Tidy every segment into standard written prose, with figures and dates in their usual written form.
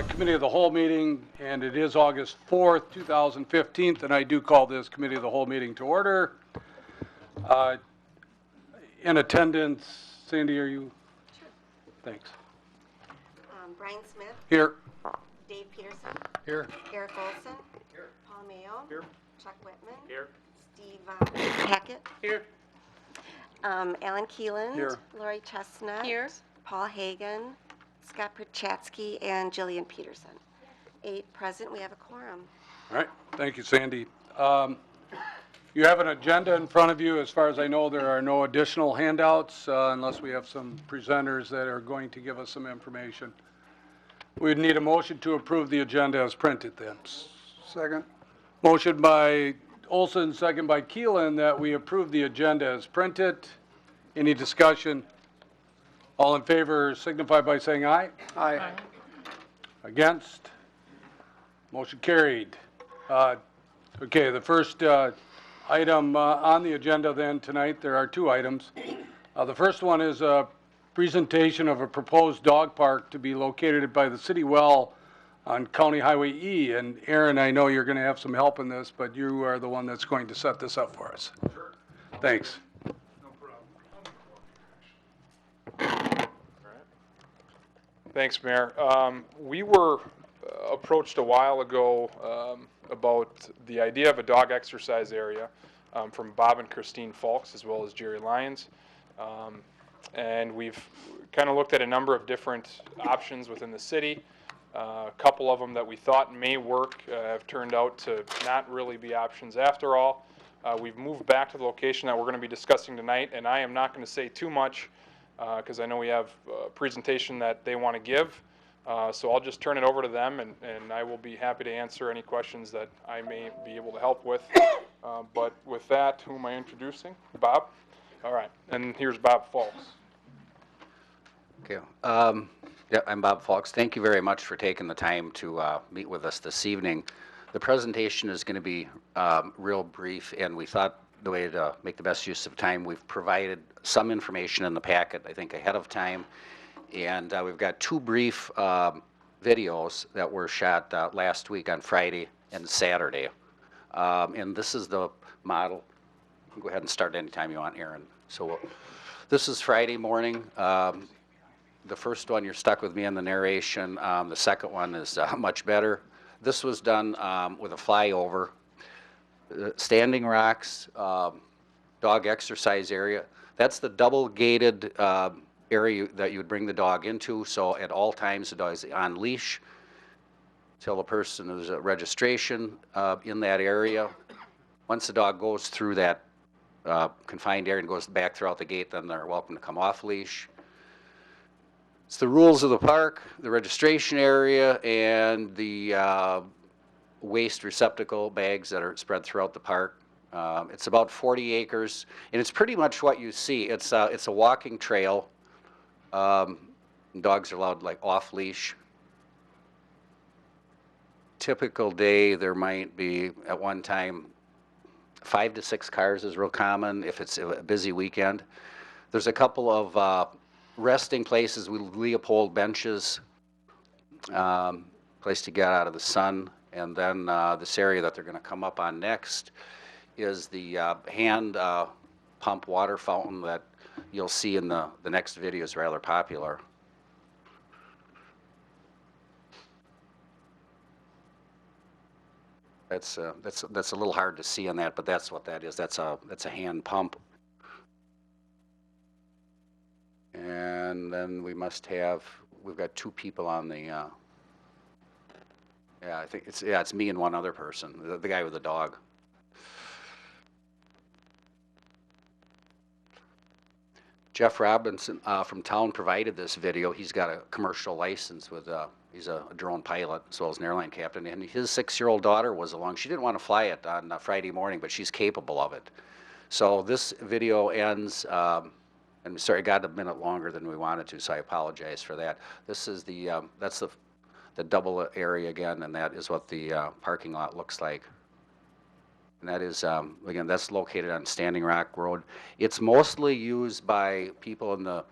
Committee of the Whole meeting, and it is August 4th, 2015, and I do call this Committee of the Whole meeting to order. In attendance, Sandy, are you? Sure. Thanks. Brian Smith. Here. Dave Peterson. Here. Eric Olson. Here. Paul Mayo. Here. Chuck Whitman. Here. Steve Hackett. Here. Alan Keeland. Here. Lori Chestnut. Here. Paul Hagan. Scott Perchatsky and Jillian Peterson. 8 present. We have a quorum. All right. Thank you, Sandy. You have an agenda in front of you. As far as I know, there are no additional handouts unless we have some presenters that are going to give us some information. We'd need a motion to approve the agenda as printed then. Second. Motion by Olson, second by Keelan, that we approve the agenda as printed. Any discussion? All in favor signify by saying aye. Aye. Against? Motion carried. Okay, the first item on the agenda then tonight, there are 2 items. The first one is a presentation of a proposed dog park to be located by the city well on County Highway E. And Aaron, I know you're going to have some help in this, but you are the one that's going to set this up for us. Sure. Thanks. No problem. Thanks, Mayor. We were approached a while ago about the idea of a dog exercise area from Bob and Christine Falks as well as Jerry Lyons. And we've kind of looked at a number of different options within the city. A couple of them that we thought may work have turned out to not really be options after all. We've moved back to the location that we're going to be discussing tonight, and I am not going to say too much because I know we have a presentation that they want to give. So I'll just turn it over to them, and I will be happy to answer any questions that I may be able to help with. But with that, who am I introducing? Bob? All right, and here's Bob Falks. Okay. Yeah, I'm Bob Falks. Thank you very much for taking the time to meet with us this evening. The presentation is going to be real brief, and we thought the way to make the best use of time, we've provided some information in the packet, I think, ahead of time. And we've got 2 brief videos that were shot last week on Friday and Saturday. And this is the model. You can go ahead and start anytime you want, Aaron. So this is Friday morning. The first one, you're stuck with me in the narration. The second one is much better. This was done with a flyover. Standing Rocks dog exercise area. That's the double gated area that you would bring the dog into. So at all times the dog is on leash till the person is at registration in that area. Once the dog goes through that confined area and goes back throughout the gate, then they're welcome to come off leash. It's the rules of the park, the registration area, and the waste receptacle bags that are spread throughout the park. It's about 40 acres, and it's pretty much what you see. It's a walking trail. Dogs are allowed like off leash. Typical day, there might be at one time 5 to 6 cars is real common if it's a busy weekend. There's a couple of resting places with Leopold benches, place to get out of the sun. And then this area that they're going to come up on next is the hand pump water fountain that you'll see in the next video is rather popular. That's a little hard to see on that, but that's what that is. That's a hand pump. And then we've got 2 people on the, yeah, I think it's me and one other person, the guy with the dog. Jeff Robinson from town provided this video. He's got a commercial license with, he's a drone pilot as well as an airline captain, and his 6-year-old daughter was along. She didn't want to fly it on Friday morning, but she's capable of it. So this video ends, and sorry, it got a minute longer than we wanted to, so I apologize for that. This is that's the double area again, and that is what the parking lot looks like. And that is, again, that's located on Standing Rock Road. It's mostly used by people in the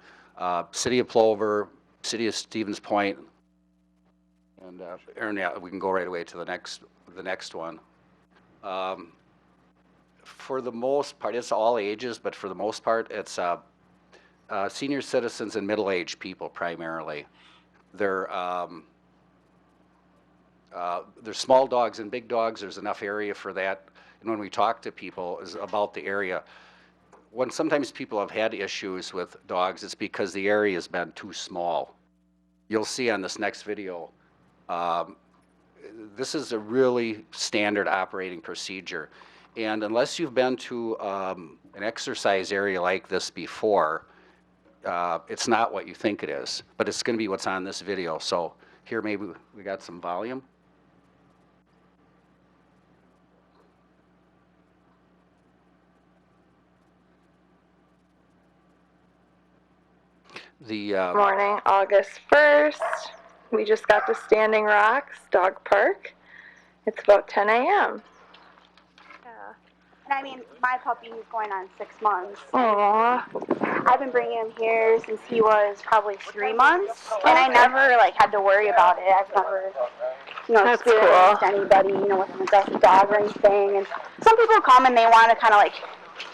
city of Plover, city of Stevens Point, And Aaron, yeah, we can go right away to the next one. For the most part, it's all ages, but for the most part, it's senior citizens and middle-aged people primarily. They're small dogs and big dogs. There's enough area for that. And when we talk to people is about the area, when sometimes people have had issues with dogs, it's because the area has been too small. You'll see on this next video, this is a really standard operating procedure. And unless you've been to an exercise area like this before, it's not what you think it is, but it's going to be what's on this video. So here, maybe we got some volume. Morning, August 1st. We just got to Standing Rocks Dog Park. It's about 10 a.m. Yeah. And I mean, my puppy is going on 6 months. Aww. I've been bringing him here since he was probably 3 months, and I never had to worry about it. I've never, That's experienced cool. anybody, with an aggressive dog or anything. And some people come and they want to kind of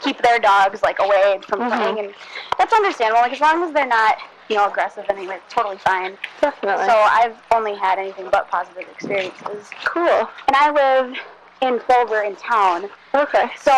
keep their dogs away from playing, and that's understandable. As long as they're not, aggressive anyway, it's totally fine. Definitely. So I've only had anything but positive experiences. Cool. And I live in Clover in town. Okay. So,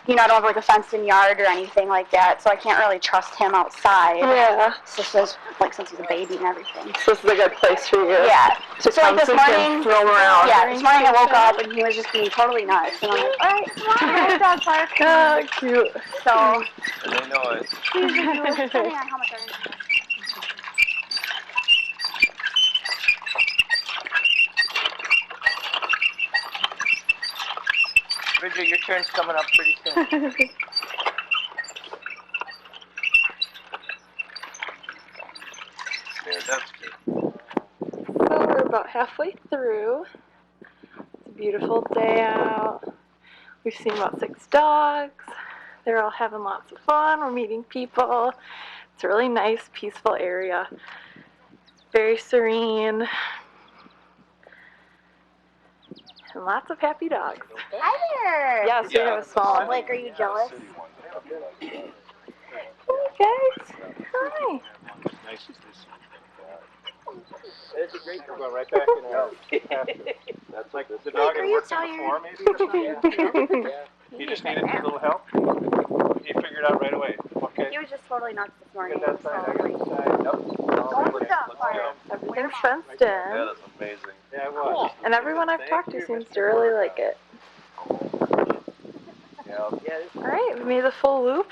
I don't have a fenced-in yard or anything like that, so I can't really trust him outside. Yeah. So just since he's a baby and everything. So this is a good place for you. Yeah. To So come this so you can morning, roam around. yeah, this morning I woke up and he was just being totally nuts. And I'm like, all right, come on, go to dog park. Oh, cute. So, And they know it. depending on how much I Bridget, your turn's coming up pretty soon. There, that's good. So we're about halfway through. It's a beautiful day out. We've seen about 6 dogs. They're all having lots of fun. We're meeting people. It's a really nice, peaceful area. Very serene. And lots of happy dogs. Hi there. Yes, we have a small one. Blake, are you jealous? Hey guys. Hi. It's a great, we're going right back in there. That's like the dog are had you worked on tired? before, maybe, or something? Yeah. He just needed a little help. He figured out right away. Okay. He was just totally nuts this morning. Get that side, I got this side. Yep. Don't stop, Let's fire. go. Everything's fenced in. Yeah, that's amazing. Yeah, it was. And everyone I've talked to seems to really like it. Yeah. Alright, we made the full loop.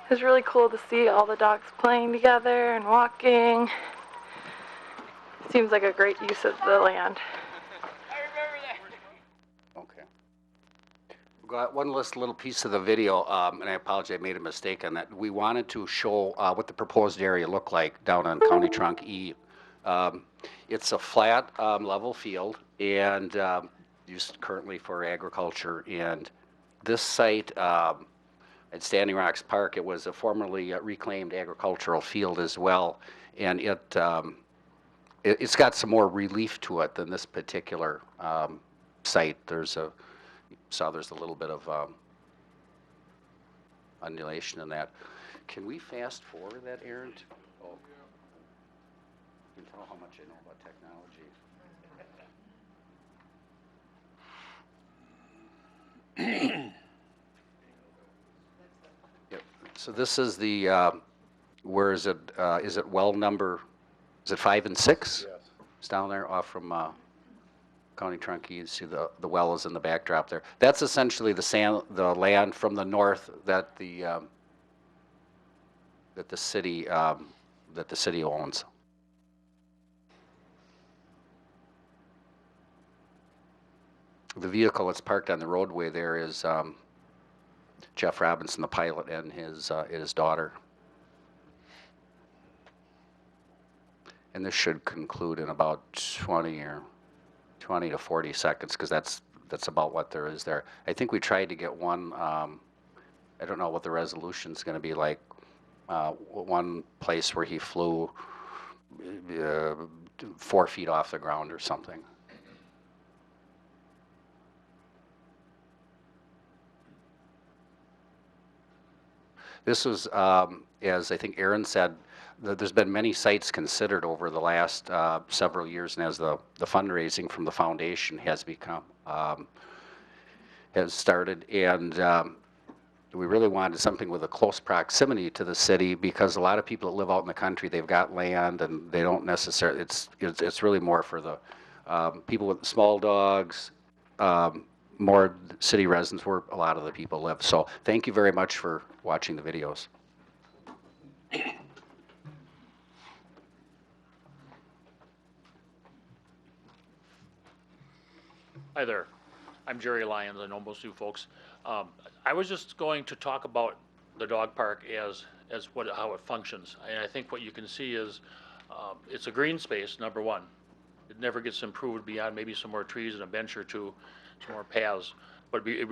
It was really cool to see all the dogs playing together and walking. Seems like a great use of the land. Okay. We got one last little piece of the video, and I apologize, I made a mistake on that. We wanted to show what the proposed area looked like down on County Trunk E. It's a flat, level field, and used currently for agriculture. And this site at Standing Rocks Park, it was a formerly reclaimed agricultural field as well, and it's got some more relief to it than this particular site. There's a little bit of undulation in that. Can we fast forward that, Aaron? Oh, you can tell how much I know about technology. Yep. So this is the where is it well number? Is it 5 and 6? Yes. It's down there off from County Trunk. You see the well is in the backdrop there. That's essentially the land from the north that the city owns. The vehicle that's parked on the roadway there is Jeff Robinson, the pilot, and his daughter. And this should conclude in about 20 to 40 seconds, because that's about what there is there. I think we tried to get one, I don't know what the resolution's going to be like, one place where he flew 4 feet off the ground or something. This was, as I think Aaron said, there's been many sites considered over the last several years, and as the fundraising from the foundation has become, has started, and we really wanted something with a close proximity to the city, because a lot of people that live out in the country, they've got land and they don't necessarily, it's really more for the people with small dogs, more city residents where a lot of the people live. So thank you very much for watching the videos. Hi there. I'm Jerry Lyons. I know most of you folks. I was just going to talk about the dog park as how it functions. And I think what you can see is it's a green space, number one. It never gets improved beyond maybe some more trees and a bench or two, some more paths. But it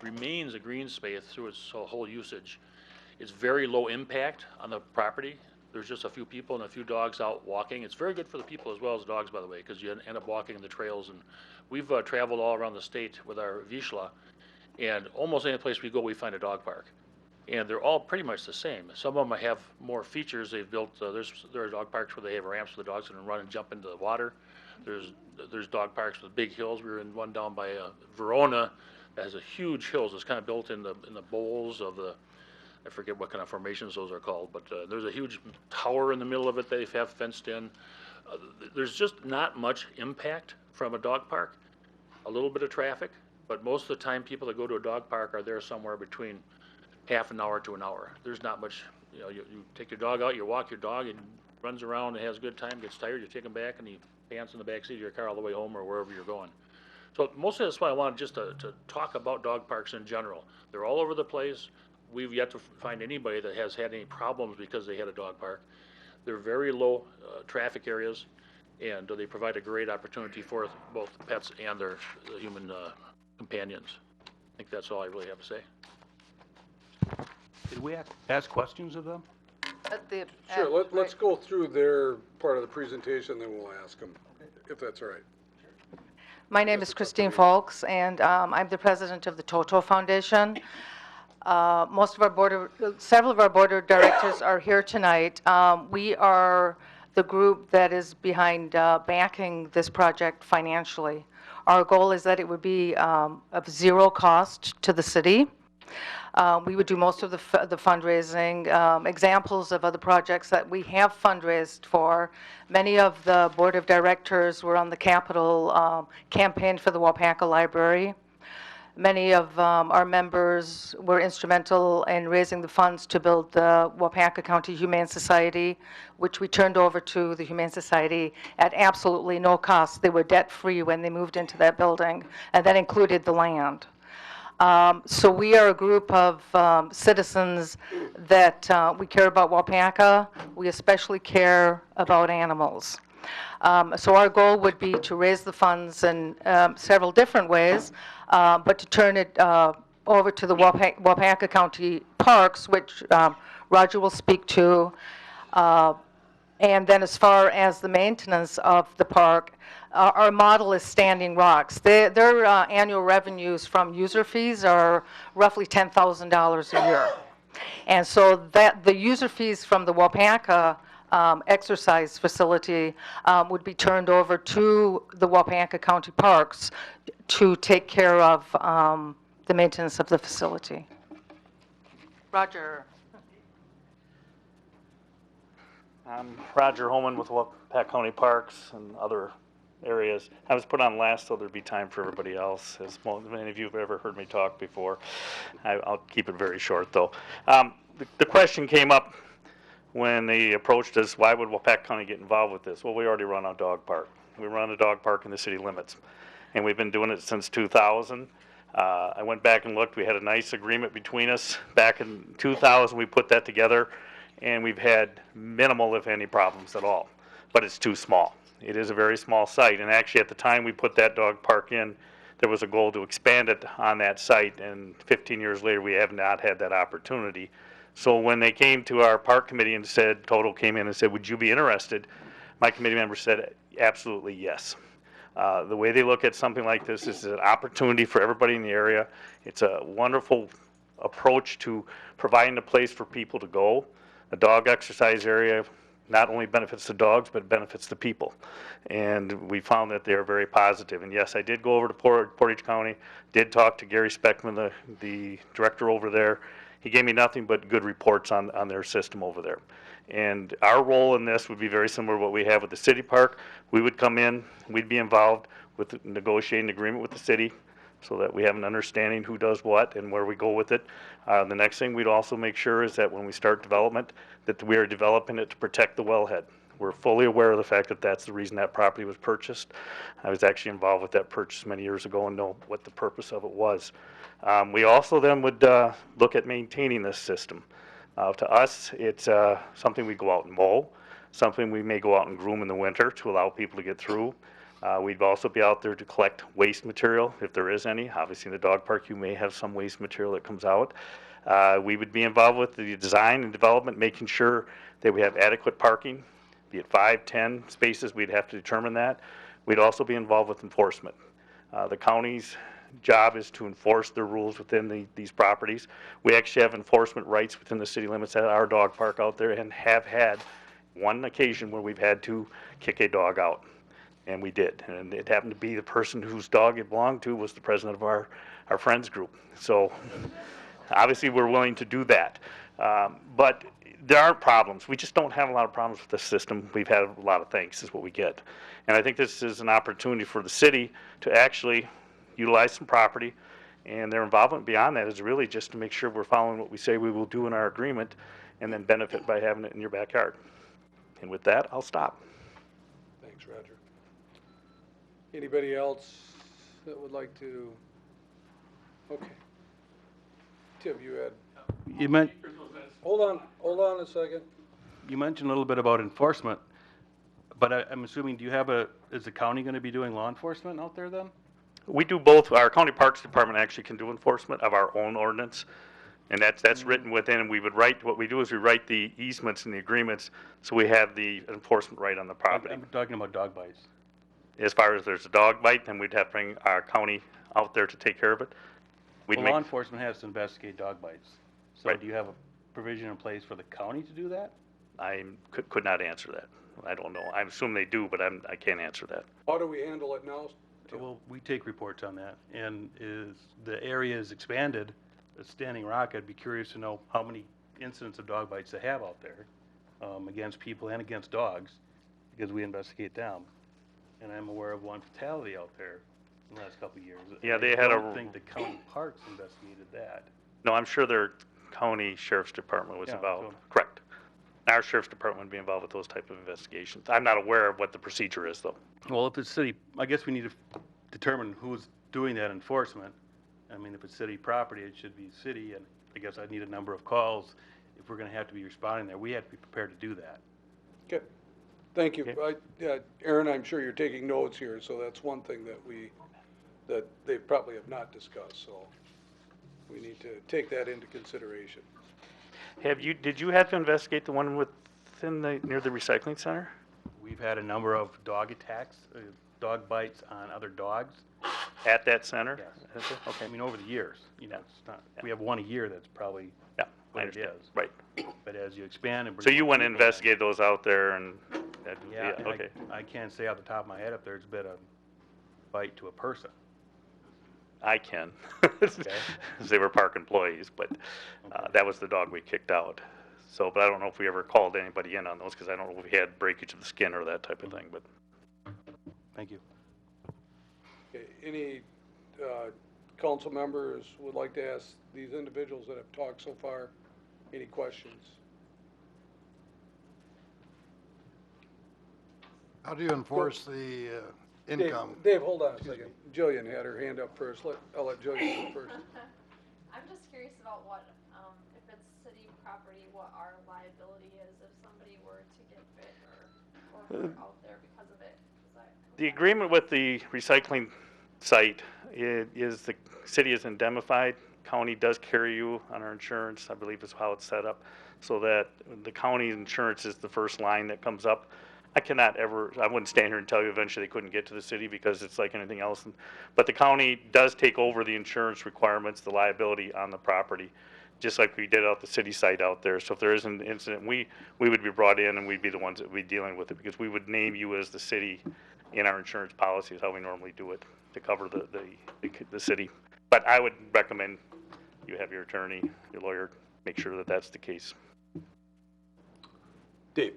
remains a green space through its whole usage. It's very low impact on the property. There's just a few people and a few dogs out walking. It's very good for the people as well as dogs, by the way, because you end up walking the trails. And we've traveled all around the state with our Vizsla, and almost any place we go, we find a dog park. And they're all pretty much the same. Some of them have more features. They've built, there are dog parks where they have ramps for the dogs that can run and jump into the water. There's dog parks with big hills. We were in one down by Verona that has a huge hills. It's kind of built in the bowls of the, I forget what kind of formations those are called, but there's a huge tower in the middle of it they have fenced in. There's just not much impact from a dog park. A little bit of traffic, but most of the time people that go to a dog park are there somewhere between half an hour to an hour. There's not much, you know, you take your dog out, you walk your dog, and runs around and has a good time, gets tired, you take him back and he pants in the back seat of your car all the way home or wherever you're going. So mostly that's why I wanted just to talk about dog parks in general. They're all over the place. We've yet to find anybody that has had any problems because they had a dog park. They're very low traffic areas, and they provide a great opportunity for both pets and their human companions. I think that's all I really have to say. Did we ask questions of them? Sure, let's go through their part of the presentation, then we'll ask them, if that's all right. My name is Christine Folks, and I'm the president of the Toto Foundation. Several of our board of directors are here tonight. We are the group that is behind backing this project financially. Our goal is that it would be of zero cost to the city. We would do most of the fundraising. Examples of other projects that we have fundraised for. Many of the board of directors were on the Capitol campaign for the Waupaca Library. Many of our members were instrumental in raising the funds to build the Waupaca County Humane Society, which we turned over to the Humane Society at absolutely no cost. They were debt-free when they moved into that building, and that included the land. So we are a group of citizens that we care about Waupaca. We especially care about animals. So our goal would be to raise the funds in several different ways, but to turn it over to the Waupaca County Parks, which Roger will speak to. And then as far as the maintenance of the park, our model is Standing Rocks. Their annual revenues from user fees are roughly $10,000 a year. And so that the user fees from the Waupaca exercise facility would be turned over to the Waupaca County Parks to take care of the maintenance of the facility. Roger. I'm Roger Holman with Waupaca County Parks and other areas. I was put on last so there'd be time for everybody else, as many of you have ever heard me talk before. I'll keep it very short though. The question came up when they approached us, why would Waupaca County get involved with this? Well, we already run a dog park. We run a dog park in the city limits, and we've been doing it since 2000. I went back and looked. We had a nice agreement between us. Back in 2000, we put that together, and we've had minimal, if any, problems at all. But it's too small. It is a very small site, and actually at the time we put that dog park in, there was a goal to expand it on that site, and 15 years later we have not had that opportunity. So when they came to our park committee and said, Toto came in and said, would you be interested? My committee members said absolutely yes. The way they look at something like this is an opportunity for everybody in the area. It's a wonderful approach to providing a place for people to go. A dog exercise area not only benefits the dogs, but benefits the people. And we found that they're very positive. And yes, I did go over to Portage County, did talk to Gary Speckman, the director over there. He gave me nothing but good reports on their system over there. And our role in this would be very similar to what we have with the city park. We would come in, we'd be involved with negotiating an agreement with the city so that we have an understanding who does what and where we go with it. The next thing we'd also make sure is that when we start development, that we are developing it to protect the wellhead. We're fully aware of the fact that that's the reason that property was purchased. I was actually involved with that purchase many years ago and know what the purpose of it was. We also then would look at maintaining this system. To us, it's something we go out and mow, something we may go out and groom in the winter to allow people to get through. We'd also be out there to collect waste material, if there is any. Obviously, in the dog park, you may have some waste material that comes out. We would be involved with the design and development, making sure that we have adequate parking, be it 5, 10 spaces, we'd have to determine that. We'd also be involved with enforcement. The county's job is to enforce the rules within these properties. We actually have enforcement rights within the city limits at our dog park out there and have had one occasion where we've had to kick a dog out. And we did. And it happened to be the person whose dog it belonged to was the president of our friends group. So obviously we're willing to do that. But there are problems. We just don't have a lot of problems with this system. We've had a lot of thanks is what we get. And I think this is an opportunity for the city to actually utilize some property, and their involvement beyond that is really just to make sure we're following what we say we will do in our agreement and then benefit by having it in your backyard. And with that, I'll stop. Thanks, Roger. Anybody else that would like to? Okay. Tim, you had, You meant, hold on a second. you mentioned a little bit about enforcement, but I'm assuming, is the county going to be doing law enforcement out there then? We do both. Our county parks department actually can do enforcement of our own ordinance, and that's written within. And we would write, what we do is we write the easements and the agreements, so we have the enforcement right on the property. I'm talking about dog bites. As far as there's a dog bite, then we'd have to bring our county out there to take care of it. We'd Well, make, law enforcement has to investigate dog bites. So Right. do you have a provision in place for the county to do that? I could not answer that. I don't know. I assume they do, but I can't answer that. How do we handle it now? Tim? Well, we take reports on that, and is the area is expanded, Standing Rock, I'd be curious to know how many incidents of dog bites they have out there, against people and against dogs, because we investigate them. And I'm aware of one fatality out there in the last couple of years. Yeah, they I had don't think the county parks investigated that. No, I'm sure their county sheriff's department was Yeah, involved. so- Correct. Our sheriff's department would be involved with those type of investigations. I'm not aware of what the procedure is, though. Well, if it's city, I guess we need to determine who's doing that enforcement. I mean, if it's city property, it should be city, and I guess I'd need a number of calls if we're gonna have to be responding there. We have to be prepared to do that. Okay, thank you. Okay. Aaron, I'm sure you're taking notes here, so that's one thing that they probably have not discussed, so we need to take that into consideration. Did you have to investigate the one near the recycling center? We've had a number of dog attacks, dog bites on other dogs. At that center? Yes. Is it? I Okay. mean, over the years, it's not, we have one a year that's probably Yeah, I what it understand. is. Right. But as you expand and bring. So you more went and people in- investigated those out there and, Yeah, okay. I can't say off the top of my head if there's been a bite to a person. I can. They were park employees, but that was the dog we kicked out. So, but I don't know if we ever called anybody in on those, because I don't know if we had breakage of the skin or that type of thing, but. Thank you. Okay, any council members would like to ask these individuals that have talked so far any questions? How do you enforce the income? Dave, hold on a second. Jillian had her hand up first. I'll let Jillian go first. I'm just curious about what, if it's city property, what our liability is if somebody were to get bit or hurt out there because of it. The agreement with the recycling site is the city is indemnified. County does carry you on our insurance, I believe is how it's set up, so that the county insurance is the first line that comes up. I cannot ever, I wouldn't stand here and tell you eventually they couldn't get to the city because it's like anything else. But the county does take over the insurance requirements, the liability on the property, just like we did out the city site out there. So if there is an incident, we would be brought in and we'd be the ones that would be dealing with it because we would name you as the city in our insurance policy is how we normally do it to cover the city. But I would recommend you have your attorney, your lawyer, make sure that that's the case. Dave?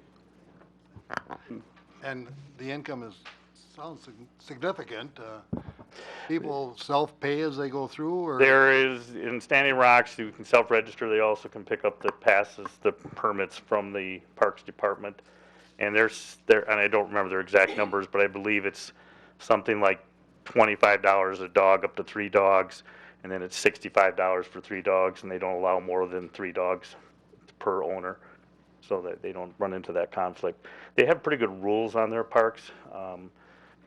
And the income sounds significant. People self-pay as they go through, or? There is, in Standing Rocks, you can self-register. They also can pick up the passes, the permits from the Parks Department. And and I don't remember their exact numbers, but I believe it's something like $25 a dog up to 3 dogs. And then it's $65 for 3 dogs, and they don't allow more than 3 dogs per owner, so that they don't run into that conflict. They have pretty good rules on their parks.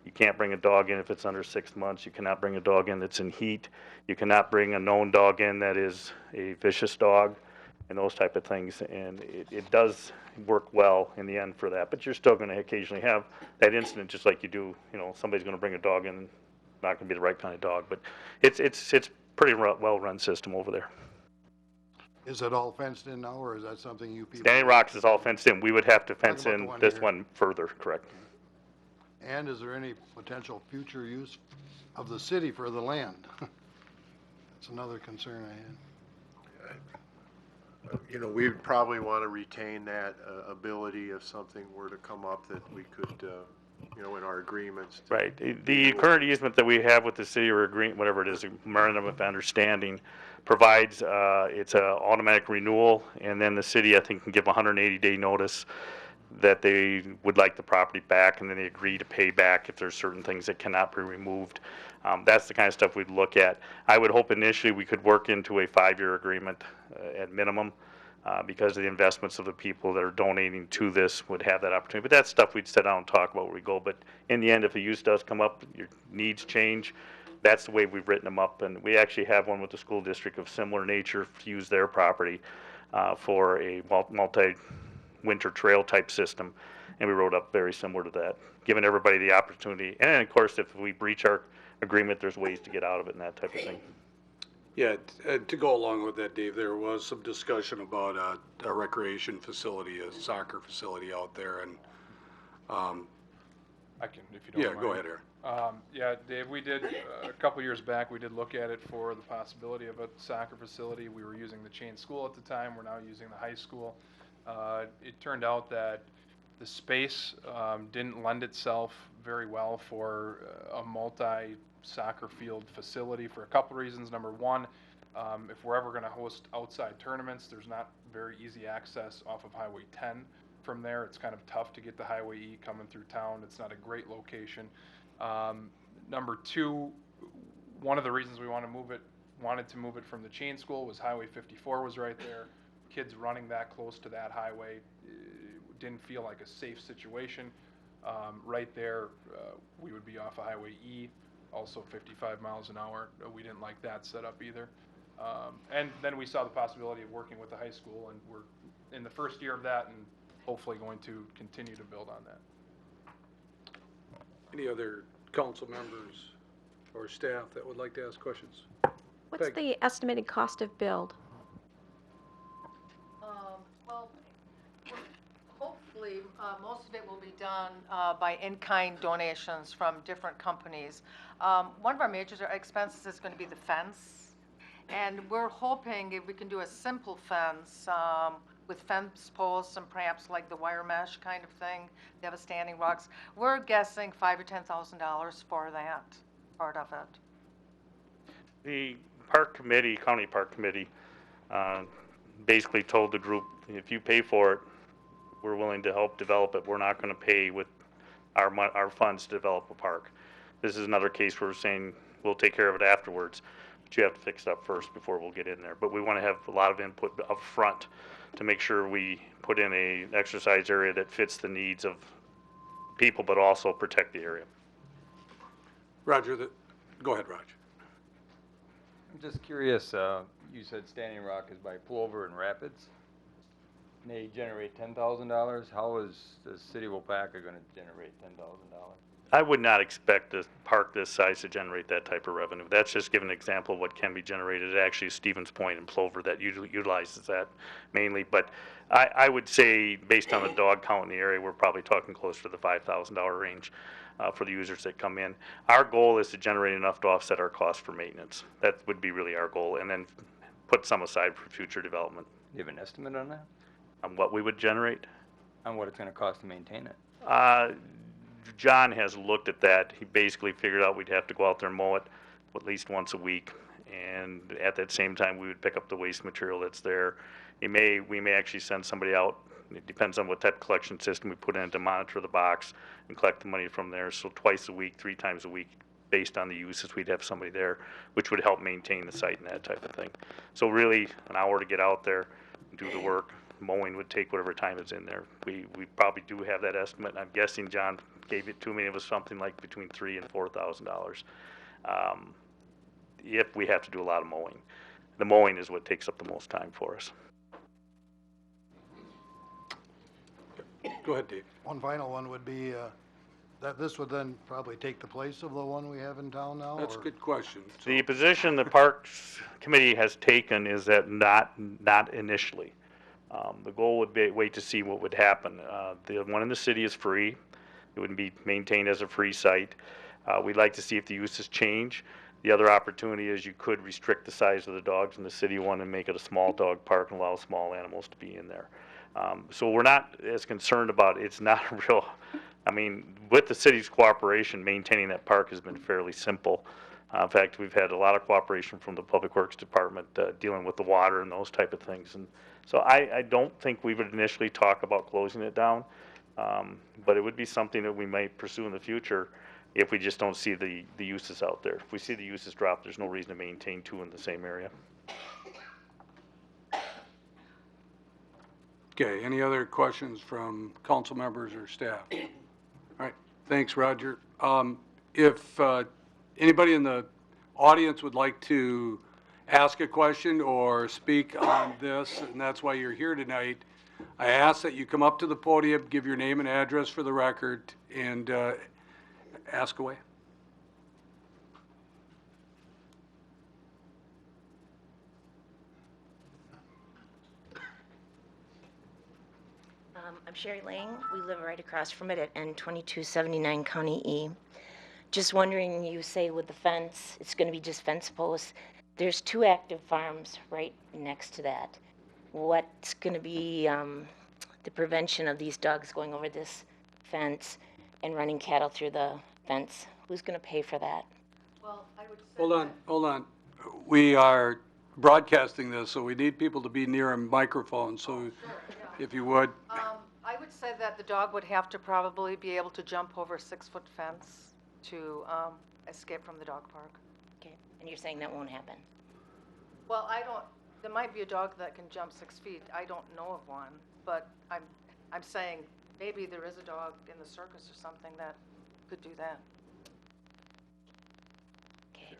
You can't bring a dog in if it's under 6 months. You cannot bring a dog in that's in heat. You cannot bring a known dog in that is a vicious dog, and those type of things. And it does work well in the end for that. But you're still going to occasionally have that incident, just like you do. You know, somebody's going to bring a dog in, not going to be the right kind of dog. But it's pretty well-run system over there. Is it all fenced in now, or is that something you people? Standing Rocks is all fenced in. We would have to fence about the in one this here. one further, correct? And is there any potential future use of the city for the land? That's another concern I had. You know, we'd probably want to retain that ability if something were to come up that we could, you know, in our agreements. Right. The current easement that we have with the city or agreement, whatever it is, a memorandum of understanding, provides it's an automatic renewal, and then the city, I think, can give 180-day notice that they would like the property back, and then they agree to pay back if there's certain things that cannot be removed. That's the kind of stuff we'd look at. I would hope initially we could work into a 5-year agreement at minimum, because of the investments of the people that are donating to this would have that opportunity. But that's stuff we'd sit down and talk about where we go. But in the end, if a use does come up, your needs change, that's the way we've written them up. And we actually have one with the school district of similar nature to use their property for a multi-winter trail type system. And we wrote up very similar to that, giving everybody the opportunity. And of course, if we breach our agreement, there's ways to get out of it and that type of thing. Yeah, to go along with that, Dave, there was some discussion about a recreation facility, a soccer facility out there, and, I can, if you don't yeah, mind. go ahead, Aaron. Yeah, Dave, we did, a couple years back, we did look at it for the possibility of a soccer facility. We were using the chain school at the time. We're now using the high school. It turned out that the space didn't lend itself very well for a multi-soccer field facility for a couple reasons. Number one, if we're ever going to host outside tournaments, there's not very easy access off of Highway 10 from there. It's kind of tough to get to Highway E coming through town. It's not a great location. Number two, one of the reasons we wanted to move it from the chain school was Highway 54 was right there. Kids running that close to that highway didn't feel like a safe situation. Right there, we would be off of Highway E, also 55 miles an hour. We didn't like that setup either. And then we saw the possibility of working with the high school, and we're in the first year of that and hopefully going to continue to build on that. Any other council members or staff that would like to ask questions? What's Peg. the estimated cost of build? Well, hopefully, most of it will be done by in-kind donations from different companies. One of our major expenses is going to be the fence, and we're hoping if we can do a simple fence with fence posts and perhaps like the wire mesh kind of thing. They have a Standing Rocks. We're guessing $5,000 or $10,000 for that part of it. The park committee, county park committee, basically told the group, if you pay for it, we're willing to help develop it. We're not going to pay with our funds to develop a park. This is another case where we're saying we'll take care of it afterwards, but you have to fix it up first before we'll get in there. But we want to have a lot of input up front to make sure we put in an exercise area that fits the needs of people, but also protect the area. Roger, go ahead, Roger. I'm just curious, you said Standing Rock is by Plover and Rapids? They generate $10,000. How is the city of Waupaca going to generate $10,000? I would not expect a park this size to generate that type of revenue. That's just giving an example of what can be generated. Actually, Stevens Point and Plover that utilizes that mainly. But I would say, based on the dog count in the area, we're probably talking closer to the $5,000 range for the users that come in. Our goal is to generate enough to offset our costs for maintenance. That would be really our goal, and then put some aside for future development. Do you have an estimate on that? On what we would generate? On what it's going to cost to maintain it? John has looked at that. He basically figured out we'd have to go out there and mow it at least once a week. And at that same time, we would pick up the waste material that's there. We may actually send somebody out. It depends on what type of collection system we put in to monitor the box and collect the money from there. So twice a week, 3 times a week, based on the uses, we'd have somebody there, which would help maintain the site and that type of thing. So really, an hour to get out there and do the work. Mowing would take whatever time is in there. We probably do have that estimate. I'm guessing John gave it to me. It was something like between $3,000 and $4,000 if we have to do a lot of mowing. The mowing is what takes up the most time for us. Go ahead, Dave. One final one would be, that this would then probably take the place of the one we have in town now? That's a or- good question. The position the Parks Committee has taken is that not initially. The goal would be wait to see what would happen. The one in the city is free. It wouldn't be maintained as a free site. We'd like to see if the uses change. The other opportunity is you could restrict the size of the dogs in the city one and make it a small dog park and allow small animals to be in there. So we're not as concerned about it. It's not a real, I mean, with the city's cooperation, maintaining that park has been fairly simple. In fact, we've had a lot of cooperation from the Public Works Department dealing with the water and those type of things. And so I don't think we would initially talk about closing it down, but it would be something that we might pursue in the future if we just don't see the uses out there. If we see the uses drop, there's no reason to maintain 2 in the same area. Okay, any other questions from council members or staff? All right, thanks, Roger. If anybody in the audience would like to ask a question or speak on this, and that's why you're here tonight, I ask that you come up to the podium, give your name and address for the record, and ask away. I'm Sherry Lang. We live right across from it at N2279 County E. Just wondering, you say with the fence, it's going to be just fence posts. There's 2 active farms right next to that. What's going to be the prevention of these dogs going over this fence and running cattle through the fence? Who's going to pay for that? Well, I would say Hold on. We are broadcasting this, so we need people to be near a microphone, so if you would. I would say that the dog would have to probably be able to jump over a 6-foot fence to escape from the dog park. Okay, and you're saying that won't happen? Well, there might be a dog that can jump 6 feet. I don't know of one, but I'm saying maybe there is a dog in the circus or something that could do that. Okay.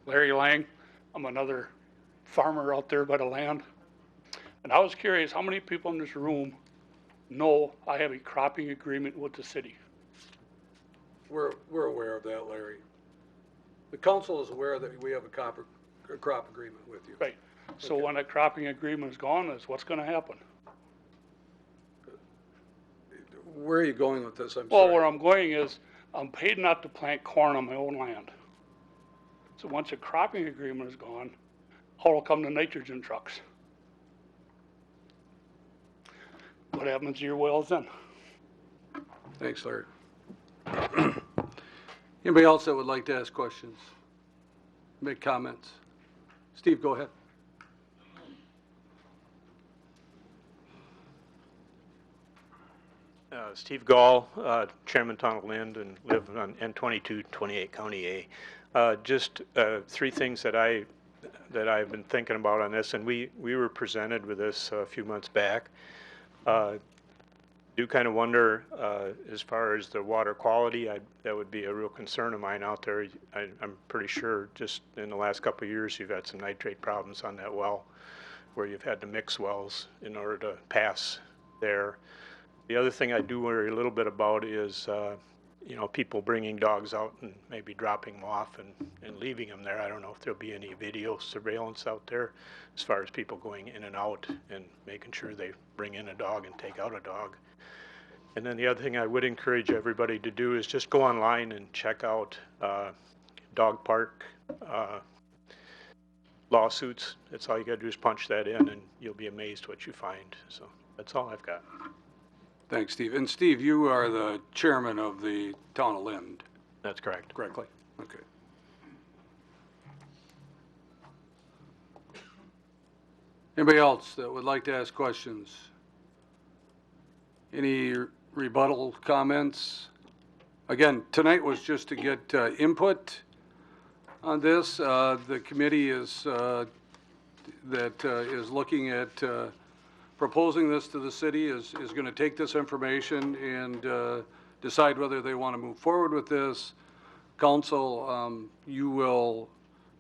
Larry Lang. I'm another farmer out there by the land. And I was curious, how many people in this room know I have a cropping agreement with the city? We're aware of that, Larry. The council is aware that we have a crop agreement with you. Right. So Okay. when that cropping agreement is gone, is what's gonna happen? Where are you going with this? I'm Well, sorry. where I'm going is, I'm paid not to plant corn on my own land. So once the cropping agreement is gone, how will come the nitrogen trucks? What happens to your wells then? Thanks, Larry. Anybody else that would like to ask questions? Make comments? Steve, go ahead. Steve Gall, Chairman Donald Lind, and live on N2228 County A. Just 3 things that I that I've been thinking about on this, and we were presented with this a few months back. Do kind of wonder, as far as the water quality, that would be a real concern of mine out there. I'm pretty sure just in the last couple of years you've had some nitrate problems on that well, where you've had to mix wells in order to pass there. The other thing I do worry a little bit about is, you know, people bringing dogs out and maybe dropping them off and leaving them there. I don't know if there'll be any video surveillance out there as far as people going in and out and making sure they bring in a dog and take out a dog. And then the other thing I would encourage everybody to do is just go online and check out dog park lawsuits. That's all you got to do is punch that in, and you'll be amazed what you find. So that's all I've got. Thanks, Steve. And Steve, you are the chairman of the town of Lind. That's correct. Correctly? Okay. Anybody else that would like to ask questions? Any rebuttal comments? Again, tonight was just to get input on this. The committee is looking at proposing this to the city is going to take this information and decide whether they want to move forward with this. Council, you will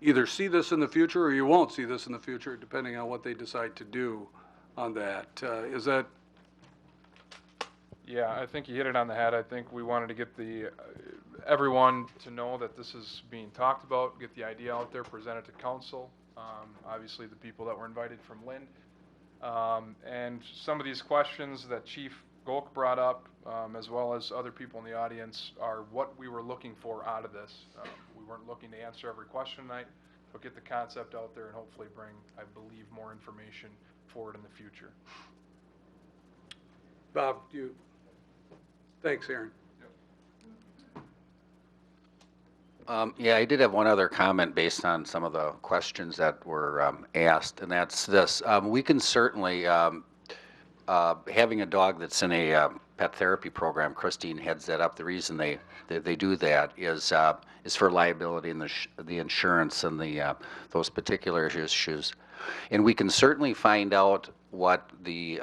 either see this in the future or you won't see this in the future, depending on what they decide to do on that. Is that? Yeah, I think you hit it on the head. I think we wanted to get everyone to know that this is being talked about, get the idea out there, present it to council. Obviously, the people that were invited from Lind. And some of these questions that Chief Golk brought up, as well as other people in the audience, are what we were looking for out of this. We weren't looking to answer every question tonight, but get the concept out there and hopefully bring, I believe, more information forward in the future. Bob, thanks, Aaron. Yeah, I did have one other comment based on some of the questions that were asked, and that's this. We can certainly, having a dog that's in a pet therapy program, Christine heads that up. The reason they do that is for liability and the insurance and those particular issues. And we can certainly find out what the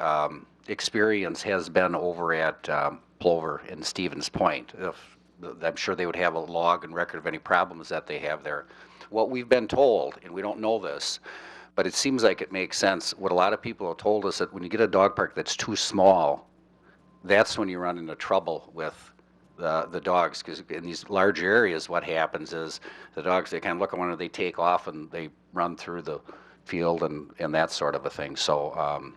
experience has been over at Plover and Stevens Point. I'm sure they would have a log and record of any problems that they have there. What we've been told, and we don't know this, but it seems like it makes sense. What a lot of people have told us that when you get a dog park that's too small, that's when you run into trouble with the dogs. Because in these large areas, what happens is the dogs, they kind of look at one and they take off and they run through the field and that sort of a thing. So,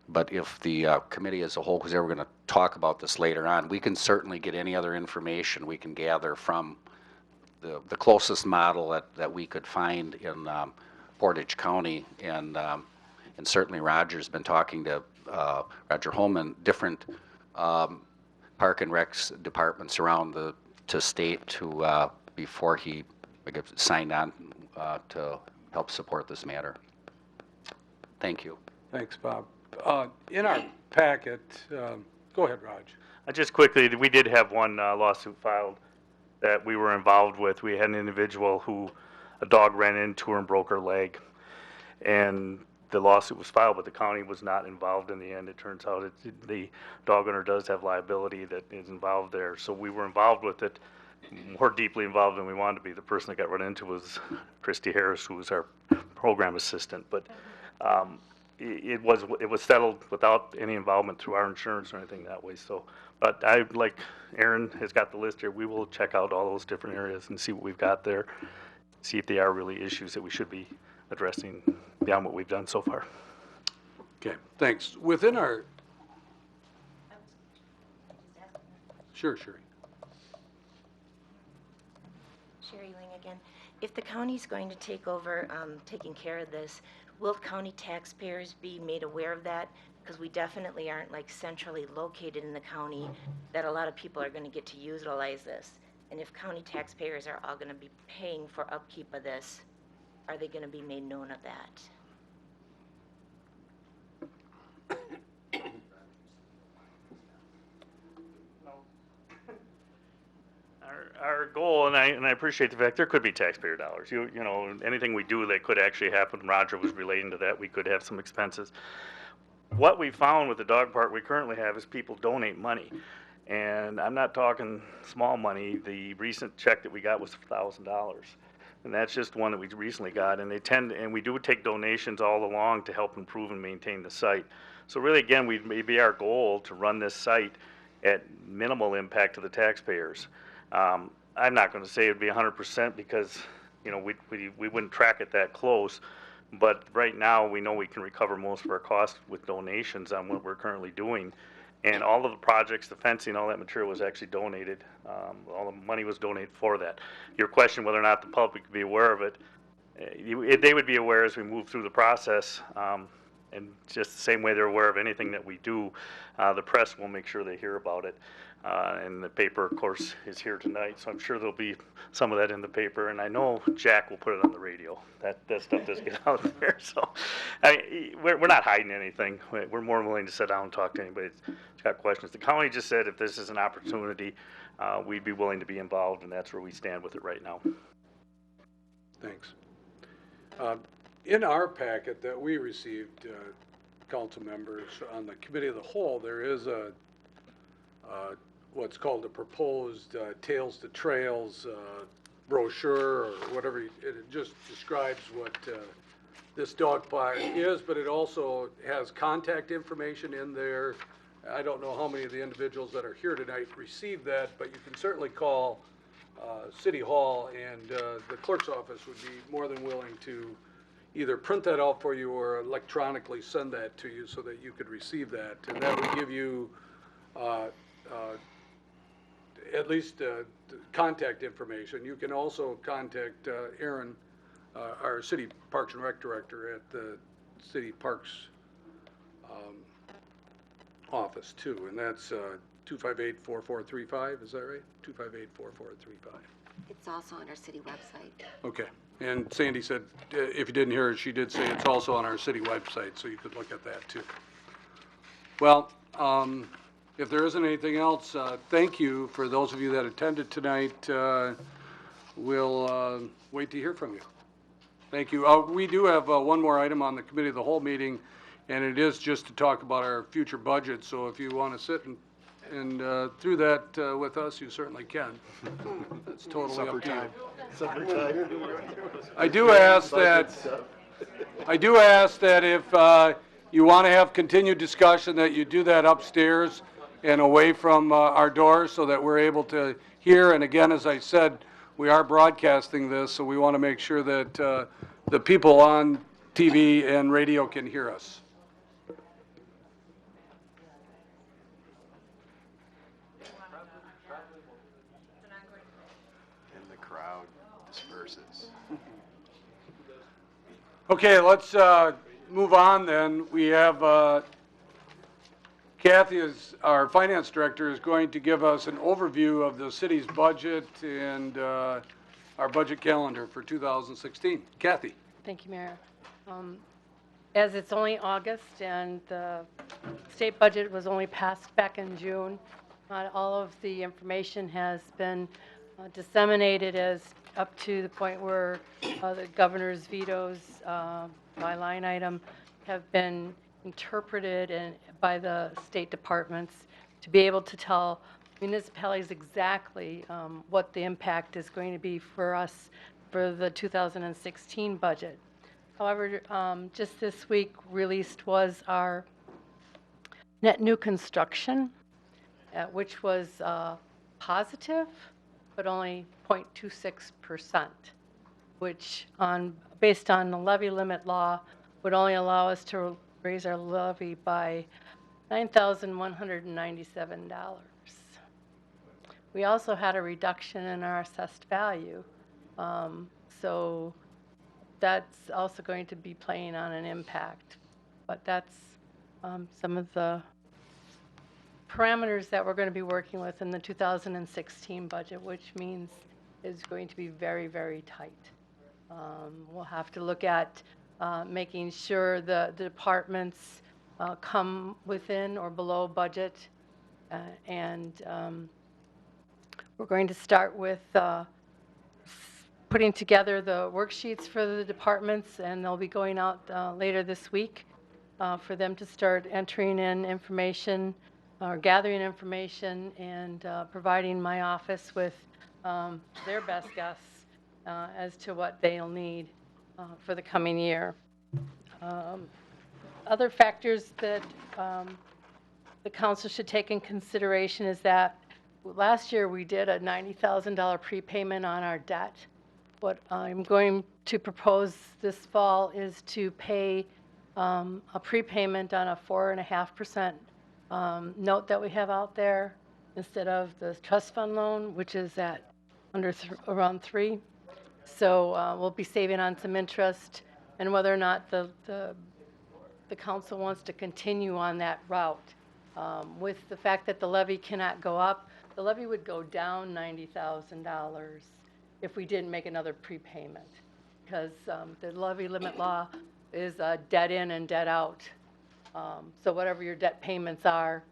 but if the committee as a whole, because they were going to talk about this later on, we can certainly get any other information we can gather from the closest model that we could find in Portage County, and certainly Roger's been talking to Roger Holman, different park and recs departments around the state to before he signed on to help support this matter. Thank you. Thanks, Bob. In our packet, go ahead, Raj. Just quickly, we did have one lawsuit filed that we were involved with. We had an individual who a dog ran into her and broke her leg, and the lawsuit was filed, but the county was not involved in the end. It turns out the dog owner does have liability that is involved there. So we were involved with it, more deeply involved than we wanted to be. The person that got run into was Christy Harris, who was our program assistant. But it was settled without any involvement through our insurance or anything that way. So, but like Aaron has got the list here, we will check out all those different areas and see what we've got there, see if they are really issues that we should be addressing beyond what we've done so far. Okay, thanks. Within our... Sure, Sherry. Sherry Ling again. If the county's going to take over taking care of this, will county taxpayers be made aware of that? Because we definitely aren't like centrally located in the county that a lot of people are going to get to utilize this. And if county taxpayers are all going to be paying for upkeep of this, are they going to be made known of that? our goal, and I appreciate the fact there could be taxpayer dollars. You know, anything we do that could actually happen. Roger was relating to that. We could have some expenses. What we found with the dog park we currently have is people donate money, and I'm not talking small money. The recent check that we got was $1,000, and that's just one that we recently got. And and we do take donations all along to help improve and maintain the site. So really, again, maybe our goal to run this site at minimal impact to the taxpayers. I'm not going to say it'd be 100% because, you know, we wouldn't track it that close. But right now, we know we can recover most of our costs with donations on what we're currently doing. And all of the projects, the fencing, all that material was actually donated. All the money was donated for that. Your question whether or not the public would be aware of it, they would be aware as we move through the process. And just the same way they're aware of anything that we do, the press will make sure they hear about it. And the paper, of course, is here tonight, so I'm sure there'll be some of that in the paper. And I know Jack will put it on the radio. That stuff does get out there. So we're not hiding anything. We're more than willing to sit down and talk to anybody that's got questions. The county just said if this is an opportunity, we'd be willing to be involved, and that's where we stand with it right now. Thanks. In our packet that we received, council members, on the committee of the whole, there is a what's called a proposed Tails to Trails brochure or whatever. It just describes what this dog park is, but it also has contact information in there. I don't know how many of the individuals that are here tonight received that, but you can certainly call City Hall, and the clerk's office would be more than willing to either print that out for you or electronically send that to you so that you could receive that. And that would give you at least contact information. You can also contact Aaron, our City Parks and Rec Director at the City Parks office too, and that's 258-4435, is that right? 258-4435. It's also on our city website. Okay, and Sandy said, if you didn't hear her, she did say it's also on our city website, so you could look at that too. Well, if there isn't anything else, thank you for those of you that attended tonight. We'll wait to hear from you. Thank you. We do have one more item on the committee of the whole meeting, and it is just to talk about our future budget. So if you want to sit and through that with us, you certainly can. That's totally up to you. Supper time. I do ask that if you want to have continued discussion, that you do that upstairs and away from our doors so that we're able to hear. And again, as I said, we are broadcasting this, so we want to make sure that the people on TV and radio can hear us. And the crowd disperses. Okay, let's move on then. We have Kathy, our finance director, is going to give us an overview of the city's budget and our budget calendar for 2016. Kathy. Thank you, Mayor. As it's only August and the state budget was only passed back in June, not all of the information has been disseminated as up to the point where the governor's vetoes by line item have been interpreted by the state departments to be able to tell municipalities exactly what the impact is going to be for us for the 2016 budget. However, just this week released was our net new construction, which was positive, but only 0.26%, which based on the levy limit law would only allow us to raise our levy by $9,197. We also had a reduction in our assessed value, so that's also going to be playing on an impact. But that's some of the parameters that we're going to be working with in the 2016 budget, which means is going to be very, very tight. We'll have to look at making sure the departments come within or below budget, and We're going to start with putting together the worksheets for the departments, and they'll be going out later this week for them to start entering in information or gathering information and providing my office with their best guess as to what they'll need for the coming year. Other factors that the council should take in consideration is that last year we did a $90,000 prepayment on our debt. What I'm going to propose this fall is to pay a prepayment on a 4.5% note that we have out there instead of the trust fund loan, which is at around 3. So we'll be saving on some interest, and whether or not the council wants to continue on that route. With the fact that the levy cannot go up, the levy would go down $90,000 if we didn't make another prepayment, because the levy limit law is debt in and debt out. So whatever your debt payments are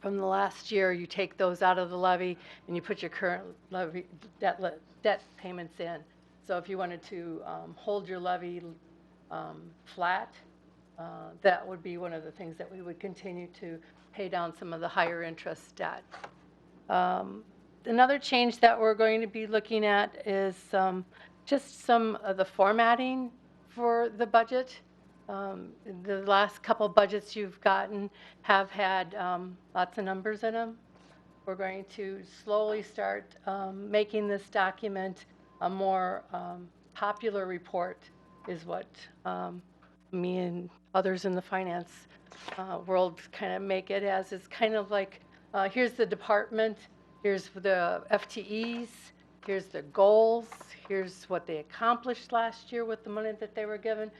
from the last year, you take those out of the levy and you put your current levy debt payments in. So if you wanted to hold your levy flat, that would be one of the things that we would continue to pay down some of the higher interest debt. Another change that we're going to be looking at is just some of the formatting for the budget. The last couple budgets you've gotten have had lots of numbers in them. We're going to slowly start making this document a more popular report, is what me and others in the finance world kind of make it as. It's kind of like, here's the department, here's the FTEs, here's the goals, here's what they accomplished last year with the money that they were given,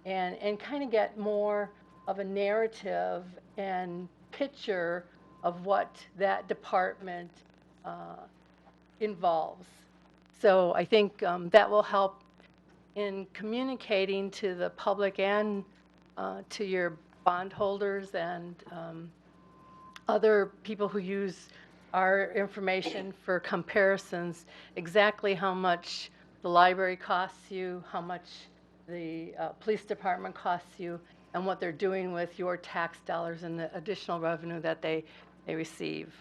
and kind of get more of a narrative and picture of what that department involves. So I think that will help in communicating to the public and to your bondholders and other people who use our information for comparisons, exactly how much the library costs you, how much the police department costs you, and what they're doing with your tax dollars and the additional revenue that they receive.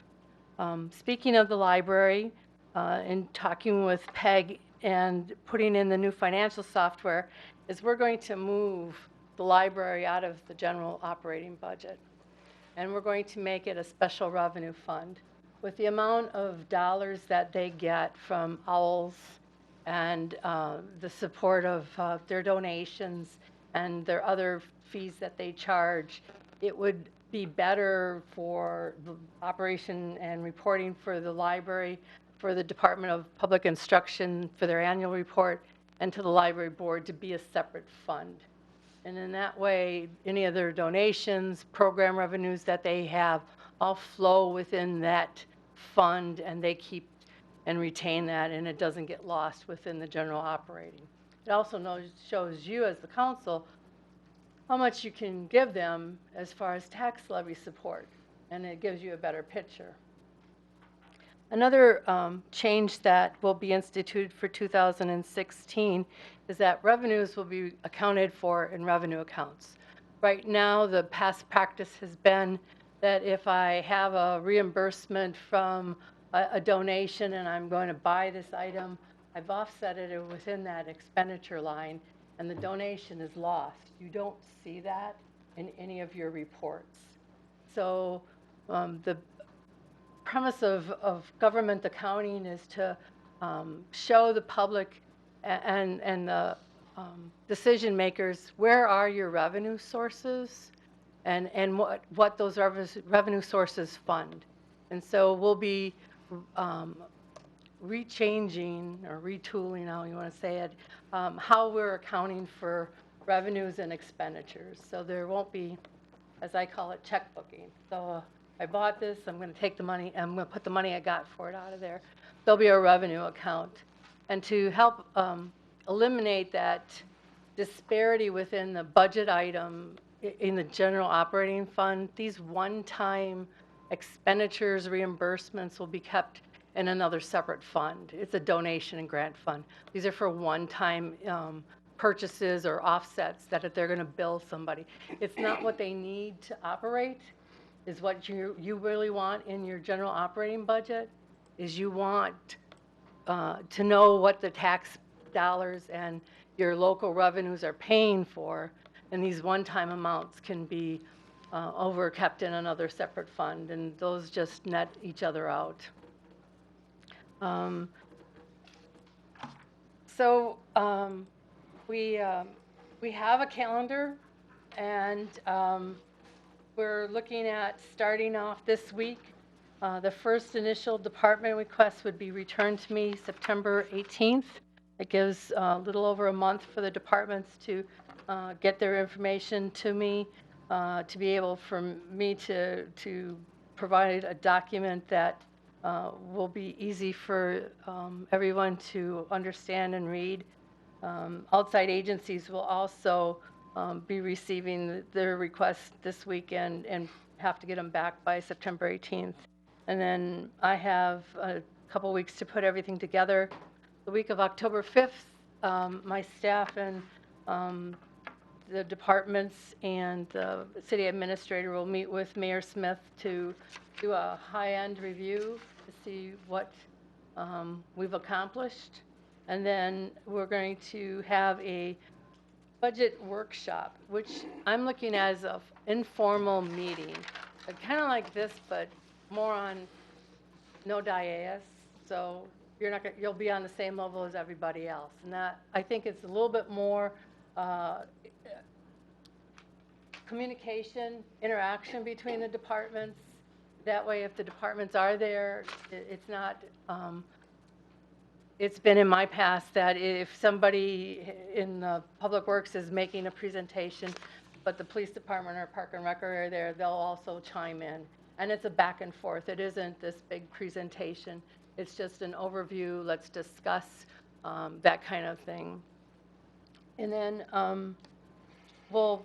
Speaking of the library, in talking with Peg and putting in the new financial software, is we're going to move the library out of the general operating budget. And we're going to make it a special revenue fund. With the amount of dollars that they get from OWLs and the support of their donations and their other fees that they charge, it would be better for the operation and reporting for the library, for the Department of Public Instruction for their annual report, and to the library board to be a separate fund. And in that way, any of their donations, program revenues that they have, all flow within that fund, and they keep and retain that, and it doesn't get lost within the general operating. It also shows you as the council how much you can give them as far as tax levy support, and it gives you a better picture. Another change that will be instituted for 2016 is that revenues will be accounted for in revenue accounts. Right now, the past practice has been that if I have a reimbursement from a donation and I'm going to buy this item, I've offset it within that expenditure line, and the donation is lost. You don't see that in any of your reports. So the premise of government accounting is to show the public and the decision makers where are your revenue sources and what those revenue sources fund. And so we'll be rechanging or retooling, how you want to say it, how we're accounting for revenues and expenditures. So there won't be, as I call it, checkbooking. So I bought this, I'm going to take the money, I'm going to put the money I got for it out of there. There'll be a revenue account. And to help eliminate that disparity within the budget item in the general operating fund, these one-time expenditures, reimbursements will be kept in another separate fund. It's a donation and grant fund. These are for one-time purchases or offsets that they're going to bill somebody. It's not what they need to operate, is what you really want in your general operating budget, is you want to know what the tax dollars and your local revenues are paying for, and these one-time amounts can be over kept in another separate fund, and those just net each other out. So we have a calendar, and we're looking at starting off this week. The first initial department request would be returned to me September 18th. It gives a little over a month for the departments to get their information to me, to be able for me to provide a document that will be easy for everyone to understand and read. Outside agencies will also be receiving their requests this weekend and have to get them back by September 18th. And then I have a couple weeks to put everything together. The week of October 5th, my staff and the departments and the city administrator will meet with Mayor Smith to do a high-end review to see what we've accomplished. And then we're going to have a budget workshop, which I'm looking at as an informal meeting, kind of like this, but more on no dais. So you're not gonna, you'll be on the same level as everybody else, and that I think it's a little bit more communication, interaction between the departments. That way, if the departments are there, it's not. It's been in my past that if somebody in the Public Works is making a presentation, but the police department or Park and Rec are there, they'll also chime in. And it's a back and forth. It isn't this big presentation. It's just an overview. Let's discuss that kind of thing. And then we'll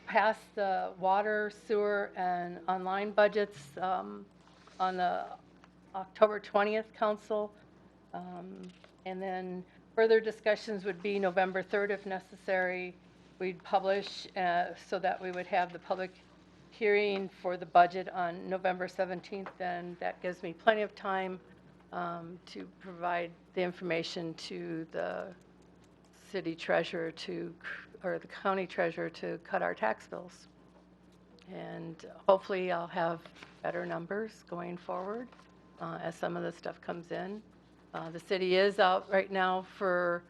pass the water, sewer, and online budgets on the October 20th council. And then further discussions would be November 3rd if necessary. We'd publish so that we would have the public hearing for the budget on November 17th, and that gives me plenty of time to provide the information to the city treasurer or the county treasurer to cut our tax bills. And hopefully I'll have better numbers going forward as some of the stuff comes in. The city is out right now for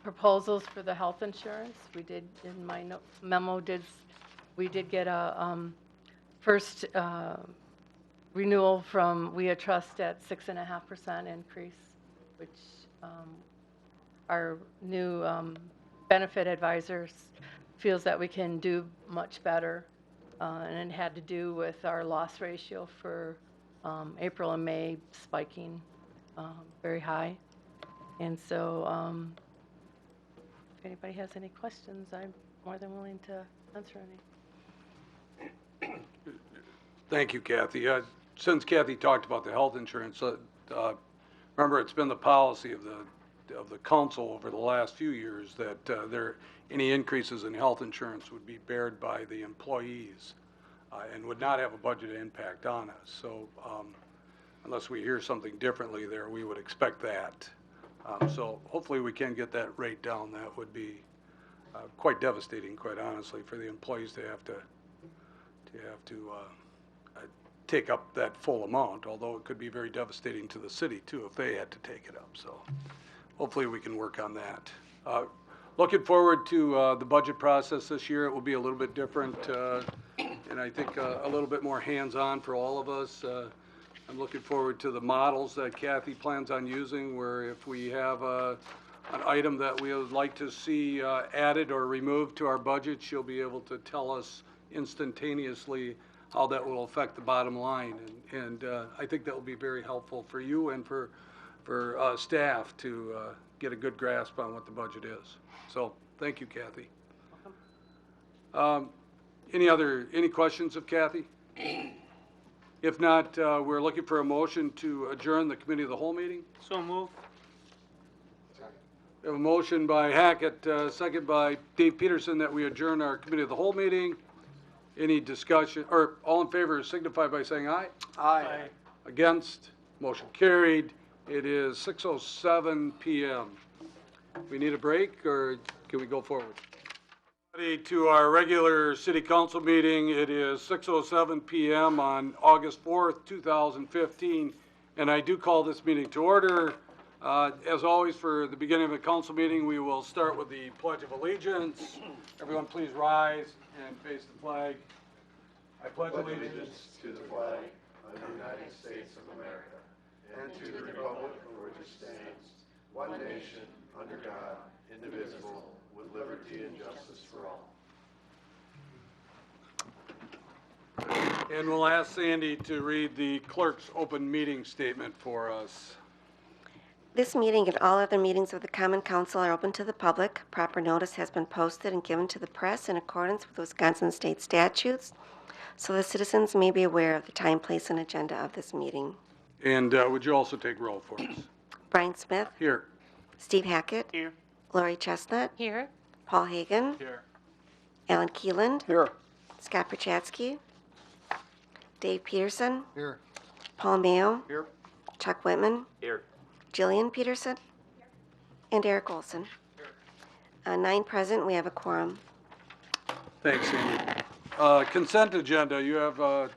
proposals for the health insurance. We did, in my memo, we did get a first renewal from We Trust at 6.5% increase, which our new benefit advisors feels that we can do much better. And it had to do with our loss ratio for April and May spiking very high. And so if anybody has any questions, I'm more than willing to answer any. Thank you, Kathy. Since Kathy talked about the health insurance, remember it's been the policy of the council over the last few years that any increases in health insurance would be bared by the employees and would not have a budget impact on us. So unless we hear something differently there, we would expect that. So hopefully we can get that rate down. That would be quite devastating, quite honestly, for the employees to have to take up that full amount, although it could be very devastating to the city too if they had to take it up. So hopefully we can work on that. Looking forward to the budget process this year. It will be a little bit different and I think a little bit more hands-on for all of us. I'm looking forward to the models that Kathy plans on using, where if we have an item that we would like to see added or removed to our budget, she'll be able to tell us instantaneously how that will affect the bottom line. And I think that will be very helpful for you and for staff to get a good grasp on what the budget is. So thank you, Kathy. Any questions of Kathy? If not, we're looking for a motion to adjourn the committee of the whole meeting. So move. We have a motion by Hackett, second by Dave Peterson, that we adjourn our committee of the whole meeting. Any discussion, or all in favor signify by saying aye. Aye. Against, motion carried. It is 6:07 PM. We need a break, or can we go forward? Ready to our regular city council meeting. It is 6:07 PM on August 4th, 2015, and I do call this meeting to order. As always, for the beginning of a council meeting, we will start with the Pledge of Allegiance. Everyone please rise and face the flag. I pledge allegiance to the flag of the United States of America and to the republic for which it stands, one nation, under God, indivisible, with liberty and justice for all. And we'll ask Sandy to read the clerk's open meeting statement for us. This meeting and all other meetings of the Common Council are open to the public. Proper notice has been posted and given to the press in accordance with Wisconsin state statutes, so the citizens may be aware of the time, place, and agenda of this meeting. And would you also take roll for us? Brian Smith, Here. Steve Hackett, Here. Lori Chestnut, Here. Paul Hagan, Here. Alan Keeland, Here. Scott Perchatsky, Dave Peterson, Here. Paul Mayo, Here. Chuck Whitman, Here. Jillian Peterson, and Eric Olson. 9 present, we have a quorum. Thanks, Sandy. Consent agenda, you have,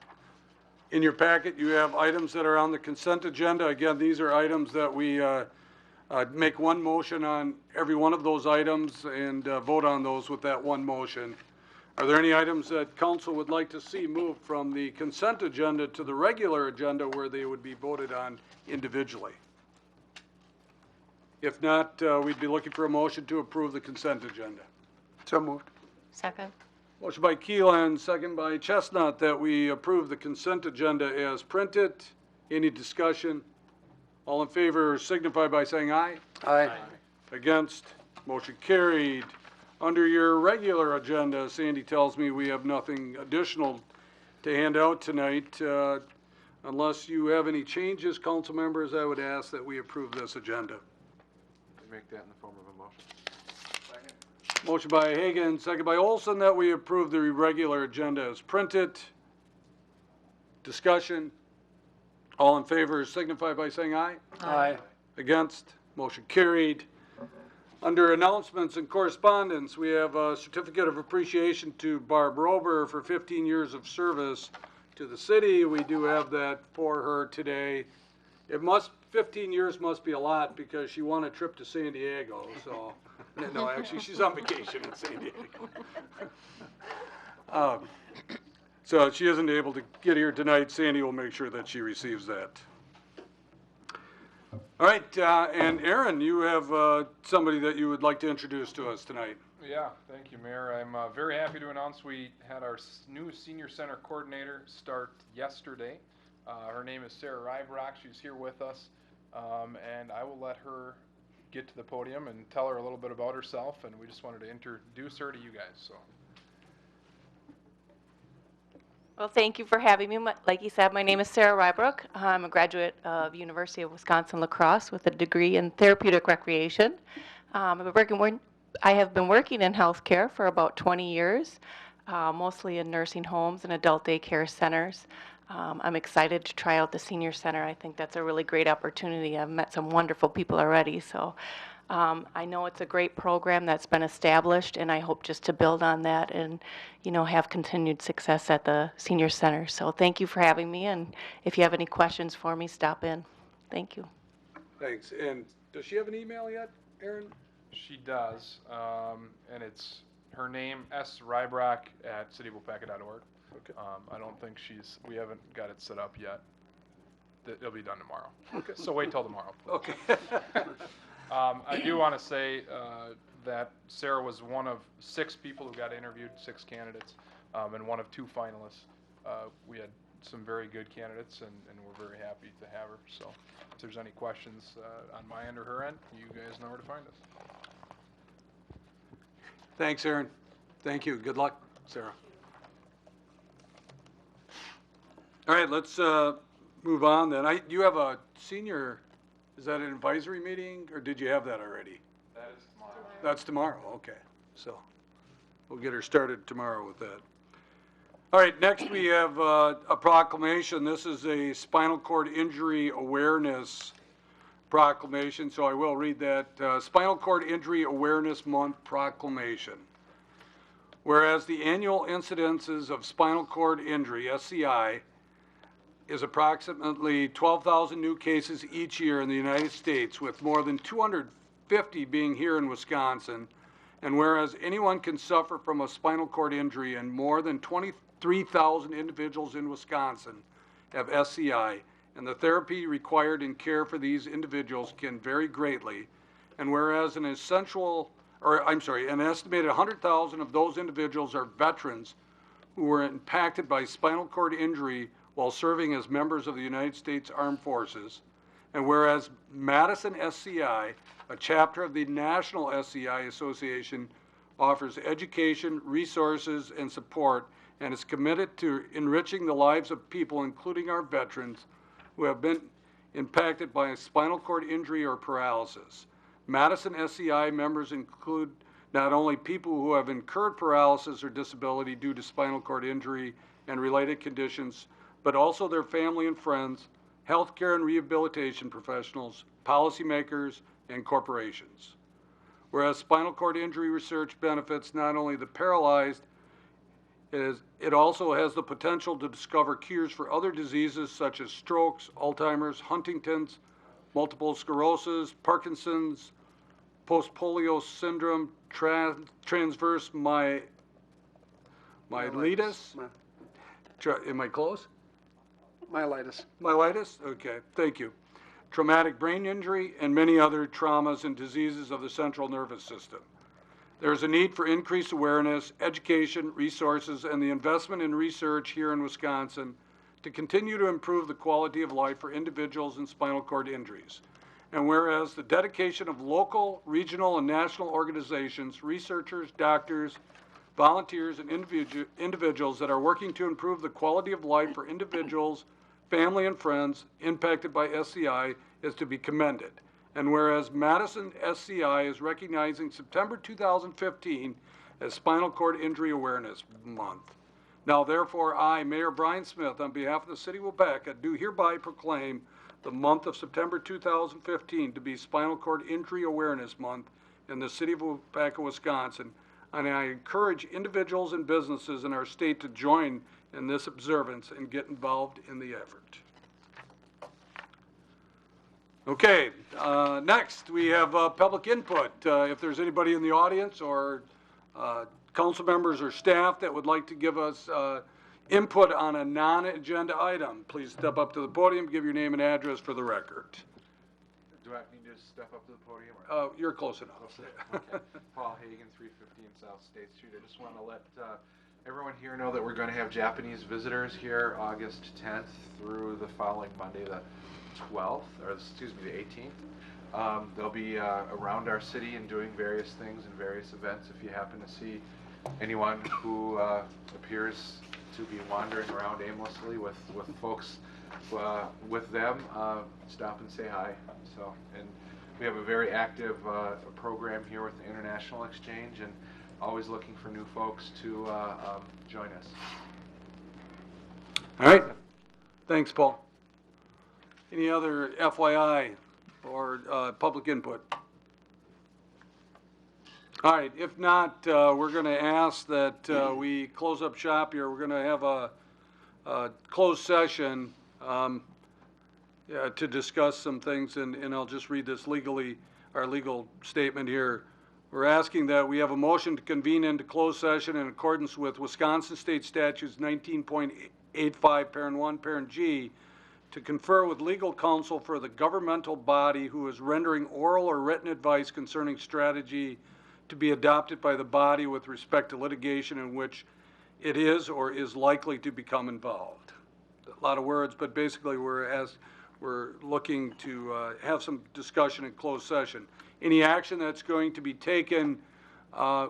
in your packet, you have items that are on the consent agenda. Again, these are items that we make one motion on every one of those items and vote on those with that one motion. Are there any items that council would like to see moved from the consent agenda to the regular agenda where they would be voted on individually? If not, we'd be looking for a motion to approve the consent agenda. So moved. Second. Motion by Keelan, second by Chestnut, that we approve the consent agenda as printed. Any discussion? All in favor signify by saying aye. Aye. Against, motion carried. Under your regular agenda, Sandy tells me we have nothing additional to hand out tonight. Unless you have any changes, council members, I would ask that we approve this agenda. Make that in the form of a motion. Motion by Hagan, second by Olson, that we approve the regular agenda as printed. Discussion. All in favor signify by saying aye. Aye. Against, motion carried. Under announcements and correspondence, we have a certificate of appreciation to Barb Rober for 15 years of service to the city. We do have that for her today. 15 years must be a lot because she won a trip to San Diego, so, no, actually, she's on vacation in San Diego. So she isn't able to get here tonight. Sandy will make sure that she receives that. All right, and Aaron, you have somebody that you would like to introduce to us tonight. Yeah, thank you, Mayor. I'm very happy to announce we had our new senior center coordinator start yesterday. Her name is Sarah Rybrock. She's here with us, and I will let her get to the podium and tell her a little bit about herself, and we just wanted to introduce her to you guys. So. Well, thank you for having me. Like you said, my name is Sarah Rybrook. I'm a graduate of University of Wisconsin-La Crosse with a degree in therapeutic recreation. I have been working in healthcare for about 20 years, mostly in nursing homes and adult daycare centers. I'm excited to try out the senior center. I think that's a really great opportunity. I've met some wonderful people already, so I know it's a great program that's been established, and I hope just to build on that and, have continued success at the senior center. So thank you for having me, and if you have any questions for me, stop in. Thank you. Thanks. And does she have an email yet, Aaron? She does, and it's her name, srybrock@cityofwaupaca.org. Okay. I don't think we haven't got it set up yet. It'll be done tomorrow. Okay. So wait till tomorrow. Okay. I do want to say that Sarah was one of 6 people who got interviewed, 6 candidates, and one of 2 finalists. We had some very good candidates, and we're very happy to have her. So if there's any questions on my end or her end, you guys know where to find us. Thanks, Aaron. Thank you. Good luck, Sarah. All right, let's move on then. You have a senior, is that an advisory meeting, or did you have that already? That is tomorrow. That's tomorrow, okay. So we'll get her started tomorrow with that. All right, next we have a proclamation. This is a spinal cord injury awareness proclamation, so I will read that. Spinal Cord Injury Awareness Month proclamation. Whereas the annual incidences of spinal cord injury, SCI, is approximately 12,000 new cases each year in the United States, with more than 250 being here in Wisconsin. And whereas anyone can suffer from a spinal cord injury, and more than 23,000 individuals in Wisconsin have SCI, and the therapy required in care for these individuals can vary greatly. And whereas an estimated 100,000 of those individuals are veterans who were impacted by spinal cord injury while serving as members of the United States Armed Forces. And whereas Madison SCI, a chapter of the National SCI Association, offers education, resources, and support, and is committed to enriching the lives of people, including our veterans, who have been impacted by a spinal cord injury or paralysis. Madison SCI members include not only people who have incurred paralysis or disability due to spinal cord injury and related conditions, but also their family and friends, healthcare and rehabilitation professionals, policymakers, and corporations. Whereas spinal cord injury research benefits not only the paralyzed, it also has the potential to discover cures for other diseases such as strokes, Alzheimer's, Huntington's, multiple sclerosis, Parkinson's, post-polio syndrome, transverse myelitis. Am I close? Myelitis. Myelitis? Okay, thank you. Traumatic brain injury, and many other traumas and diseases of the central nervous system. There is a need for increased awareness, education, resources, and the investment in research here in Wisconsin to continue to improve the quality of life for individuals in spinal cord injuries. And whereas the dedication of local, regional, and national organizations, researchers, doctors, volunteers, and individuals that are working to improve the quality of life for individuals, family, and friends impacted by SCI is to be commended. And whereas Madison SCI is recognizing September 2015 as Spinal Cord Injury Awareness Month. Now therefore I, Mayor Brian Smith, on behalf of the City of Waupaca, do hereby proclaim the month of September 2015 to be Spinal Cord Injury Awareness Month in the City of Waupaca, Wisconsin, and I encourage individuals and businesses in our state to join in this observance and get involved in the effort. Okay, next we have public input. If there's anybody in the audience or council members or staff that would like to give us input on a non-agenda item, please step up to the podium, give your name and address for the record. Do I need to step up to the podium? You're close enough. Okay. Paul Hagan, 315 South State Street. I just want to let everyone here know that we're going to have Japanese visitors here August 10th through the following Monday, the 12th, or excuse me, the 18th. They'll be around our city and doing various things and various events. If you happen to see anyone who appears to be wandering around aimlessly with folks with them, stop and say hi. So, and we have a very active program here with the International Exchange, and always looking for new folks to join us. All right. Thanks, Paul. Any other FYI or public input? All right. If not, we're going to ask that we close up shop here. We're going to have a closed session to discuss some things, and I'll just read this legally, our legal statement here. We're asking that we have a motion to convene into closed session in accordance with Wisconsin State Statutes 19.85, Parent 1, Parent G, to confer with legal counsel for the governmental body who is rendering oral or written advice concerning strategy to be adopted by the body with respect to litigation in which it is or is likely to become involved. A lot of words, but basically we're looking to have some discussion in closed session. Any action that's going to be taken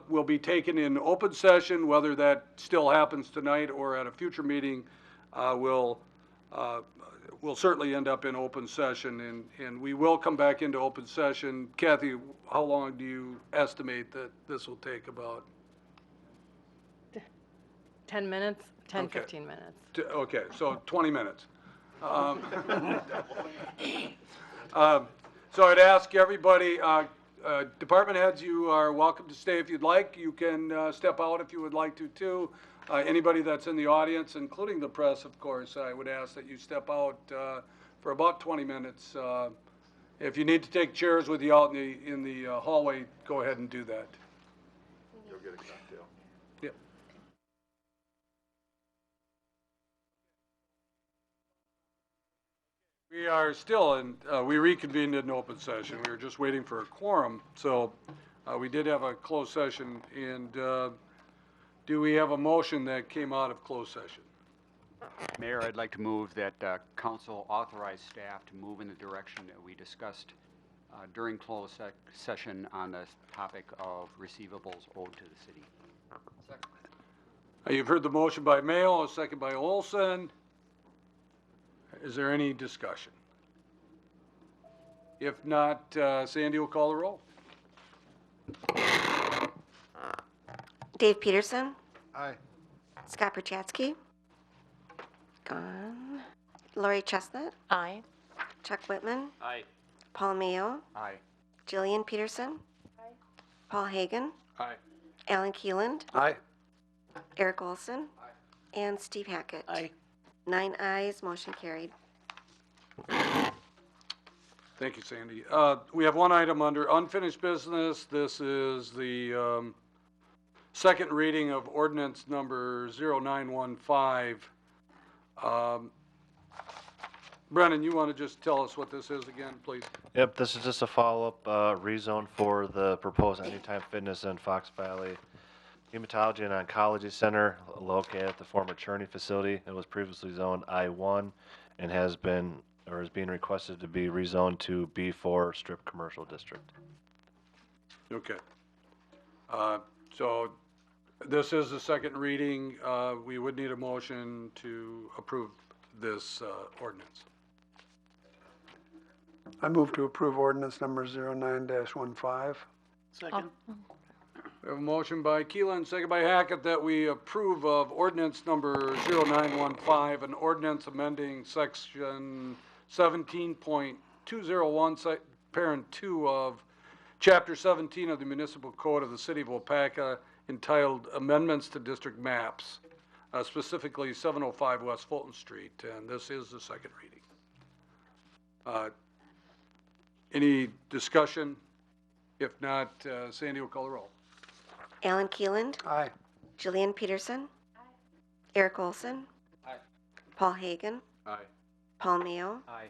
will be taken in open session. Whether that still happens tonight or at a future meeting, we'll we'll certainly end up in open session, and we will come back into open session. Kathy, how long do you estimate that this will take about? 10 minutes, 10, Okay. 15 minutes. Okay, so 20 minutes. So I'd ask everybody, department heads, you are welcome to stay if you'd like. You can step out if you would like to too. Anybody that's in the audience, including the press, of course, I would ask that you step out for about 20 minutes. If you need to take chairs with you out in the hallway, go ahead and do that. You'll get a cocktail. Yep. We are still in, we reconvened in open session. We were just waiting for a quorum. So we did have a closed session. And do we have a motion that came out of closed session? Mayor, I'd like to move that council authorize staff to move in the direction that we discussed during closed session on the topic of receivables owed to the city. Second. You've heard the motion by Mayo, a second by Olson. Is there any discussion? If not, Sandy will call the roll. Dave Peterson, Aye. Scott Perchatsky, gone. Lori Chestnut, Aye. Chuck Whitman, Aye. Paul Mayo, Aye. Jillian Peterson, Paul Hagan, Aye. Alan Keeland, Aye. Eric Olson, and Steve Hackett. Aye. 9 ayes, motion carried. Thank you, Sandy. We have one item under unfinished business. This is the second reading of ordinance number 0915. Brennan, you want to just tell us what this is again, please? Yep, this is just a follow-up rezone for the proposed Anytime Fitness in Fox Valley Hematology and Oncology Center located at the former Cherney facility. It was previously zoned I-1 and has been, or is being requested to be rezoned to B4 Strip Commercial District. Okay. So this is the second reading. We would need a motion to approve this ordinance. I move to approve ordinance number 09-15. Second. We have a motion by Keelan, second by Hackett, that we approve of ordinance number 0915, an ordinance amending section 17.201, parent 2 of chapter 17 of the municipal code of the city of Waupaca, entitled Amendments to District Maps, specifically 705 West Fulton Street, and this is the second reading. Any discussion? If not, Sandy will call the roll. Alan Keeland, Aye. Jillian Peterson, Eric Olson, Aye. Paul Hagan, Aye. Paul Mayo, Aye.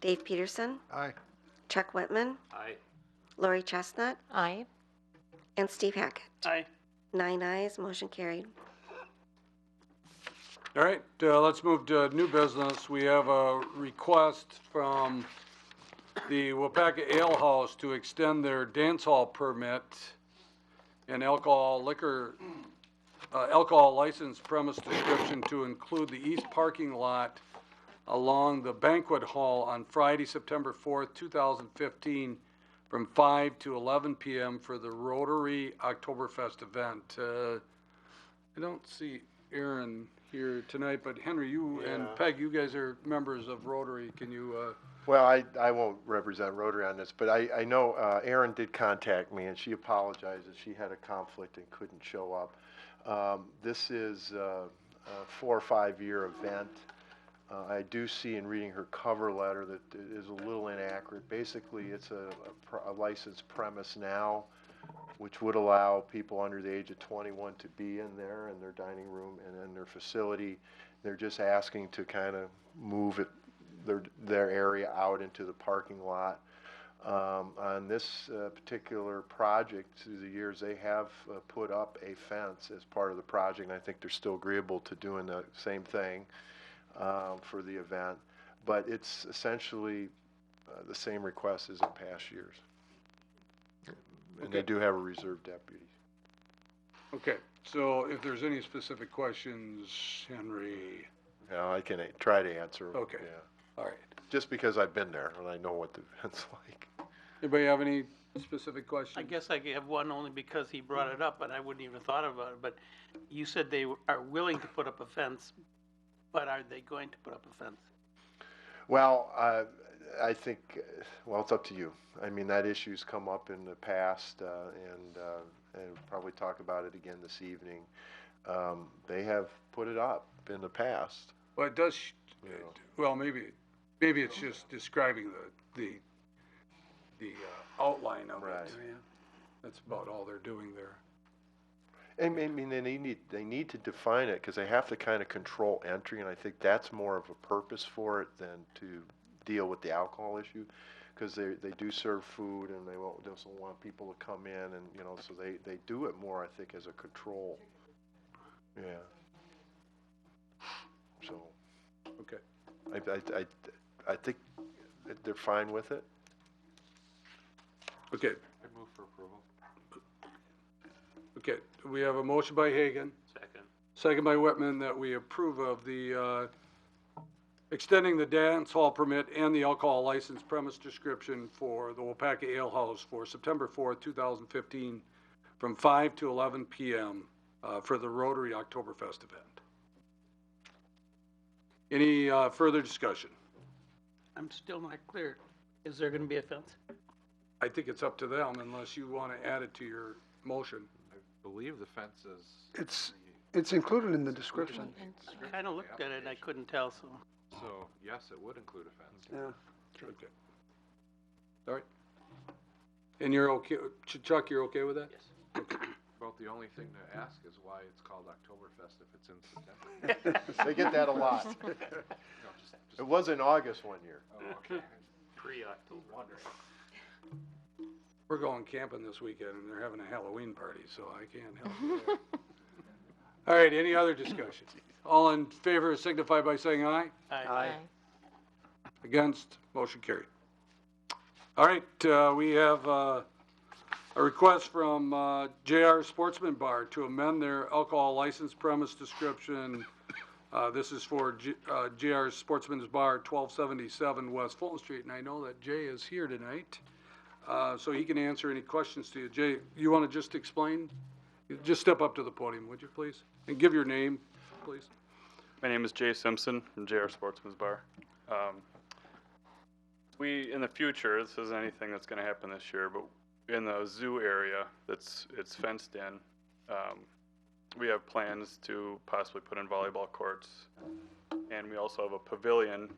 Dave Peterson, Aye. Chuck Whitman, Aye. Lori Chestnut, Aye. and Steve Hackett. Aye. 9 ayes, motion carried. All right, let's move to new business. We have a request from the Waupaca Ale House to extend their dance hall permit and alcohol license premise description to include the east parking lot along the banquet hall on Friday, September 4th, 2015, from 5 to 11 p.m. for the Rotary Oktoberfest event. I don't see Aaron here tonight, but Henry, you and Peg, you guys are members of Rotary. Can you? Well, I won't represent Rotary on this, but I know Erin did contact me, and she apologized that she had a conflict and couldn't show up. This is a 4 or 5 year event. I do see in reading her cover letter that it is a little inaccurate. Basically, it's a licensed premise now, which would allow people under the age of 21 to be in there in their dining room and in their facility. They're just asking to kind of move it, their area out into the parking lot. On this particular project, through the years, they have put up a fence as part of the project, and I think they're still agreeable to doing the same thing for the event. But it's essentially the same request as in past years. And they do have a reserve deputy. Okay, so if there's any specific questions, Henry. you know, I can try to answer. Okay. Yeah. All right. Just because I've been there and I know what the event's like. Anybody have any specific questions? I guess I have one only because he brought it up, and I wouldn't even thought about it, but you said they are willing to put up a fence, but are they going to put up a fence? Well, I think, well, it's up to you. I mean, that issue's come up in the past, and probably talk about it again this evening. They have put it up in the past. Well, it does, You know. well, maybe it's just describing the outline of Right. it. That's about all they're doing there. I mean, they need to define it because they have to kind of control entry, and I think that's more of a purpose for it than to deal with the alcohol issue, because they do serve food and they also want people to come in, and you know, so they do it more, I think, as a control. Yeah. So. Okay. I think that they're fine with it. Okay. I'd move for approval. Okay, we have a motion by Hagan. Second. Second by Whitman that we approve of the, extending the dance hall permit and the alcohol license premise description for the Waupaca Ale House for September 4th, 2015, from 5 to 11 p.m. For the Rotary Oktoberfest event. Any further discussion? I'm still not clear. Is there gonna be a fence? I think it's up to them unless you want to add it to your motion. I believe the fence is. It's included in the description. I kinda looked at it and I couldn't tell, so. So, yes, it would include a fence. Yeah. Okay. All right. And you're okay, Chuck, you're okay with that? Yes. Well, the only thing to ask is why it's called Oktoberfest if it's in September. They get that a lot. No, just It was in August one year. oh, okay. Pre-October. We're going camping this weekend and they're having a Halloween party, so I can't help it. All right, any other discussion? All in favor signify by saying aye. Aye. Against, motion carried. All right, we have a request from JR Sportsman Bar to amend their alcohol license premise description. This is for JR Sportsman's Bar, 1277 West Fulton Street, and I know that Jay is here tonight, so he can answer any questions to you. Jay, you want to just explain? Just step up to the podium, would you please? And give your name, please. My name is Jay Simpson from JR Sportsman's Bar. We, in the future, this isn't anything that's going to happen this year, but in the zoo area it's fenced in, we have plans to possibly put in volleyball courts, and we also have a pavilion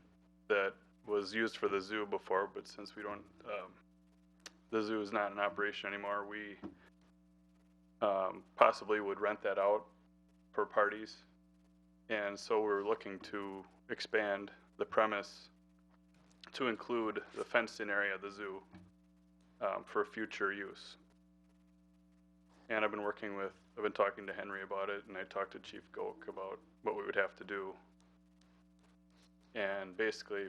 that was used for the zoo before, but since we don't, the zoo is not in operation anymore, we possibly would rent that out for parties. And so we're looking to expand the premise to include the fenced-in area of the zoo for future use. And I've been talking to Henry about it, and I talked to Chief Goak about what we would have to do. And basically,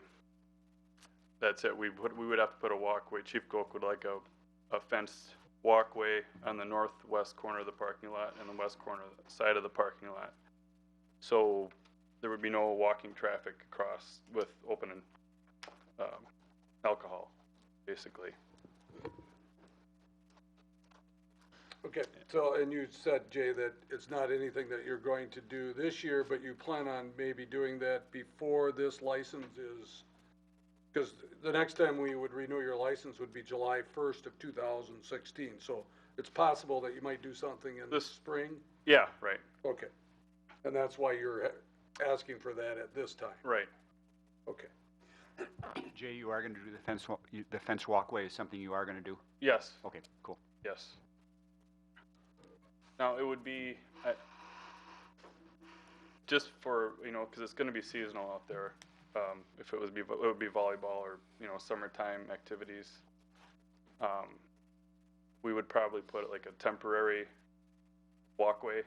that's it. We would have to put a walkway. Chief Goak would like a fenced walkway on the northwest corner of the parking lot and the west corner side of the parking lot. So there would be no walking traffic across with open alcohol, basically. Okay, so, and you said, Jay, that it's not anything that you're going to do this year, but you plan on maybe doing that before this license is, because the next time we would renew your license would be July 1st of 2016, so it's possible that you might do something in the spring? Yeah, right. Okay, and that's why you're asking for that at this time? Right. Okay. Jay, you are going to do the fence walkway is something you are going to do? Yes. Okay, cool. Yes. Now, it would be, just for, because it's going to be seasonal out there, if it would be volleyball or, summertime activities. We would probably put like a temporary walkway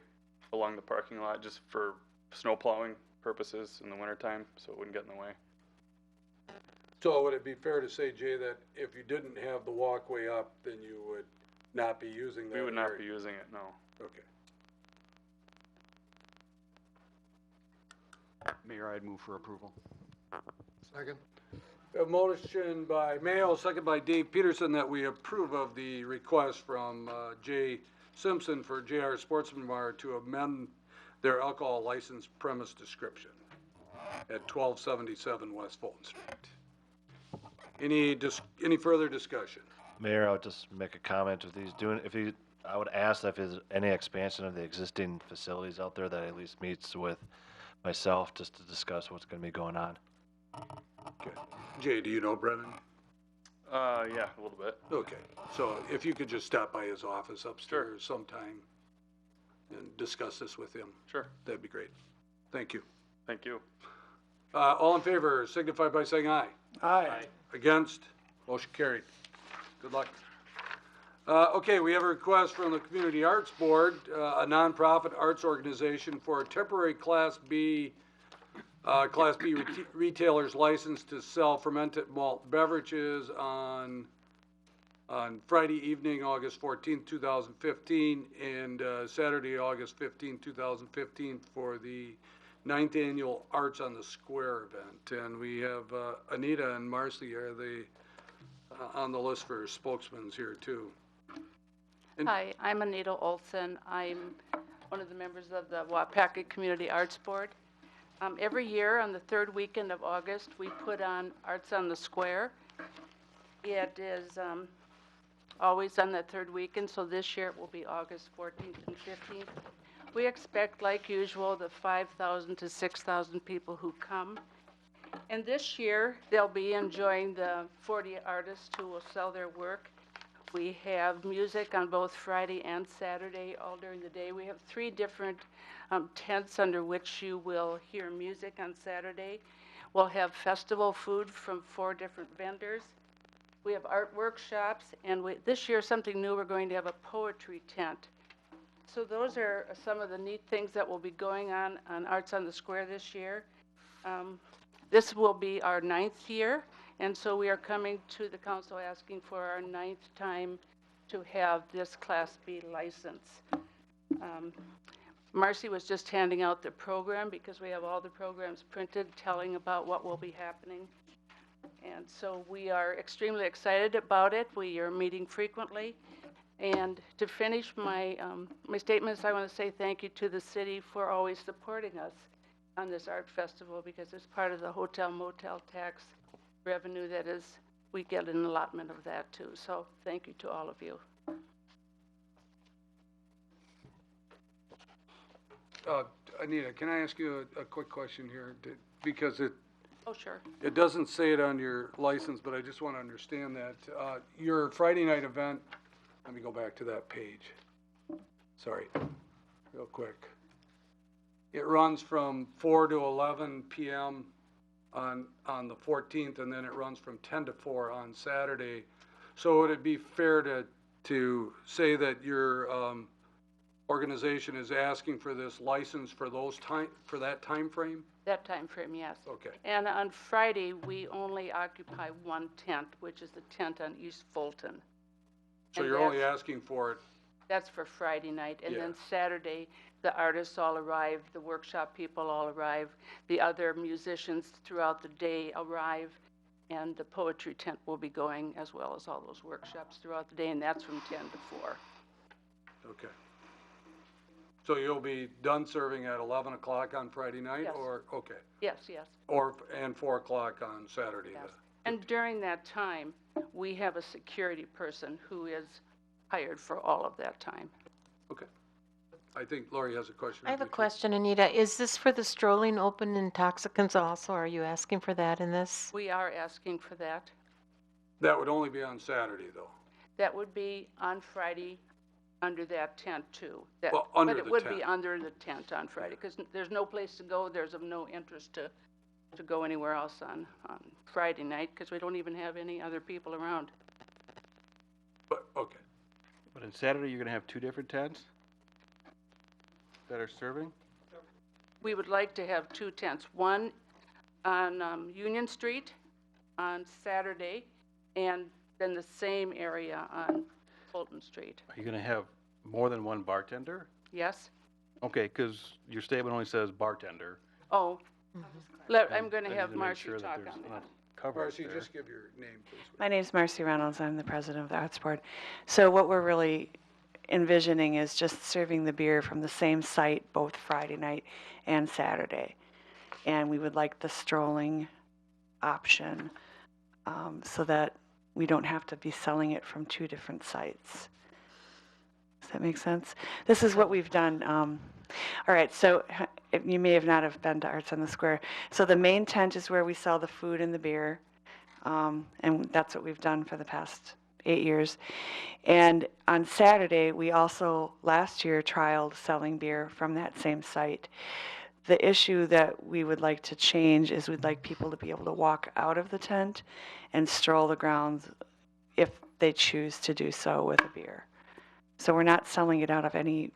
along the parking lot just for snow plowing purposes in the wintertime, so it wouldn't get in the way. So would it be fair to say, Jay, that if you didn't have the walkway up, then you would not be using that? We would not area? be using it, no. Okay. Mayor, I'd move for approval. Second? A motion by Mayo, second by Dave Peterson, that we approve of the request from Jay Simpson for JR Sportsman Bar to amend their alcohol license premise description at 1277 West Fulton Street. Any further discussion? Mayor, I would just make a comment. I would ask if there's any expansion of the existing facilities out there that at least meets with myself just to discuss what's going to be going on. Okay. Jay, do you know Brennan? Yeah, a little bit. Okay, so if you could just stop by his office upstairs sometime and discuss this with him. Sure. That'd be great. Thank you. Thank you. All in favor signify by saying aye. Aye. Against? Motion carried. Good luck. Okay, we have a request from the Community Arts Board, a nonprofit arts organization, for a temporary Class B retailer's license to sell fermented malt beverages on Friday evening, August 14th, 2015, and Saturday, August 15th, 2015, for the 9th Annual Arts on the Square event. And we have Anita and Marcy, are they on the list for spokesmen here too? Hi, I'm Anita Olson. I'm one of the members of the Waupaca Community Arts Board. Every year on the third weekend of August, we put on Arts on the Square. It is always on that third weekend, so this year it will be August 14th and 15th. We expect, like usual, the 5,000 to 6,000 people who come. And this year, they'll be enjoying the 40 artists who will sell their work. We have music on both Friday and Saturday, all during the day. We have 3 different tents under which you will hear music on Saturday. We'll have festival food from 4 different vendors. We have art workshops, and this year, something new, we're going to have a poetry tent. So those are some of the neat things that will be going on Arts on the Square this year. This will be our 9th year, and so we are coming to the council asking for our 9th time to have this Class B license. Marcy was just handing out the program because we have all the programs printed telling about what will be happening. And so we are extremely excited about it. We are meeting frequently. And to finish my statements, I want to say thank you to the city for always supporting us on this art festival, because it's part of the hotel motel tax revenue that is, we get an allotment of that too. So thank you to all of you. Anita, can I ask you a quick question here? Because Oh, sure. it doesn't say it on your license, but I just want to understand that. Your Friday night event, let me go back to that page. Sorry, real quick. It runs from 4 to 11 p.m. on the 14th, and then it runs from 10 to 4 on Saturday. So would it be fair to say that your organization is asking for this license for that time frame? That time frame, yes. Okay. And on Friday, we only occupy 1 tent, which is the tent on East Fulton. So And you're only asking for it? That's for Friday night. And Yeah. then Saturday, the artists all arrive, the workshop people all arrive, the other musicians throughout the day arrive, and the poetry tent will be going, as well as all those workshops throughout the day, and that's from 10 to 4. Okay. So you'll be done serving at 11 o'clock on Friday night? Yes. Or, okay. Yes, yes. And 4 o'clock on Saturday? Yes. And during that time, we have a security person who is hired for all of that time. Okay. I think Lori has a question. I have a question, Anita. Is this for the strolling open intoxicants also? Are you asking for that in this? We are asking for that. That would only be on Saturday, though. That would be on Friday under that tent, too. Well, under but it the would tent. be under the tent on Friday, because there's no place to go. There's of no interest to go anywhere else on Friday night, because we don't even have any other people around. But, okay. But on Saturday, you're going to have 2 different tents that are serving? We would like to have 2 tents, one on Union Street on Saturday, and then the same area on Fulton Street. Are you going to have more than one bartender? Yes? Okay, because your statement only says bartender. Oh, I'm going to I have need to make Marcy sure that talk there's on that. enough coverage Marcy, there. just give your name, please. My name's Marcy Reynolds. I'm the president of the Arts Board. So what we're really envisioning is just serving the beer from the same site both Friday night and Saturday. And we would like the strolling option so that we don't have to be selling it from two different sites. Does that make sense? This is what we've done. All right, so you may have not have been to Arts on the Square. So the main tent is where we sell the food and the beer. And that's what we've done for the past 8 years. And on Saturday, we also last year trialed selling beer from that same site. The issue that we would like to change is we'd like people to be able to walk out of the tent and stroll the grounds if they choose to do so with a beer. So we're not selling it out of any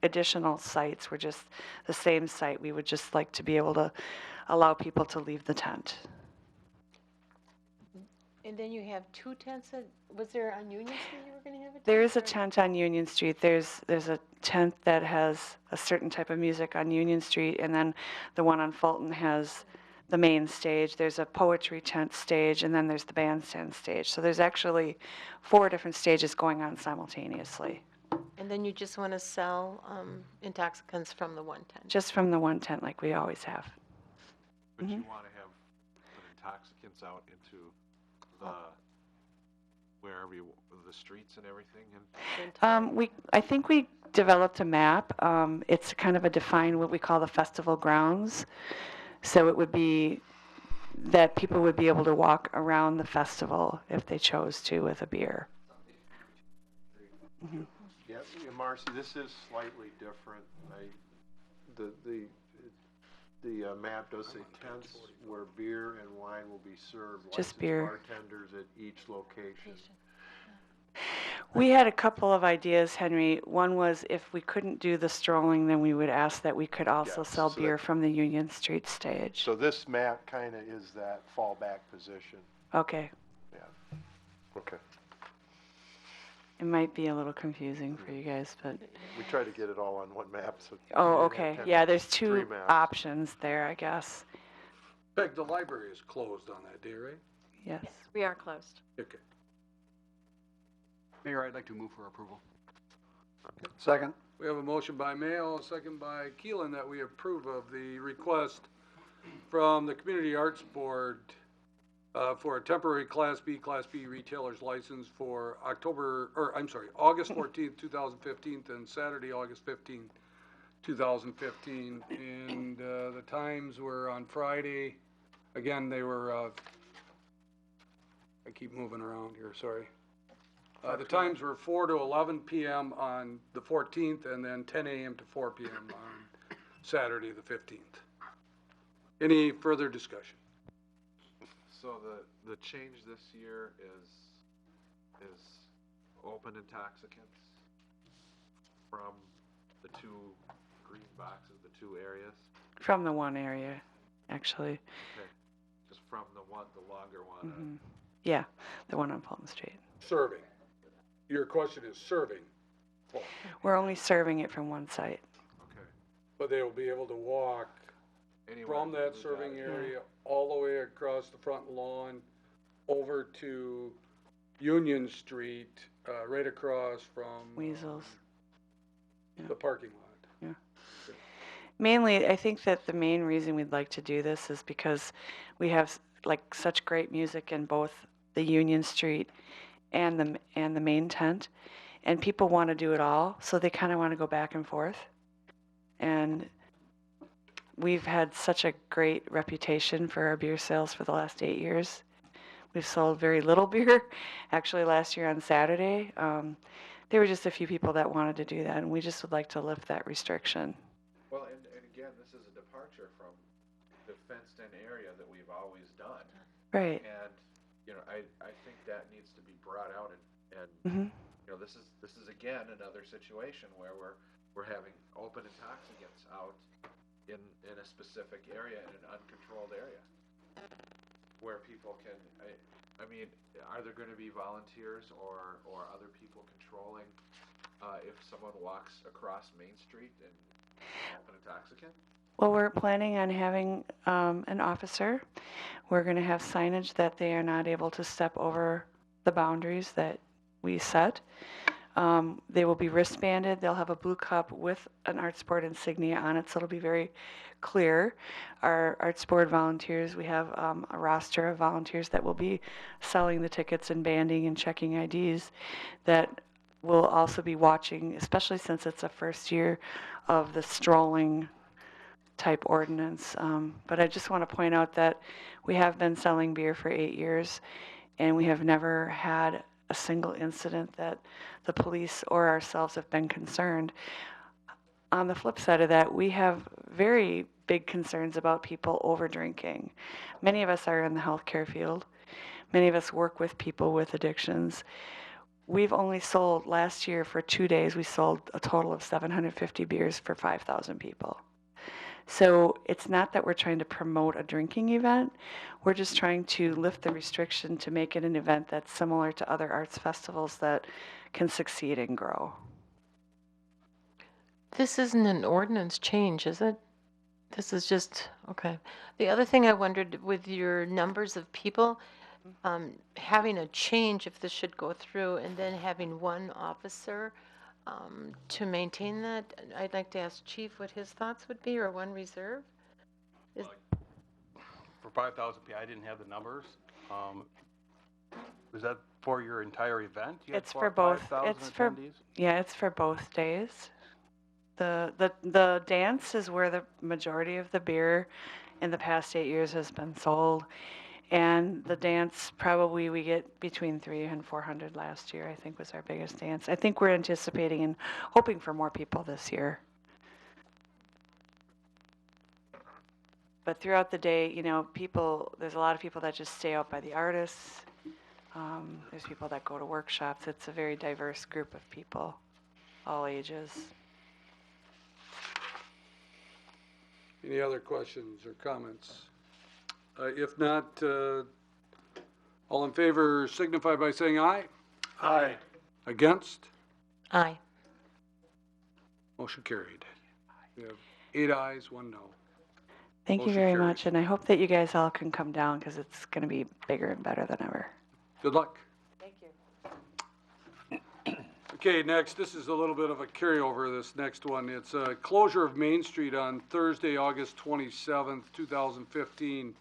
additional sites. We're just the same site. We would just like to be able to allow people to leave the tent. And then you have two tents was there on Union Street you were going to have a tent? There is a tent on Union Street. There's a tent that has a certain type of music on Union Street, and then the one on Fulton has the main stage. There's a poetry tent stage, and then there's the bandstand stage. So there's actually 4 different stages going on simultaneously. And then you just want to sell intoxicants from the one tent? Just from the one tent like we always have. But you want to have the intoxicants out into the, wherever you, the streets and everything? And I think we developed a map. It's kind of a defined what we call the festival grounds. So it would be that people would be able to walk around the festival if they chose to with a beer. Mm-hmm. Yeah, Marcy, this is slightly different. The map does say tents where beer and wine will be served. Just licensed beer. Bartenders at each location. We had a couple of ideas, Henry. One was if we couldn't do the strolling, then we would ask that we could also Yes, sell so beer that- from the Union Street stage. So this map kind of is that fallback position. Okay. Yeah. Okay. It might be a little confusing for you guys, but. We try to get it all on one map. So Oh, you didn't okay. have Yeah, there's 3 2 maps. options there, I guess. Peg, the library is closed on that day, right? Yes. We are closed. Okay. Mayor, I'd like to move for approval. Second. We have a motion by Mayo, a second by Keelan that we approve of the request from the Community Arts Board for a temporary Class B retailer's license for August 14th, 2015 and Saturday, August 15th, 2015. And the times were on Friday. Again, they were, I keep moving around here, sorry. The times were 4 to 11 p.m. on the 14th and then 10 a.m. to 4 p.m. on Saturday, the 15th. Any further discussion? so the change this year is open intoxicants from the 2 green boxes, the 2 areas? From the one area, actually. Okay, just from the longer one. Mm-hmm. Yeah, the one on Fulton Street. Serving. Your question is serving. We're only serving it from one site. Okay. But they will be able to walk Anywhere from that we serving got it. area all the way across the front lawn over to Union Street, right across from Weasels. the parking lot. Yeah. Mainly, I think that the main reason we'd like to do this is because we have like such great music in both the Union Street and the main tent, and people want to do it all, so they kind of want to go back and forth. And we've had such a great reputation for our beer sales for the last 8 years. We've sold very little beer. Actually, last year on Saturday, there were just a few people that wanted to do that, and we just would like to lift that restriction. Well, and again, this is a departure from the fenced-in area that we've always done. Right. And, you know, I think that needs to be brought out and Mm-hmm. you know, this is again another situation where we're having open intoxicants out in a specific area, in an uncontrolled area, where people can, I mean, are there going to be volunteers or other people controlling if someone walks across Main Street and open intoxicant? Well, we're planning on having an officer. We're going to have signage that they are not able to step over the boundaries that we set. They will be wristbanded. They'll have a blue cup with an Arts Board insignia on it, so it'll be very clear. Our Arts Board volunteers, we have a roster of volunteers that will be selling the tickets and banding and checking IDs that will also be watching, especially since it's the first year of the strolling type ordinance. But I just want to point out that we have been selling beer for 8 years, and we have never had a single incident that the police or ourselves have been concerned. On the flip side of that, we have very big concerns about people over drinking. Many of us are in the healthcare field. Many of us work with people with addictions. We've only sold, last year for 2 days, we sold a total of 750 beers for 5,000 people. So it's not that we're trying to promote a drinking event. We're just trying to lift the restriction to make it an event that's similar to other arts festivals that can succeed and grow. This isn't an ordinance change, is it? This is just, okay. The other thing I wondered, with your numbers of people, having a change if this should go through, and then having one officer to maintain that, I'd like to ask Chief what his thoughts would be, or one reserve? For 5,000 people, I didn't have the numbers. Was that for your entire event? You had It's for both. 5,000 It's for, attendees? yeah, it's for both days. The dance is where the majority of the beer in the past 8 years has been sold. And the dance, probably we get between 300 and 400 last year, I think was our biggest dance. I think we're anticipating and hoping for more people this year. But throughout the day, you know, there's a lot of people that just stay out by the artists. There's people that go to workshops. It's a very diverse group of people, all ages. Any other questions or comments? If not, all in favor signify by saying aye. Aye. Against? Aye. Motion carried. We have 8 ayes, 1 no. Thank you Motion very carries. much, and I hope that you guys all can come down because it's going to be bigger and better than ever. Good luck. Thank you. Okay, next, this is a little bit of a carryover, this next one. It's a closure of Main Street on Thursday, August 27th, 2015,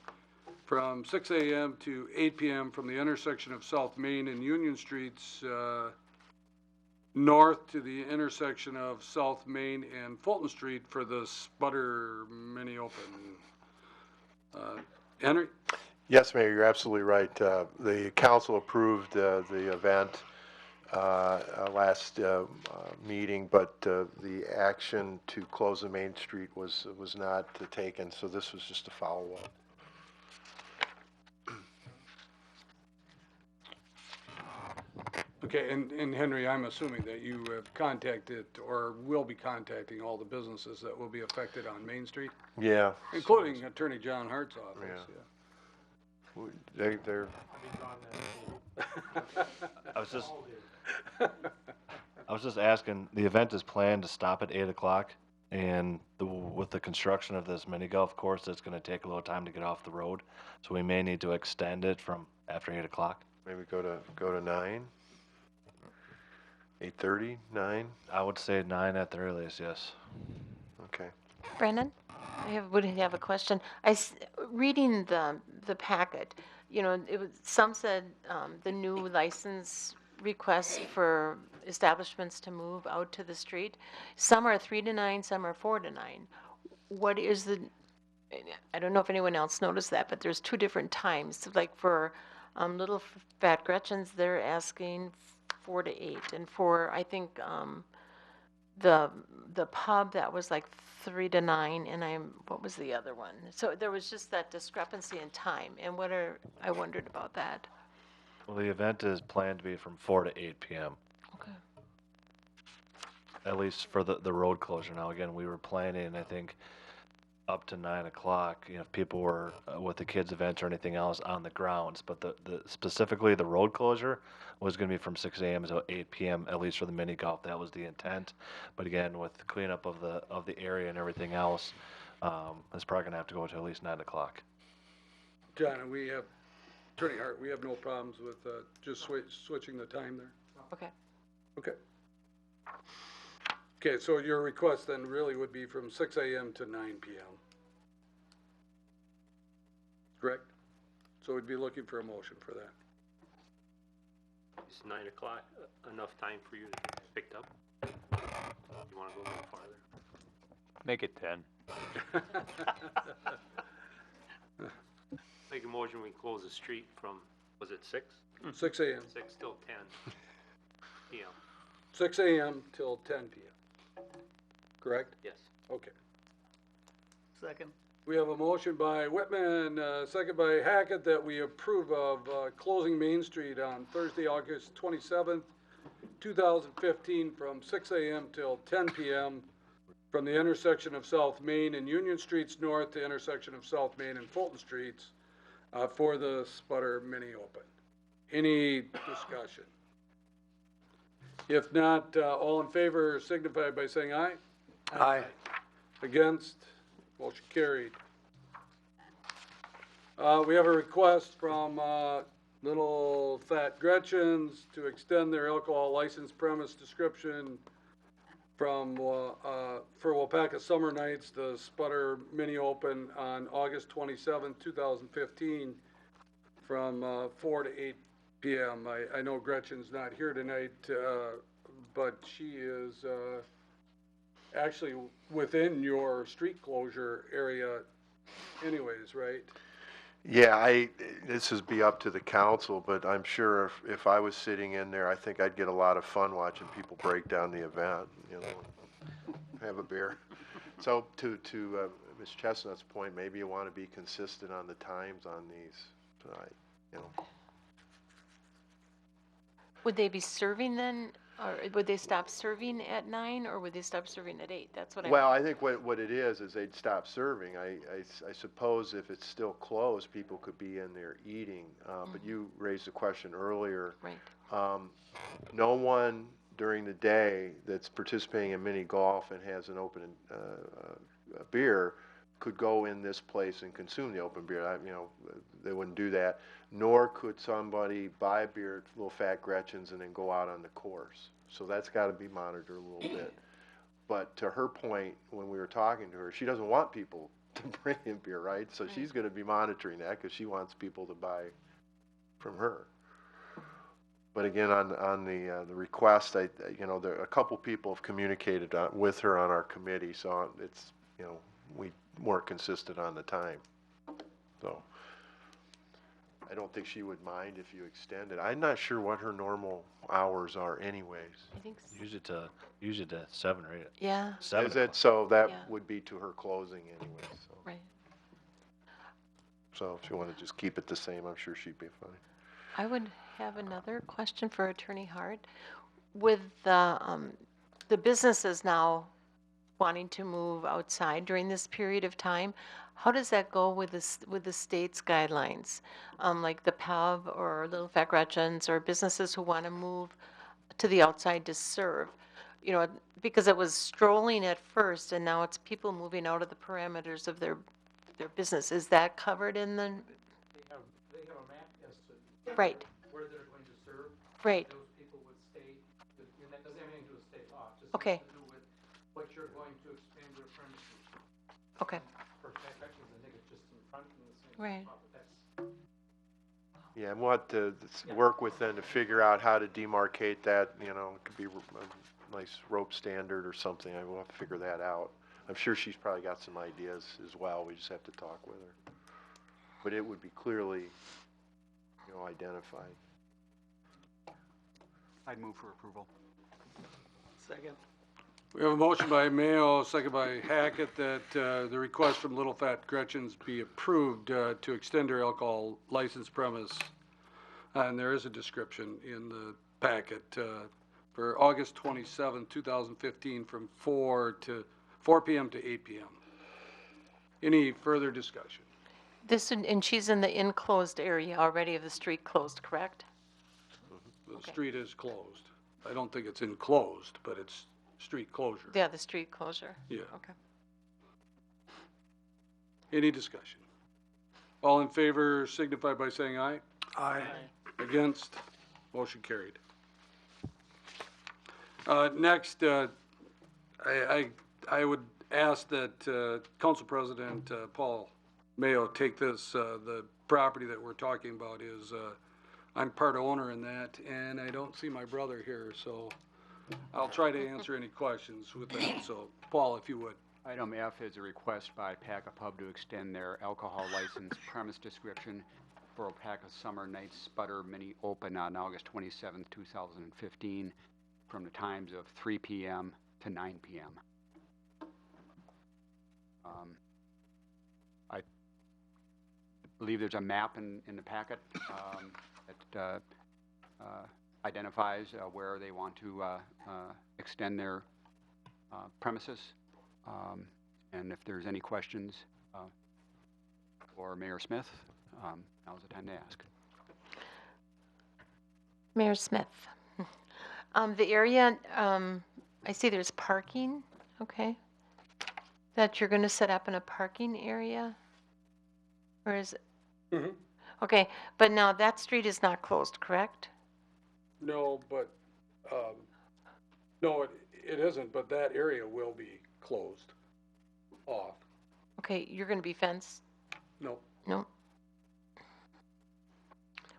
from 6 a.m. to 8 p.m. from the intersection of South Main and Union Streets north to the intersection of South Main and Fulton Street for the Sputter Mini Open. Henry? Yes, Mayor, you're absolutely right. The council approved the event last meeting, but the action to close the Main Street was not taken, so this was just a follow-up. Okay, and Henry, I'm assuming that you have contacted or will be contacting all the businesses that will be affected on Main Street? Yeah. Including Attorney John Hart's office, yeah. They're I was just asking, the event is planned to stop at 8 o'clock, and with the construction of this mini golf course, it's gonna take a little time to get off the road, so we may need to extend it from after 8 o'clock. maybe go to 9, 8:30, 9. I would say 9 at the earliest, yes. Okay. Brandon, would have a question. Reading the packet, you know, some said the new license requests for establishments to move out to the street. Some are 3 to 9, some are 4 to 9. What is I don't know if anyone else noticed that, but there's 2 different times. Like for Little Fat Gretchen's, they're asking 4 to 8, and for, I think, the pub, that was like 3 to 9, and what was the other one? So there was just that discrepancy in time, and I wondered about that. Well, the event is planned to be from 4 to 8 p.m. Okay. At least for the road closure. Now, again, we were planning, I think, up to 9 o'clock, you know, if people were with the kids' events or anything else on the grounds, but specifically the road closure was going to be from 6 a.m. until 8 p.m. at least for the mini golf. That was the intent. But again, with the cleanup of the area and everything else, It's probably gonna have to go to at least 9 o'clock. John, and we have, Attorney Hart, we have no problems with just switching the time there? Okay. Okay. Okay, so your request then really would be from 6 a.m. to 9 p.m. Correct? So we'd be looking for a motion for that. Is 9 o'clock enough time for you to get picked up? You wanna go a little farther? Make it 10. Make a motion, we close the street from, was it 6? 6 a.m. 6 till 10 p.m. 6 a.m. till 10 p.m. Correct? Yes. Okay. Second. We have a motion by Whitman, second by Hackett, that we approve of closing Main Street on Thursday, August 27th, 2015, from 6 a.m. till 10 p.m. from the intersection of South Main and Union Streets north to intersection of South Main and Fulton Streets for the Sputter Mini Open. Any discussion? If not, all in favor signify by saying aye. Aye. Against? Motion carried. We have a request from Little Fat Gretchen's to extend their alcohol license premise description from, for Waupaca Summer Nights, the Sputter Mini Open on August 27, 2015, from 4 to 8 p.m. I know Gretchen's not here tonight, but she is actually within your street closure area anyways, right? Yeah, this would be up to the council, but I'm sure if I was sitting in there, I think I'd get a lot of fun watching people break down the event, you know, have a beer. So to Ms. Chestnut's point, maybe you want to be consistent on the times on these, you know. Would they be serving then, or would they stop serving at 9, or would they stop serving at 8? That's what I'm. Well, I think what it is they'd stop serving. I suppose if it's still closed, people could be in there eating. But you raised a question earlier. Right. No one during the day that's participating in mini golf and has an open beer could go in this place and consume the open beer. You know, they wouldn't do that. Nor could somebody buy a beer at Little Fat Gretchen's and then go out on the course. So that's got to be monitored a little bit. But to her point, when we were talking to her, she doesn't want people to bring in beer, right? So she's going to be monitoring that because she wants people to buy from her. But again, on the request, you know, a couple people have communicated with her on our committee, so it's, you know, we weren't consistent on the time. So I don't think she would mind if you extend it. I'm not sure what her normal hours are anyways. I think Usually to 7 or 8. Yeah. 7 Is it? So that would be to her closing anyway. So. Right. So if you want to just keep it the same, I'm sure she'd be fine. I would have another question for Attorney Hart. With the businesses now wanting to move outside during this period of time, how does that go with the state's guidelines? Like the pub or Little Fat Gretchen's or businesses who want to move to the outside to serve, you know, because it was strolling at first and now it's people moving out of the parameters of their business. Is that covered in the? They have a map as to. Right. Where they're going to serve. Right. Those people would stay, and that doesn't have anything to do with state law. Just Okay. has to do with what you're going to expand your premises. Okay. For Gretchen's, I think it's just in front of the same Right. spot, but that's. Yeah, and we'll have to work with them to figure out how to demarcate that, you know, it could be a nice rope standard or something. I will have to figure that out. I'm sure she's probably got some ideas as well. We just have to talk with her. But it would be clearly, you know, identified. I'd move for approval. Second. We have a motion by Mayo, second by Hackett, that the request from Little Fat Gretchen's be approved to extend their alcohol license premise. And there is a description in the packet for August 27, 2015, from 4 p.m. to 8 p.m. Any further discussion? And she's in the enclosed area already of the street closed, correct? The street is closed. I don't think it's enclosed, but it's street closure. Yeah, the street closure. Yeah. Okay. Any discussion? All in favor signify by saying aye. Aye. Against? Motion carried. Next, I would ask that Council President Paul Mayo take this, the property that we're talking about is, I'm part owner in that, and I don't see my brother here, so I'll try to answer any questions with that. So, Paul, if you would. Item F is a request by Paca Pub to extend their alcohol license premise description for Waupaca Summer Night Sputter Mini Open on August 27th, 2015, from the times of 3 p.m. to 9 p.m. I believe there's a map in the packet that identifies where they want to extend their premises. And if there's any questions for Mayor Smith, now's the time to ask. Mayor Smith. The area, I see there's parking, okay? That you're going to set up in a parking area? Or is it? Mm-hmm. Okay, but now that street is not closed, correct? No, but, no, it isn't, but that area will be closed off. Okay, you're going to be fenced? No. No.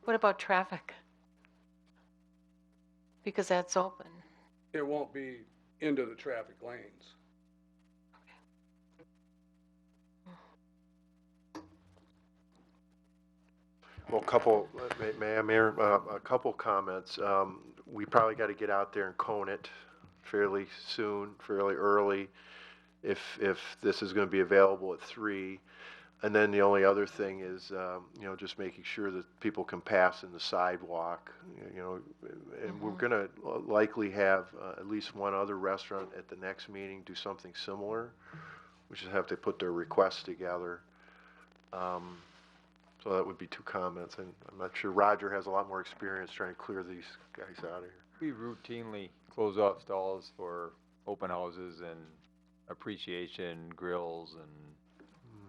What about traffic? Because that's open. It won't be into the traffic lanes. Well, Mayor, a couple comments. We probably got to get out there and cone it fairly soon, fairly early, if this is going to be available at 3. And then the only other thing is, just making sure that people can pass in the sidewalk, and we're going to likely have at least one other restaurant at the next meeting do something similar. We just have to put their requests together. So that would be 2 comments, and I'm not sure Roger has a lot more experience trying to clear these guys out of here. We routinely close off stalls for open houses and appreciation grills, and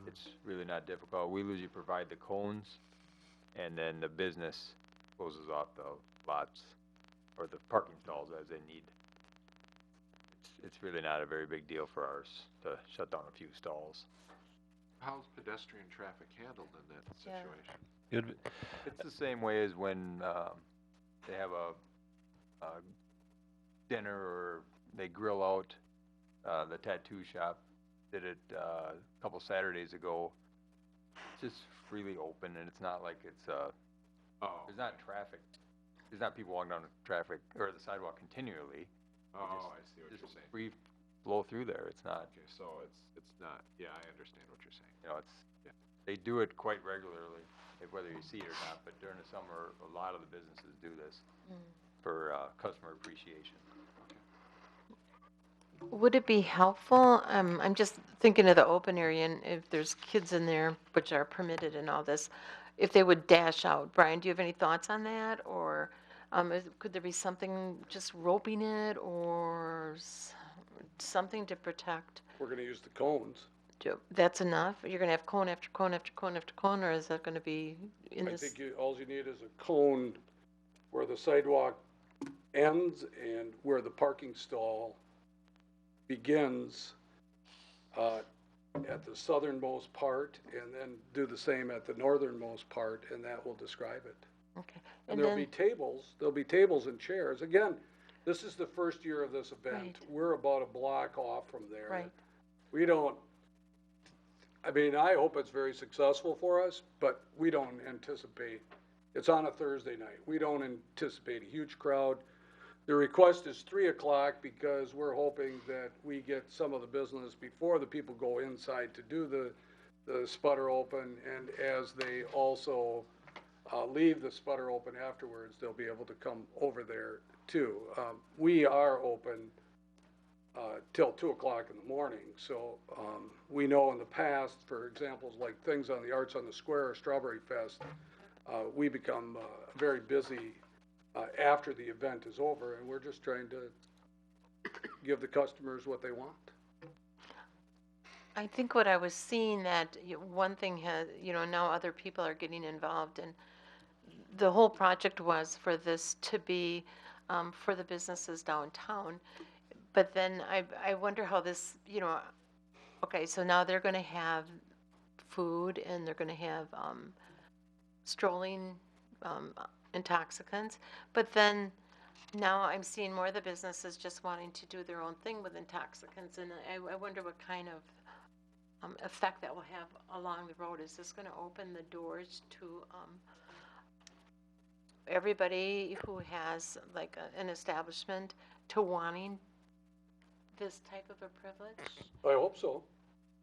it's really not difficult. We usually provide the cones, and then the business closes off the lots or the parking stalls as they need. It's really not a very big deal for ours to shut down a few stalls. How's pedestrian traffic handled in that situation? It's the same way as when they have a dinner or they grill out. The tattoo shop did it a couple Saturdays ago. It's just freely open, and it's not like it's there's not traffic. There's not people walking down the traffic or the sidewalk continually. Oh, I see what you're saying. Free flow through there. It's not. Okay, so it's not. Yeah, I understand what you're saying. They do it quite regularly, whether you see it or not. But during the summer, a lot of the businesses do this for customer appreciation. Would it be helpful? I'm just thinking of the open area, and if there's kids in there, which are permitted and all this, if they would dash out. Brian, do you have any thoughts on that? Or could there be something, just roping it, or something to protect? We're going to use the cones. That's enough? You're going to have cone after cone after cone after cone, or is that going to be in I this? think all you need is a cone where the sidewalk ends and where the parking stall begins at the southernmost part, and then do the same at the northernmost part, and that will describe it. Okay. And there'll be tables and chairs. Again, this is the first year of this event. Right. We're about a block off from there. Right. We don't, I mean, I hope it's very successful for us, but we don't anticipate, it's on a Thursday night. We don't anticipate a huge crowd. The request is 3 o'clock because we're hoping that we get some of the business before the people go inside to do the sputter open, and as they also leave the sputter open afterwards, they'll be able to come over there too. We are open till 2 o'clock in the morning, so we know in the past, for examples like things on the Arts on the Square or Strawberry Fest, we become very busy after the event is over, and we're just trying to give the customers what they want. I think what I was seeing that one thing has, now other people are getting involved, and the whole project was for this to be for the businesses downtown. But then I wonder how this, okay, so now they're going to have food and they're going to have strolling um, intoxicants. But then now I'm seeing more of the businesses just wanting to do their own thing with intoxicants. And I wonder what kind of effect that will have along the road. Is this going to open the doors to everybody who has like an establishment to wanting this type of a privilege I hope so.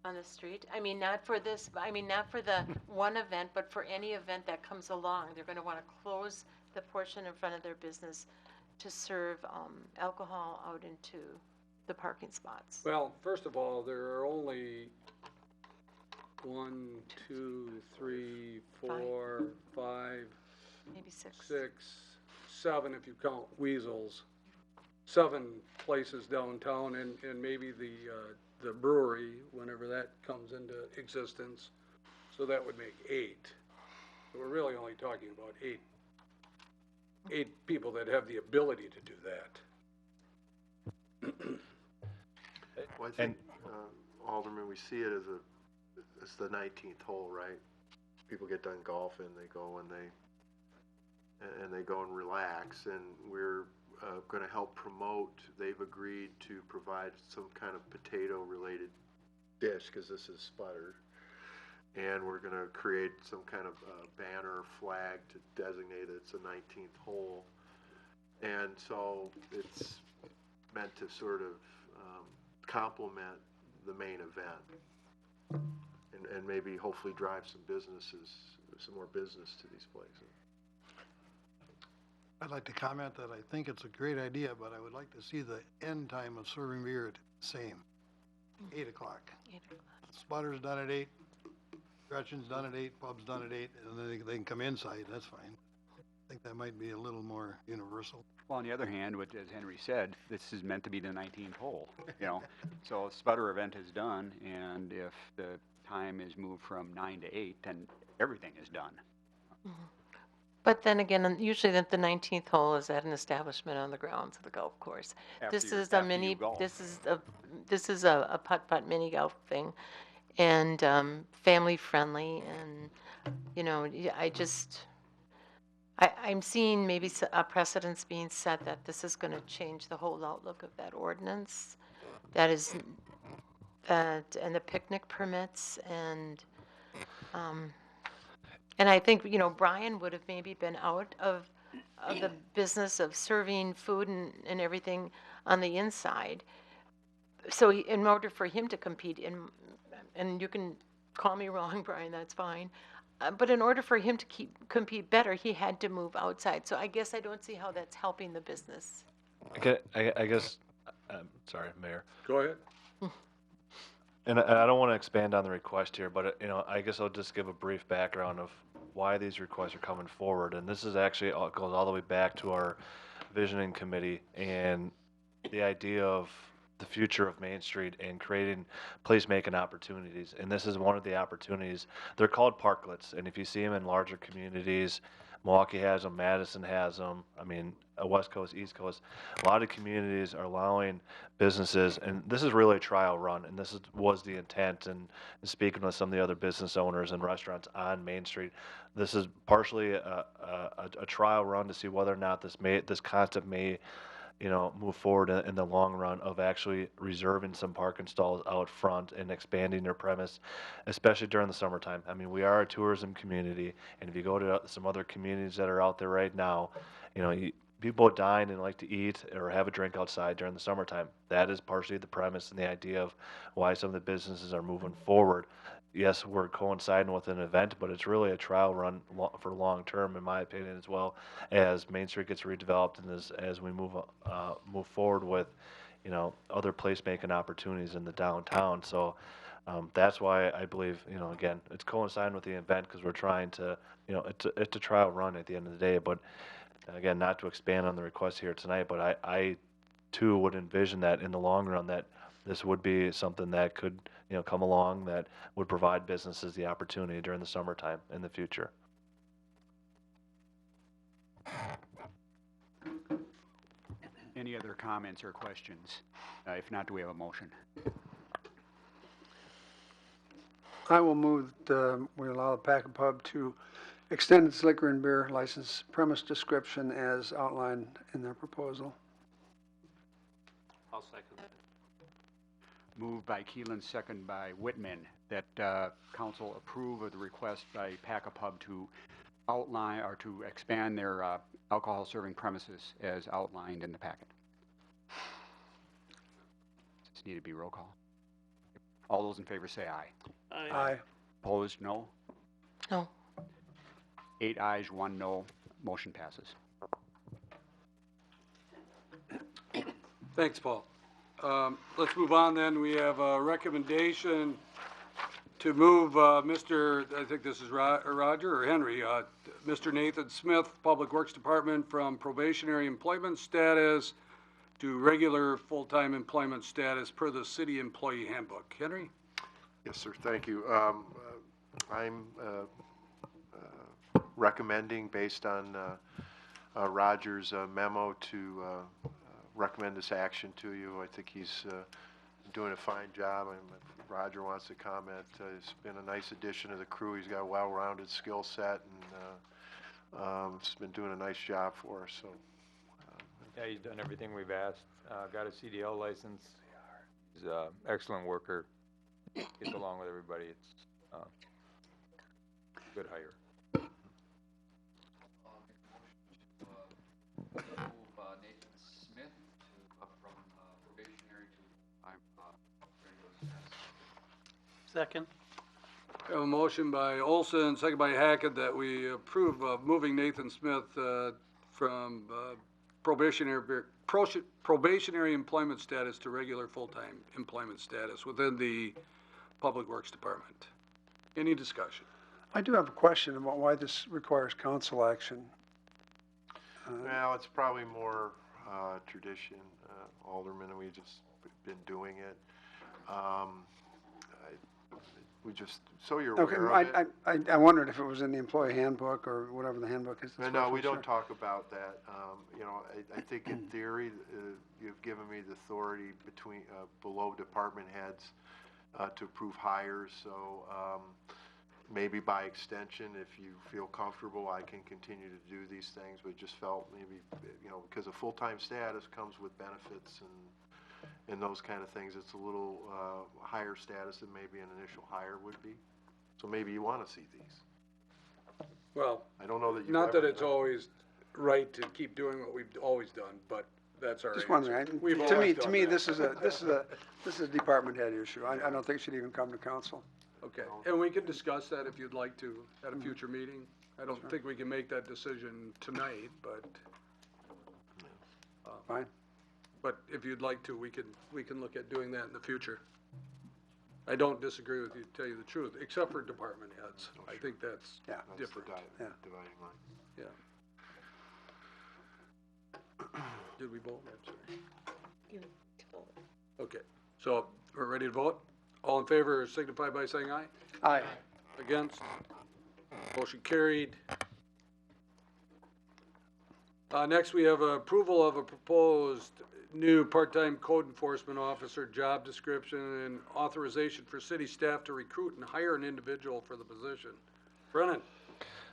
on the street? I mean, not for this, I mean, not for the one event, but for any event that comes along. They're going to want to close the portion in front of their business to serve alcohol out into the parking spots. Well, first of all, there are only 1, 2, 3, 4, 5, maybe 6, 7 if you count Weasels. 7 places downtown, and maybe the brewery whenever that comes into existence. So that would make 8. So we're really only talking about 8 people that have the ability to do that. Well, I think, Alderman, we see it as it's the 19th hole, right? People get done golfing, they go and they go and relax, and we're going to help promote. They've agreed to provide some kind of potato-related dish, because this is sputtered, and we're going to create some kind of banner or flag to designate it's a 19th hole, and so it's meant to sort of complement the main event, and maybe hopefully drive some more business to these places. I'd like to comment that I think it's a great idea, but I would like to see the end time of serving beer the same, 8 o'clock. Sputter's done at 8, Gretchen's done at 8, Pub's done at 8, and then they can come inside, that's fine. I think that might be a little more universal. Well, on the other hand, as Henry said, this is meant to be the 19th hole, So sputter event is done, and if the time is moved from 9 to 8, then everything is done. But then again, usually the 19th hole is at an establishment on the grounds of the golf course. This is a putt-putt mini golf thing, and family friendly, and I'm seeing maybe a precedence being set that this is going to change the whole outlook of that ordinance. That is and the picnic permits, and I think, Brian would have maybe been out of the business of serving food and everything on the inside. So in order for him to compete, and you can call me wrong, Brian, that's fine, but in order for him to compete better, he had to move outside. So I guess I don't see how that's helping the business. Okay, I guess, sorry, Mayor. Go ahead. And I don't want to expand on the request here, but, I guess I'll just give a brief background of why these requests are coming forward. And this is actually, goes all the way back to our visioning committee and the idea of the future of Main Street and creating placemaking opportunities. And this is one of the opportunities. They're called parklets. And if you see them in larger communities, Milwaukee has them, Madison has them. I mean, West Coast, East Coast, a lot of communities are allowing businesses, and this is really a trial run, and was the intent. And speaking with some of the other business owners and restaurants on Main Street, this is partially a trial run to see whether or not this concept may move forward in the long run of actually reserving some parking stalls out front and expanding their premise, especially during the summertime. I mean, we are a tourism community, and if you go to some other communities that are out there right now, people dine and like to eat or have a drink outside during the summertime. That is partially the premise and the idea of why some of the businesses are moving forward. Yes, we're coinciding with an event, but it's really a trial run for long term, in my opinion, as well as Main Street gets redeveloped and as we move forward with, other placemaking opportunities in the downtown. So that's why I believe, again, it's coinciding with the event because we're trying to, it's a trial run at the end of the day. But again, not to expand on the request here tonight, but I too would envision that in the long run that this would be something that could, come along that would provide businesses the opportunity during the summertime in the future. Any other comments or questions? If not, do we have a motion? I will move that we allow the Pack Pub to extend its liquor and beer license premise description as outlined in their proposal. I'll second that. Moved by Keelan, second by Whitman, that council approve of the request by Pack-A-Pub to outline or to expand their alcohol serving premises as outlined in the packet. Does this need to be roll call? All those in favor say aye. Aye. Opposed, no? No. 8 ayes, 1 no. Motion passes. Thanks, Paul. Let's move on then. We have a recommendation to move Mr., I think this is Roger or Henry, Mr. Nathan Smith, Public Works Department, from probationary employment status to regular full-time employment status per the city employee handbook. Henry? Yes, sir, thank you. I'm recommending, based on Roger's memo, to recommend this action to you. I think he's doing a fine job. If Roger wants to comment, he's been a nice addition to the crew. He's got a well-rounded skill set, and he's been doing a nice job for us. So, Yeah, he's done everything we've asked. Got a CDL license. He's an excellent worker. Gets along with everybody. It's good hire. Nathan Smith from probationary to regular status. Second. We have a motion by Olson, second by Hackett, that we approve of moving Nathan Smith from probationary employment status to regular full-time employment status within the Public Works Department. Any discussion? I do have a question about why this requires council action. well, it's probably more tradition, Alderman, and we've just been doing it. We just, so you're Okay, aware of it. I wondered if it was in the employee handbook or whatever the handbook is. No, we don't talk about that. I think in theory, you've given me the authority between, below department heads to approve hires, so maybe by extension, if you feel comfortable, I can continue to do these things, but just felt maybe, because a full-time status comes with benefits and those kind of things, it's a little higher status than maybe an initial hire would be. So maybe you want to see these. Well, I don't know that you. not that it's always right to keep doing what we've always done, but that's our Just answer. wondering, We've to always me, done to me, that. this is a department head issue. I don't think it should even come to council. Okay, and we can discuss that if you'd like to at a future meeting. I don't think we can make that decision tonight, but. Fine. But if you'd like to, we can look at doing that in the future. I don't disagree with you, to tell you the truth, except for department heads. I think that's Yeah. different. Dividing line. Yeah. Did we vote? I'm sorry. Okay, so we're ready to vote? All in favor signify by saying aye. Aye. Against? Motion carried. Next, we have approval of a proposed new part-time code enforcement officer job description and authorization for city staff to recruit and hire an individual for the position. Brennan?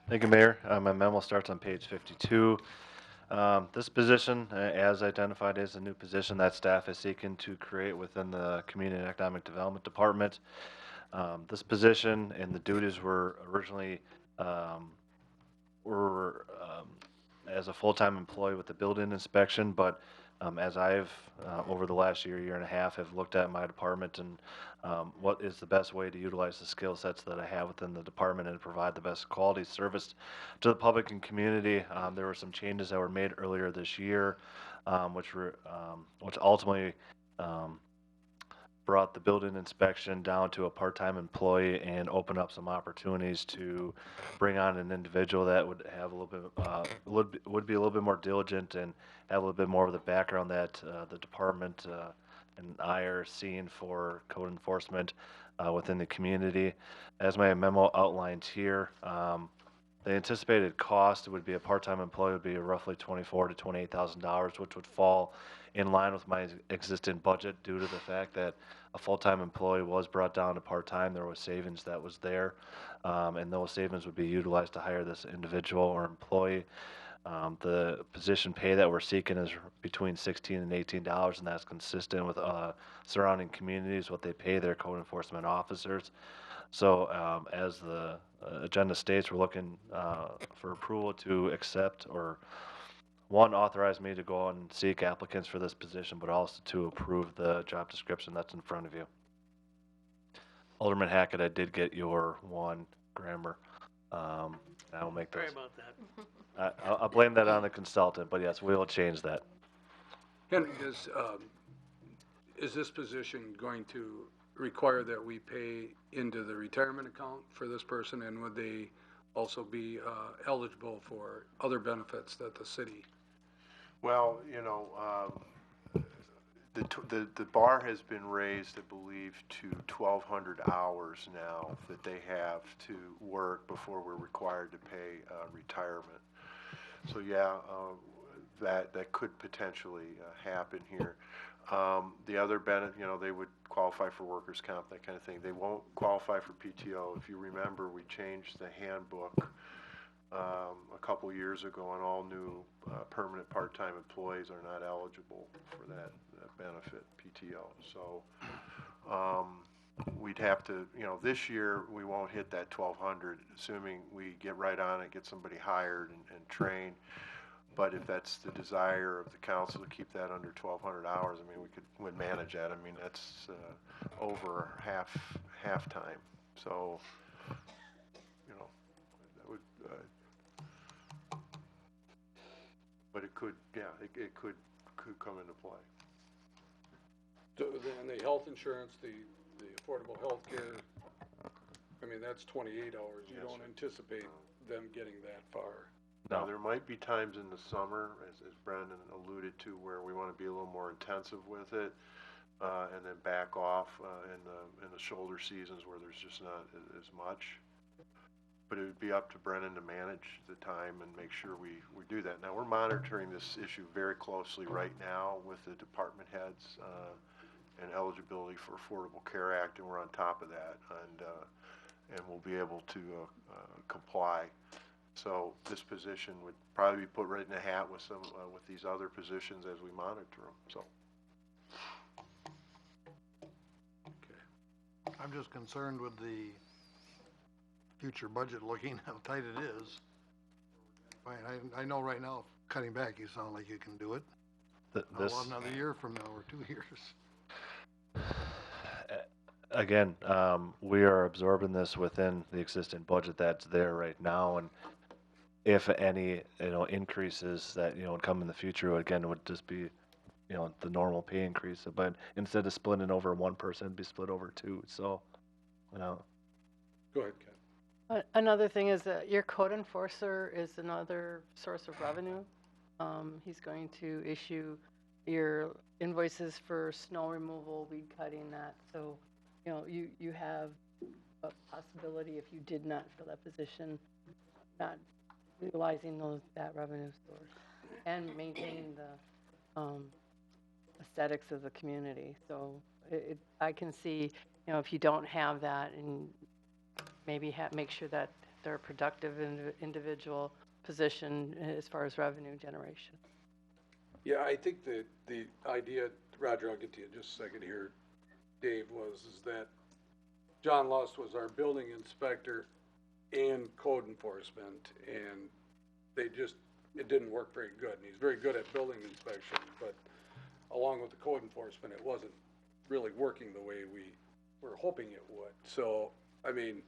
Thank you, Mayor. My memo starts on page 52. This position, as identified, is a new position that staff is seeking to create within the Community and Economic Development Department. This position and the duties were originally as a full-time employee with the building inspection, but as I've, over the last year and a half, have looked at my department and what is the best way to utilize the skill sets that I have within the department and provide the best quality service to the public and community. There were some changes that were made earlier this year, which ultimately brought the building inspection down to a part-time employee and opened up some opportunities to bring on an individual that would have a little bit, would be a little bit more diligent and have a little bit more of the background that the department and eye are seen for code enforcement within the community. As my memo outlines here, the anticipated cost would be a part-time employee would be roughly $24,000 to $28,000, which would fall in line with my existing budget due to the fact that a full-time employee was brought down to part-time. There was savings that was there, and those savings would be utilized to hire this individual or employee. The position pay that we're seeking is between $16 and $18, and that's consistent with surrounding communities, what they pay their code enforcement officers. So as the agenda states, we're looking for approval to accept or one, authorize me to go out and seek applicants for this position, but also to approve the job description that's in front of you. Alderman Hackett, I did get your one grammar. I will make those. Sorry about that. I'll blame that on the consultant, but yes, we will change that. Henry, is this position going to require that we pay into the retirement account for this person, and would they also be eligible for other benefits that the city? Well, you know, the bar has been raised, I believe, to 1,200 hours now that they have to work before we're required to pay retirement. So yeah, that could potentially happen here. The other benefit, you know, they would qualify for workers' comp, that kind of thing. They won't qualify for PTO. If you remember, we changed the handbook a couple years ago, and all new permanent part-time employees are not eligible for that benefit, PTO. So we'd have to, you know, this year we won't hit that 1,200, assuming we get right on it, get somebody hired and trained. But if that's the desire of the council to keep that under 1,200 hours, I mean, would manage that. I mean, that's over half time. So, you know, that would. But it could, yeah, it could come into play. So then the health insurance, the affordable health care, I mean, that's 28 hours. You don't anticipate them getting that far. No, there might be times in the summer, as Brandon alluded to, where we want to be a little more intensive with it, and then back off in the shoulder seasons where there's just not as much. But it would be up to Brennan to manage the time and make sure we do that. Now, we're monitoring this issue very closely right now with the department heads and eligibility for Affordable Care Act, and we're on top of that, and we'll be able to comply. So this position would probably be put right in a hat with some with these other positions as we monitor them. So. Okay. I'm just concerned with the future budget looking how tight it is. Fine, I know right now, cutting back, you sound like you can do it. How about another year from now or 2 years? Again, we are absorbing this within the existing budget that's there right now, and if any, you know, increases that, you know, would come in the future, again, would just be, you know, the normal pay increase. But instead of splitting over one person, it'd be split over two. So, you know. Go ahead, Ken. Another thing is that your code enforcer is another source of revenue. He's going to issue your invoices for snow removal, weed cutting, that. So, you know, you have a possibility, if you did not fill that position, not utilizing that revenue source and maintaining the aesthetics of the community. So I can see, you know, if you don't have that, and maybe make sure that they're a productive individual position as far as revenue generation. Yeah, I think the idea, Roger, I'll get to you in just a second here, Dave, is that John Lust was our building inspector and code enforcement, and it didn't work very good. And he's very good at building inspection, but along with the code enforcement, it wasn't really working the way we were hoping it would. So, I mean,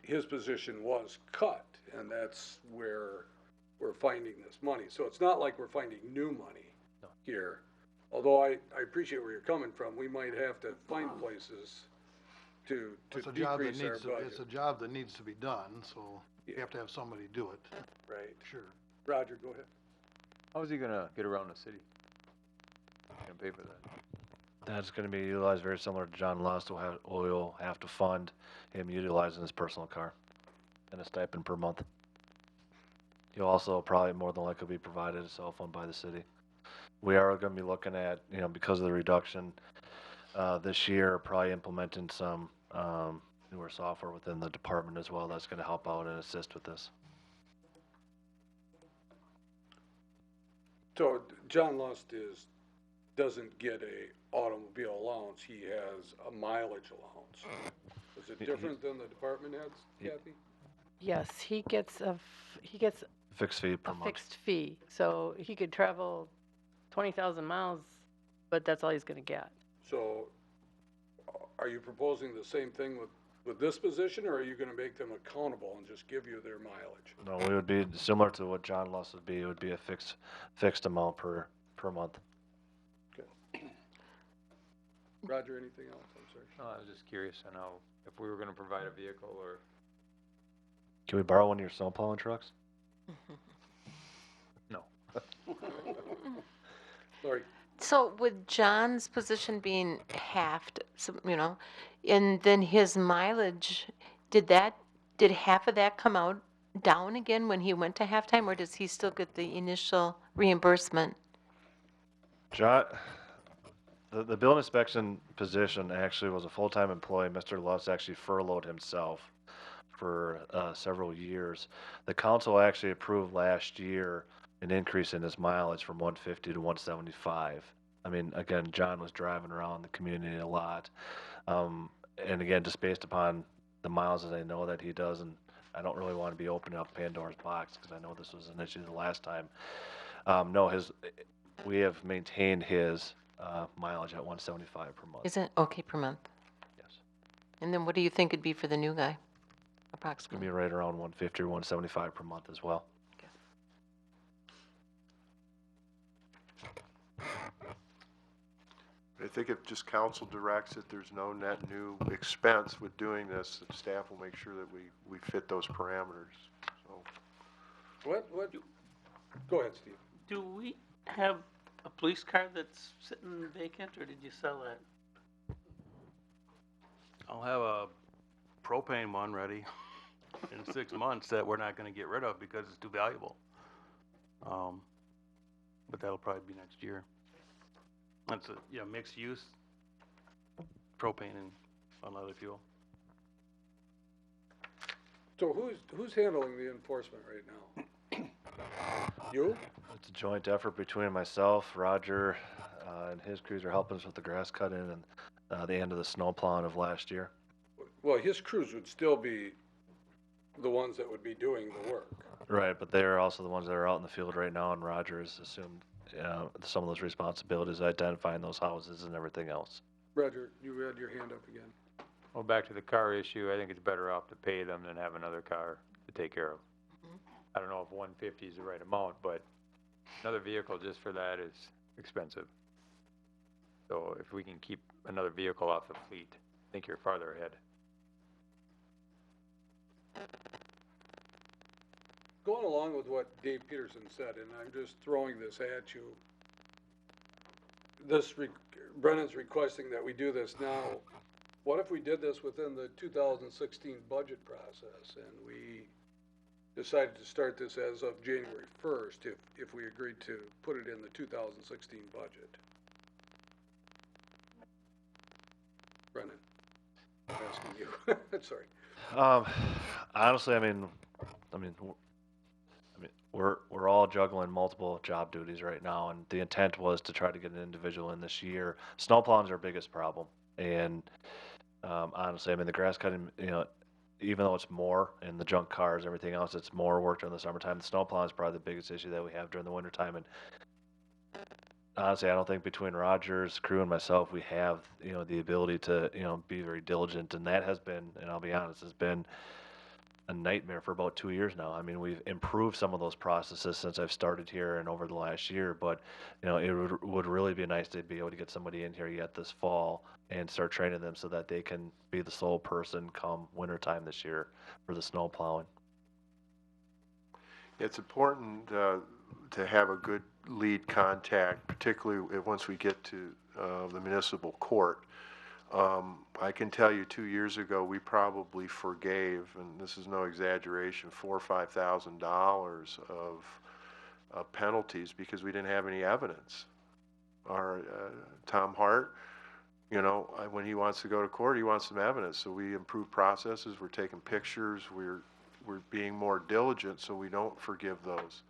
his position was cut, and that's where we're finding this money. So it's not like we're finding new money here. Although I appreciate where you're coming from, we might have to find places to decrease our budget. It's a job that needs to be done, so you have to have somebody do it. Right. Sure. Roger, go ahead. How is he gonna get around the city? Gonna pay for that? That's gonna be utilized very similar to John Lust, will have to fund him utilizing his personal car and a stipend per month. He'll also probably more than likely be provided a cell phone by the city. We are gonna be looking at, because of the reduction, this year, probably implementing some, newer software within the department as well. That's gonna help out and assist with this. So John Lust doesn't get a automobile allowance, he has a mileage allowance. Is it different than the department heads, Kathy? Yes, he gets Fixed fee per a month. fixed fee, so he could travel 20,000 miles, but that's all he's gonna get. So are you proposing the same thing with this position, or are you gonna make them accountable and just give you their mileage? No, we would be similar to what John Lust would be. It would be a fixed amount per month. Roger, anything else? I'm sorry. No, I was just curious on how, if we were gonna provide a vehicle or. Can we borrow one of your snow plowing trucks? No. Sorry. So with John's position being halved, and then his mileage, did half of that come out down again when he went to halftime, or does he still get the initial reimbursement? John, the building inspection position actually was a full-time employee. Mr. Lutz actually furloughed himself for several years. The council actually approved last year an increase in his mileage from 150 to 175. I mean, again, John was driving around the community a lot. And again, just based upon the miles that I know that he does, and I don't really want to be opening up Pandora's box because I know this was an issue the last time. No, we have maintained his mileage at 175 per month. Is it okay per month? Yes. And then what do you think it'd be for the new guy, It's approximately? gonna be right around 150 or 175 per month as well. I think if just council directs that there's no net new expense with doing this, that staff will make sure that we fit those parameters, so. What, go ahead, Steve. Do we have a police car that's sitting vacant, or did you sell that? I'll have a propane one ready in 6 months that we're not gonna get rid of because it's too valuable. But that'll probably be next year. That's a, mixed use, propane and unleaded fuel. So who's handling the enforcement right now? You? It's a joint effort between myself, Roger, and his crews are helping us with the grass cutting and the end of the snow plowing of last year. Well, his crews would still be the ones that would be doing the work. Right, but they are also the ones that are out in the field right now, and Roger has assumed some of those responsibilities, identifying those houses and everything else. Roger, you had your hand up again. Well, back to the car issue, I think it's better off to pay them than have another car to take care of. I don't know if 150 is the right amount, but another vehicle just for that is expensive. So if we can keep another vehicle off the fleet, I think you're farther ahead. Going along with what Dave Peterson said, and I'm just throwing this at you. Brennan's requesting that we do this now. What if we did this within the 2016 budget process and we decided to start this as of January 1st if we agreed to put it in the 2016 budget? Brennan, I'm asking you. Sorry. Honestly, I mean, we're all juggling multiple job duties right now, and the intent was to try to get an individual in this year. Snow plowing is our biggest problem, and honestly, I mean, the grass cutting, even though it's more in the junk cars, everything else, it's more work during the summertime. The snow plowing is probably the biggest issue that we have during the wintertime, and honestly, I don't think between Roger's crew and myself, we have, the ability to, be very diligent, and that has been, and I'll be honest, has been a nightmare for about 2 years now. I mean, we've improved some of those processes since I've started here and over the last year, but it would really be nice to be able to get somebody in here yet this fall and start training them so that they can be the sole person come wintertime this year for the snow plowing. It's important, to have a good lead contact, particularly once we get to the municipal court. I can tell you 2 years ago, we probably forgave, and this is no exaggeration, $4,000 or $5,000 of penalties because we didn't have any evidence. Our Tom Hart, you know, when he wants to go to court, he wants some evidence. So we improve processes. We're taking pictures. We're being more diligent so we don't forgive those.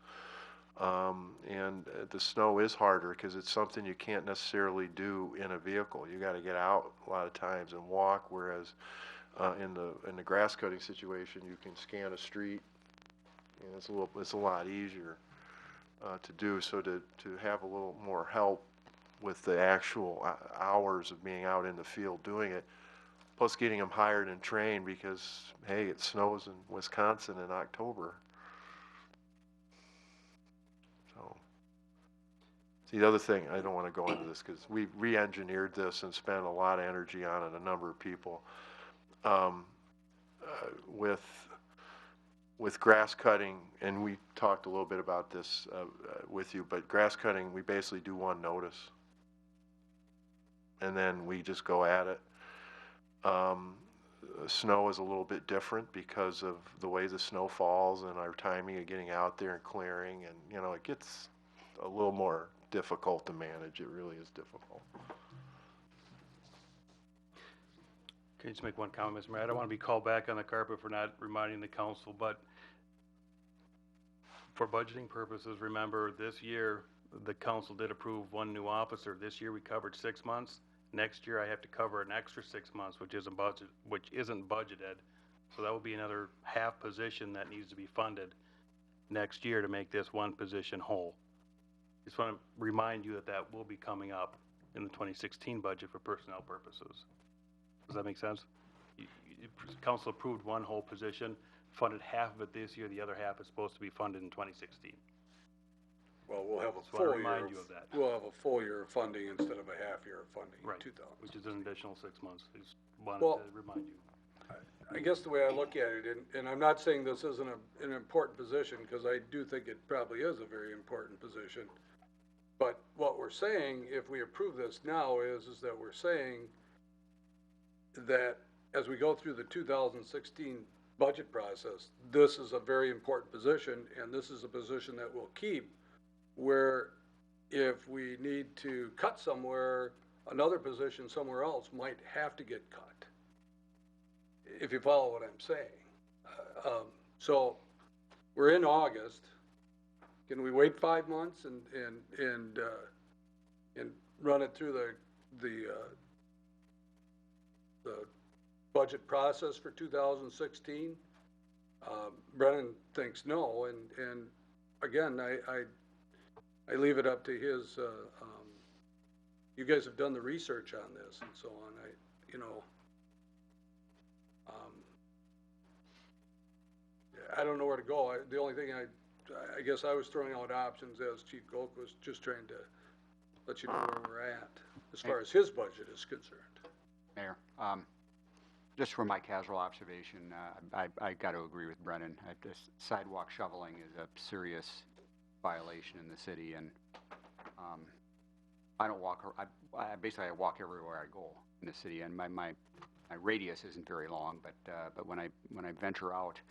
And the snow is harder because it's something you can't necessarily do in a vehicle. You got to get out a lot of times and walk. Whereas in the grass cutting situation, you can scan a street, and it's a lot easier to do. So to have a little more help with the actual hours of being out in the field doing it, plus getting them hired and trained because hey, it snows in Wisconsin in October. See, the other thing, I don't want to go into this because we re-engineered this and spent a lot of energy on it, a number of people. With grass cutting, and we talked a little bit about this with you, but grass cutting, we basically do one notice. And then we just go at it. Snow is a little bit different because of the way the snow falls and our timing of getting out there and clearing, and you know, it gets a little more difficult to manage. It really is difficult. Can I just make one comment, Mr. Mayor? I don't want to be called back on the carpet for not reminding the council, but for budgeting purposes, remember this year, the council did approve one new officer. This year we covered 6 months. Next year I have to cover an extra 6 months, which isn't budgeted. So that will be another half position that needs to be funded next year to make this one position whole. Just want to remind you that that will be coming up in the 2016 budget for personnel purposes. Does that make sense? Council approved one whole position, funded half of it this year, the other half is supposed to be funded in 2016. Well, we'll have a Just want to full year. remind you of that. We'll have a full year of funding instead of a half year of funding. Right, 2000. which is an additional 6 months. Just wanted Well, to remind you. I guess the way I look at it, and I'm not saying this isn't an important position, because I do think it probably is a very important position. But what we're saying, if we approve this now, is that we're saying that as we go through the 2016 budget process, this is a very important position, and this is a position that we'll keep, where if we need to cut somewhere, another position somewhere else might have to get cut. If you follow what I'm saying. So we're in August. Can we wait 5 months and run it through the budget process for 2016? Brennan thinks no, and again, I leave it up to his. You guys have done the research on this and so on. I don't know where to go. The only thing I guess I was throwing out options as Chief Golk was just trying to let you know where we're at as far as his budget is concerned. Mayor, just from my casual observation, I got to agree with Brennan. This sidewalk shoveling is a serious violation in the city, and I don't walk. Basically I walk everywhere I go in the city, and my radius isn't very long, but when I venture out,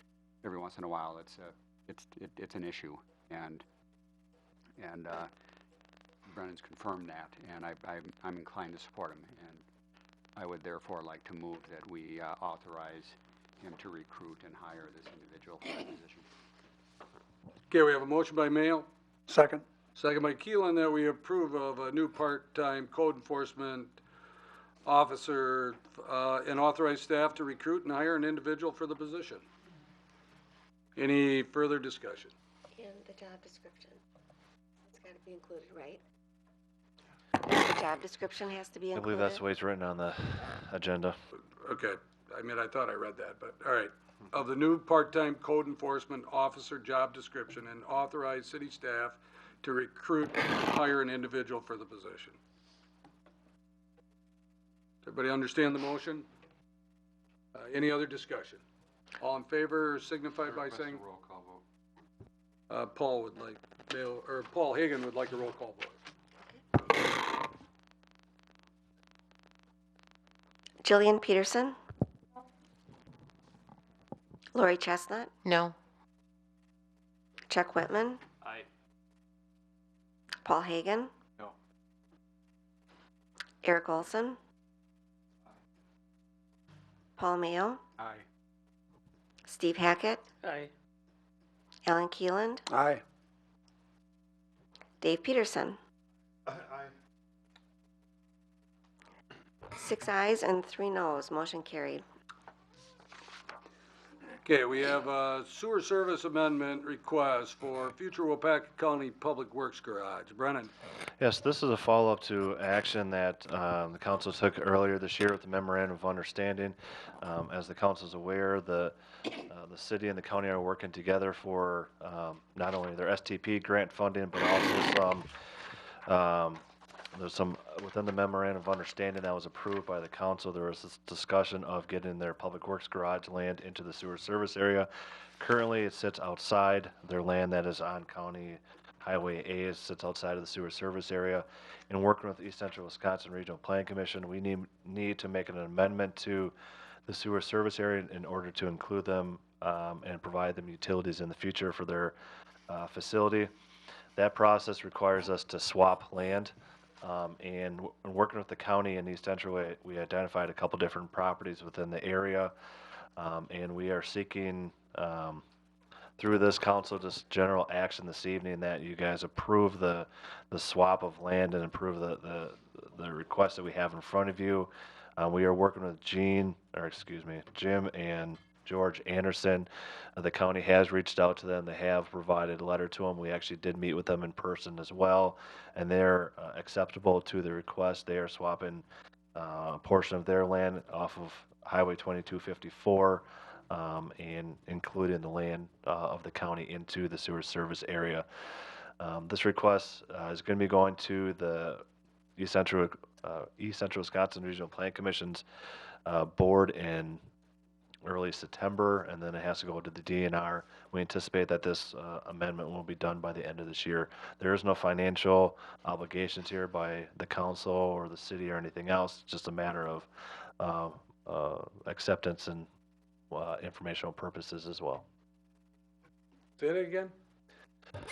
every once in a while, it's an issue, and Brennan's confirmed that, and I'm inclined to support him, and I would therefore like to move that we authorize him to recruit and hire this individual for that position. Okay, we have a motion by Mayo. Second. Second by Keelan that we approve of a new part-time code enforcement officer and authorize staff to recruit and hire an individual for the position. Any further discussion? And the job description. It's got to be included, right? The job description has to be I included? believe that's the way it's written on the agenda. Okay, I mean, I thought I read that, but, all right. Of the new part-time code enforcement officer job description and authorize city staff to recruit and hire an individual for the position. Everybody understand the motion? Any other discussion? All in favor signify by saying. Roll call vote. Paul would like Paul Hagan would like a roll call vote. Jillian Peterson. Lori Chestnut. No. Chuck Whitman. Aye. Paul Hagan. No. Eric Olson. Paul Mayo. Aye. Steve Hackett. Aye. Alan Keeland. Aye. Dave Peterson. Aye. 6 ayes and 3 noes. Motion carried. Okay, we have a sewer service amendment request for future Waupaca County Public Works Garage. Brennan? Yes, this is a follow-up to action that the council took earlier this year with the memorandum of understanding. As the council is aware, the city and the county are working together for not only their STP grant funding, but also there's some within the memorandum of understanding that was approved by the council. There was this discussion of getting their public works garage land into the sewer service area. Currently, it sits outside their land that is on County Highway A. It sits outside of the sewer service area. In working with the East Central Wisconsin Regional Plan Commission, we need to make an amendment to the sewer service area in order to include them and provide them utilities in the future for their facility. That process requires us to swap land. And in working with the county in East Central, we identified a couple different properties within the area, and we are seeking through this council just general action this evening that you guys approve the swap of land and approve the request that we have in front of you. We are working with Jim and George Anderson. The county has reached out to them. They have provided a letter to them. We actually did meet with them in person as well, and they're acceptable to the request. They are swapping a portion of their land off of Highway 2254 and including the land of the county into the sewer service area. This request is going to be going to the East Central Wisconsin Regional Plan Commission's board in early September, and then it has to go to the DNR. We anticipate that this amendment will be done by the end of this year. There is no financial obligations here by the council or the city or anything else. It's just a matter of acceptance and informational purposes as well. Say that again?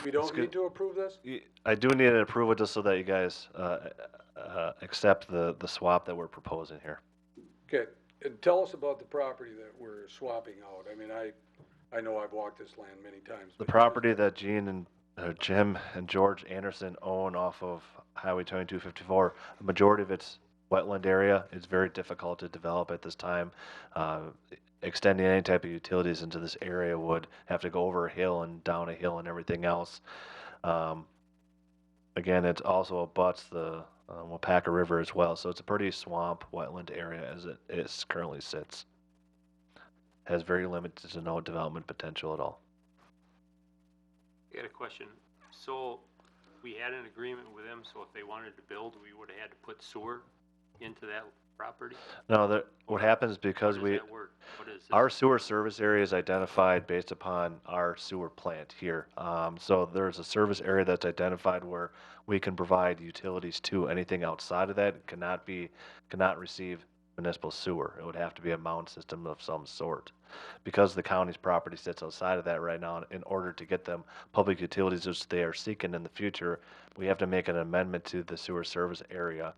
We don't need to approve this? I do need an approval just so that you guys accept the swap that we're proposing here. Okay, and tell us about the property that we're swapping out. I mean, I know I've walked this land many times. The property that Jim and George Anderson own off of Highway 2254, the majority of its wetland area is very difficult to develop at this time. Extending any type of utilities into this area would have to go over a hill and down a hill and everything else. Again, it also abuts the Waupaca River as well, so it's a pretty swamp wetland area as it currently sits. Has very limited to no development potential at all. I got a question. So we had an agreement with them, so if they wanted to build, we would have had to put sewer into that property? No, what happens because How does that work? What is this? our sewer service area is identified based upon our sewer plant here. So there's a service area that's identified where we can provide utilities to. Anything outside of that cannot receive municipal sewer. It would have to be a mound system of some sort. Because the county's property sits outside of that right now, in order to get them public utilities which they are seeking in the future, we have to make an amendment to the sewer service area.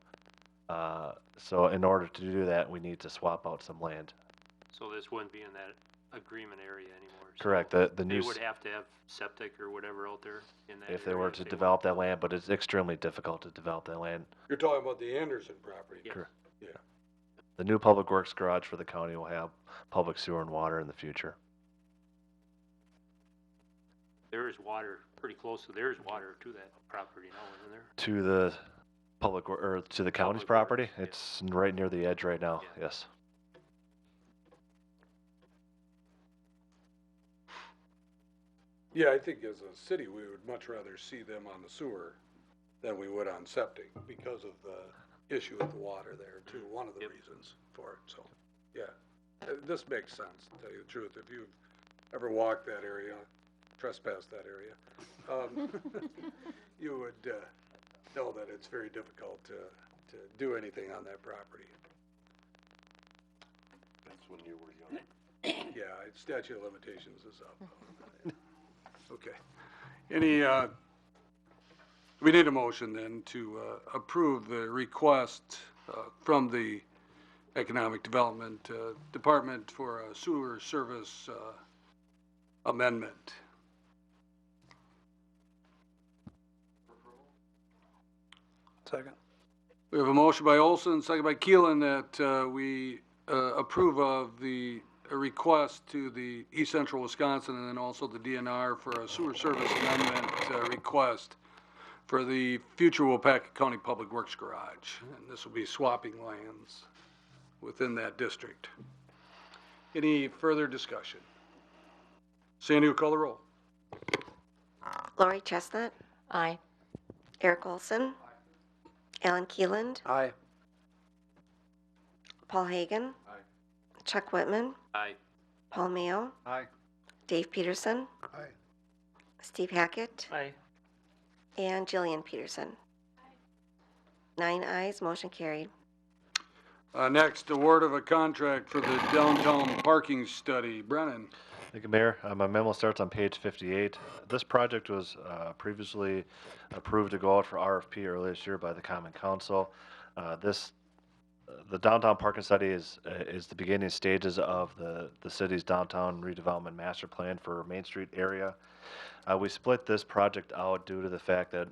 So in order to do that, we need to swap out some land. So this wouldn't be in that agreement area anymore? So Correct. The they new would have to have septic or whatever out there in that if they area were to they develop that land, but it's extremely difficult to develop that land. You're talking about the Anderson property? Yes. Correct. Yeah. The new public works garage for the county will have public sewer and water in the future. There is water pretty close, so there's water to that property now, isn't there? To the to the county's Public property, works, yeah. it's right near the edge right now. Yeah. Yes. Yeah, I think as a city, we would much rather see them on the sewer than we would on septic because of the issue with the water there too, one of the reasons for it, so, yeah. This makes sense, to tell you the truth. If you've ever walked that area, trespass that area, you would know that it's very difficult to do anything on that property. That's when you were young. Yeah, statute of limitations is up. Okay. Any, we need a motion then to approve the request from the Economic Development Department for a sewer service amendment. Second. We have a motion by Olson, second by Keelan, that we approve of the request to the East Central Wisconsin and then also the DNR for a sewer service amendment request for the future Waupaca County Public Works Garage. And this will be swapping lands within that district. Any further discussion? Sandy will call the roll. Lori Chestnut, Aye. Eric Olson, Alan Keeland, Aye. Paul Hagan, Aye. Chuck Whitman, Aye. Paul Mayo, Aye. Dave Peterson, Aye. Steve Hackett, Aye. and Jillian Peterson. 9 ayes, motion carried. Next, award of a contract for the downtown parking study. Brennan. Thank you, Mayor. My memo starts on page 58. This project was previously approved to go out for RFP earlier this year by the Common Council. The downtown parking study is the beginning stages of the city's downtown redevelopment master plan for Main Street area. We split this project out due to the fact that,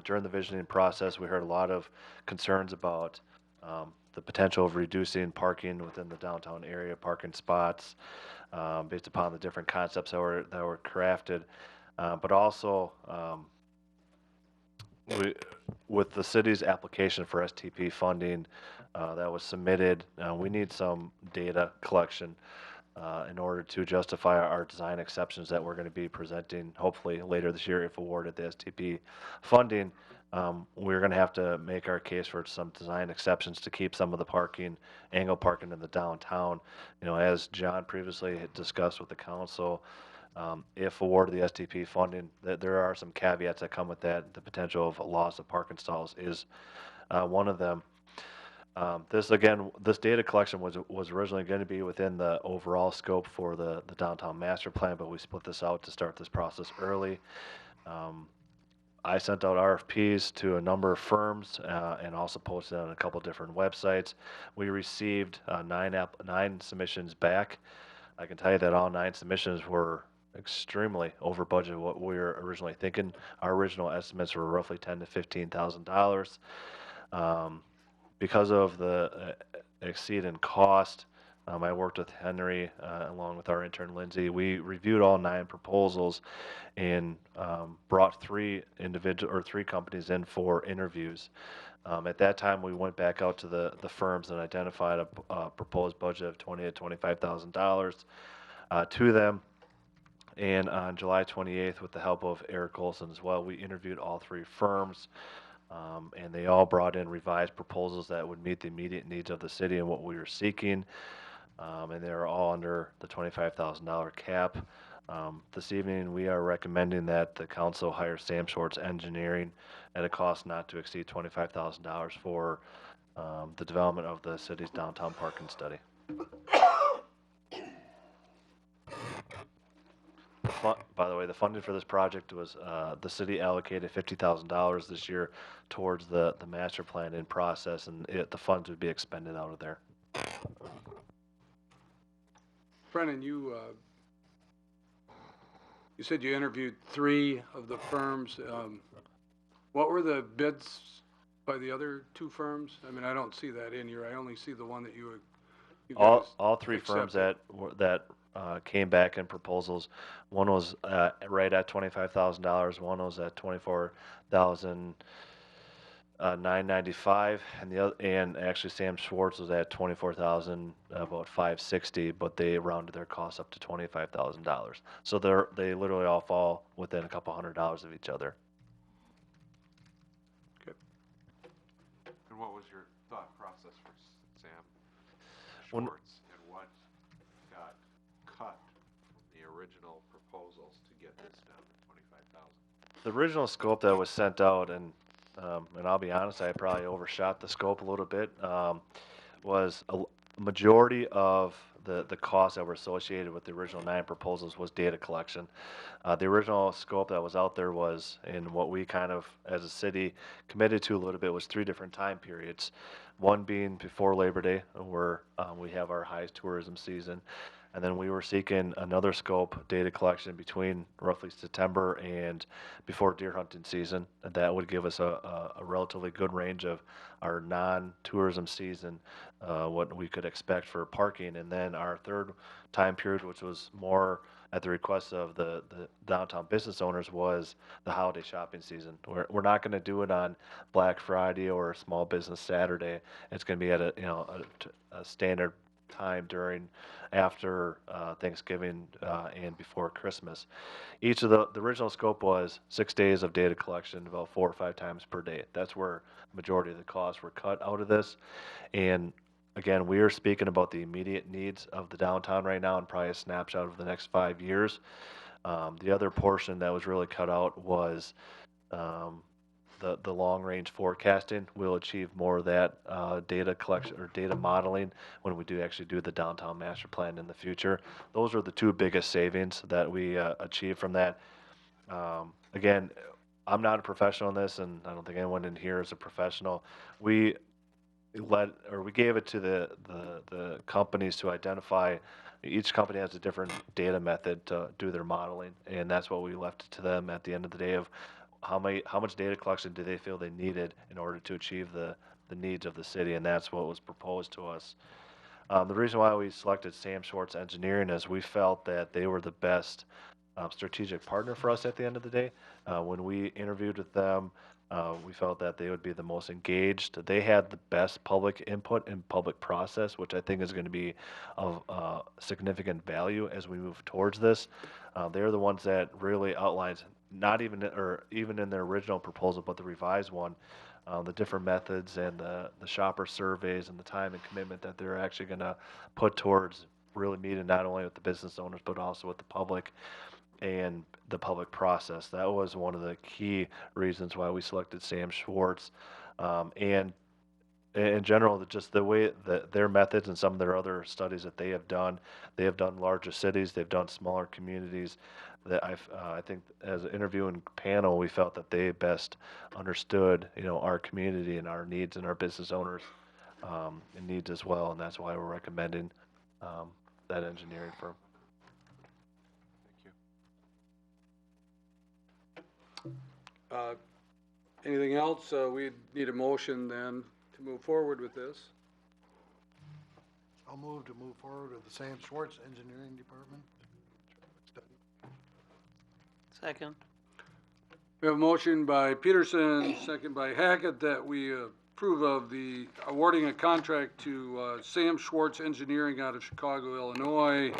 during the visioning process, we heard a lot of concerns about the potential of reducing parking within the downtown area, parking spots, based upon the different concepts that were crafted. But also, with the city's application for STP funding that was submitted, we need some data collection in order to justify our design exceptions that we're going to be presenting hopefully later this year if awarded the STP funding. We're going to have to make our case for some design exceptions to keep some of the angle parking in the downtown. As John previously had discussed with the council, if awarded the STP funding, there are some caveats that come with that. The potential of loss of parking stalls is one of them. This data collection was originally going to be within the overall scope for the downtown master plan, but we split this out to start this process early. I sent out RFPs to a number of firms and also posted on a couple different websites. We received 9 submissions back. I can tell you that all 9 submissions were extremely over budget what we were originally thinking. Our original estimates were roughly $10,000 to $15,000. Because of the exceed in cost, I worked with Henry along with our intern Lindsay. We reviewed all 9 proposals and brought 3 companies in for interviews. At that time, we went back out to the firms and identified a proposed budget of $20,000 to $25,000 to them. And on July 28th, with the help of Eric Olson as well, we interviewed all 3 firms. And they all brought in revised proposals that would meet the immediate needs of the city and what we were seeking. And they were all under the $25,000 cap. This evening, we are recommending that the council hire Sam Schwartz Engineering at a cost not to exceed $25,000 for the development of the city's downtown parking study. By the way, the funding for this project was the city allocated $50,000 this year towards the master plan in process, and the funds would be expended out of there. Brennan, you said you interviewed 3 of the firms. What were the bids by the other 2 firms? I mean, I don't see that in here. I only see the one that you guys all 3 firms that came back in proposals. One was right at $25,000. One was at $24,995, and actually Sam Schwartz was at about $560, but they rounded their costs up to $25,000. So they literally all fall within a couple $100 of each other. Okay. And what was your thought process for Sam When- Schwartz, and what got cut from the the original scope that was sent out, and I'll be honest, I probably overshot the scope a little bit, was majority of the costs that were associated with the original 9 proposals was data collection. The original scope that was out there was, and what we kind of, as a city, committed to a little bit was 3 different time periods. One being before Labor Day, where we have our highest tourism season. And then we were seeking another scope, data collection between roughly September and before deer hunting season. And that would give us a relatively good range of our non-tourism season, what we could expect for parking. And then our third time period, which was more at the request of the downtown business owners, was the holiday shopping season. We're not going to do it on Black Friday or Small Business Saturday. It's going to be at a standard time after Thanksgiving and before Christmas. Each of the original scope was 6 days of data collection, about 4 or 5 times per day. That's where majority of the costs were cut out of this. And again, we are speaking about the immediate needs of the downtown right now and probably a snapshot of the next 5 years. The other portion that was really cut out was the long-range forecasting. We'll achieve more of that data collection or data modeling when we do actually do the downtown master plan in the future. Those are the 2 biggest savings that we achieve from that. Again, I'm not a professional in this, and I don't think anyone in here is a professional. We gave it to the companies to identify. Each company has a different data method to do their modeling, and that's what we left it to them at the end of the day of how much data collection do they feel they needed in order to achieve the needs of the city, and that's what was proposed to us. The reason why we selected Sam Schwartz Engineering is we felt that they were the best strategic partner for us at the end of the day. When we interviewed with them, we felt that they would be the most engaged. They had the best public input and public process, which I think is going to be of significant value as we move towards this. They're the ones that really outlines, not even in their original proposal, but the revised one, the different methods and the shopper surveys and the time and commitment that they're actually going to put towards really meeting not only with the business owners but also with the public and the public process. That was one of the key reasons why we selected Sam Schwartz. And in general, just the way that their methods and some of their other studies that they have done larger cities, they've done smaller communities. That I think as an interviewing panel, we felt that they best understood, our community and our needs and our business owners and needs as well, and that's why we're recommending that engineering firm. Anything else? We need a motion then to move forward with this. I'll move to move forward with the Sam Schwartz Engineering Department. Second. We have a motion by Peterson, second by Hackett, that we approve of the awarding a contract to Sam Schwartz Engineering out of Chicago, Illinois,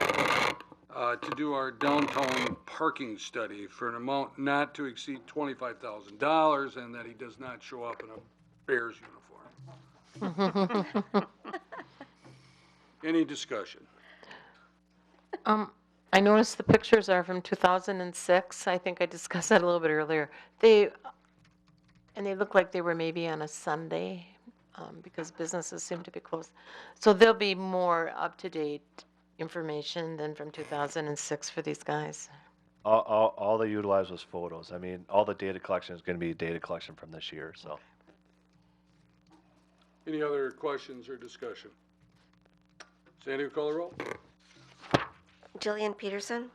to do our downtown parking study for an amount not to exceed $25,000, and that he does not show up in a Bears uniform. Any discussion? I noticed the pictures are from 2006. I think I discussed that a little bit earlier. They look like they were maybe on a Sunday, because businesses seem to be closed. So there'll be more up-to-date information than from 2006 for these guys. All they utilized was photos. I mean, all the data collection is going to be data collection from this year, so. Any other questions or discussion? Sandy, call the roll. Jillian Peterson.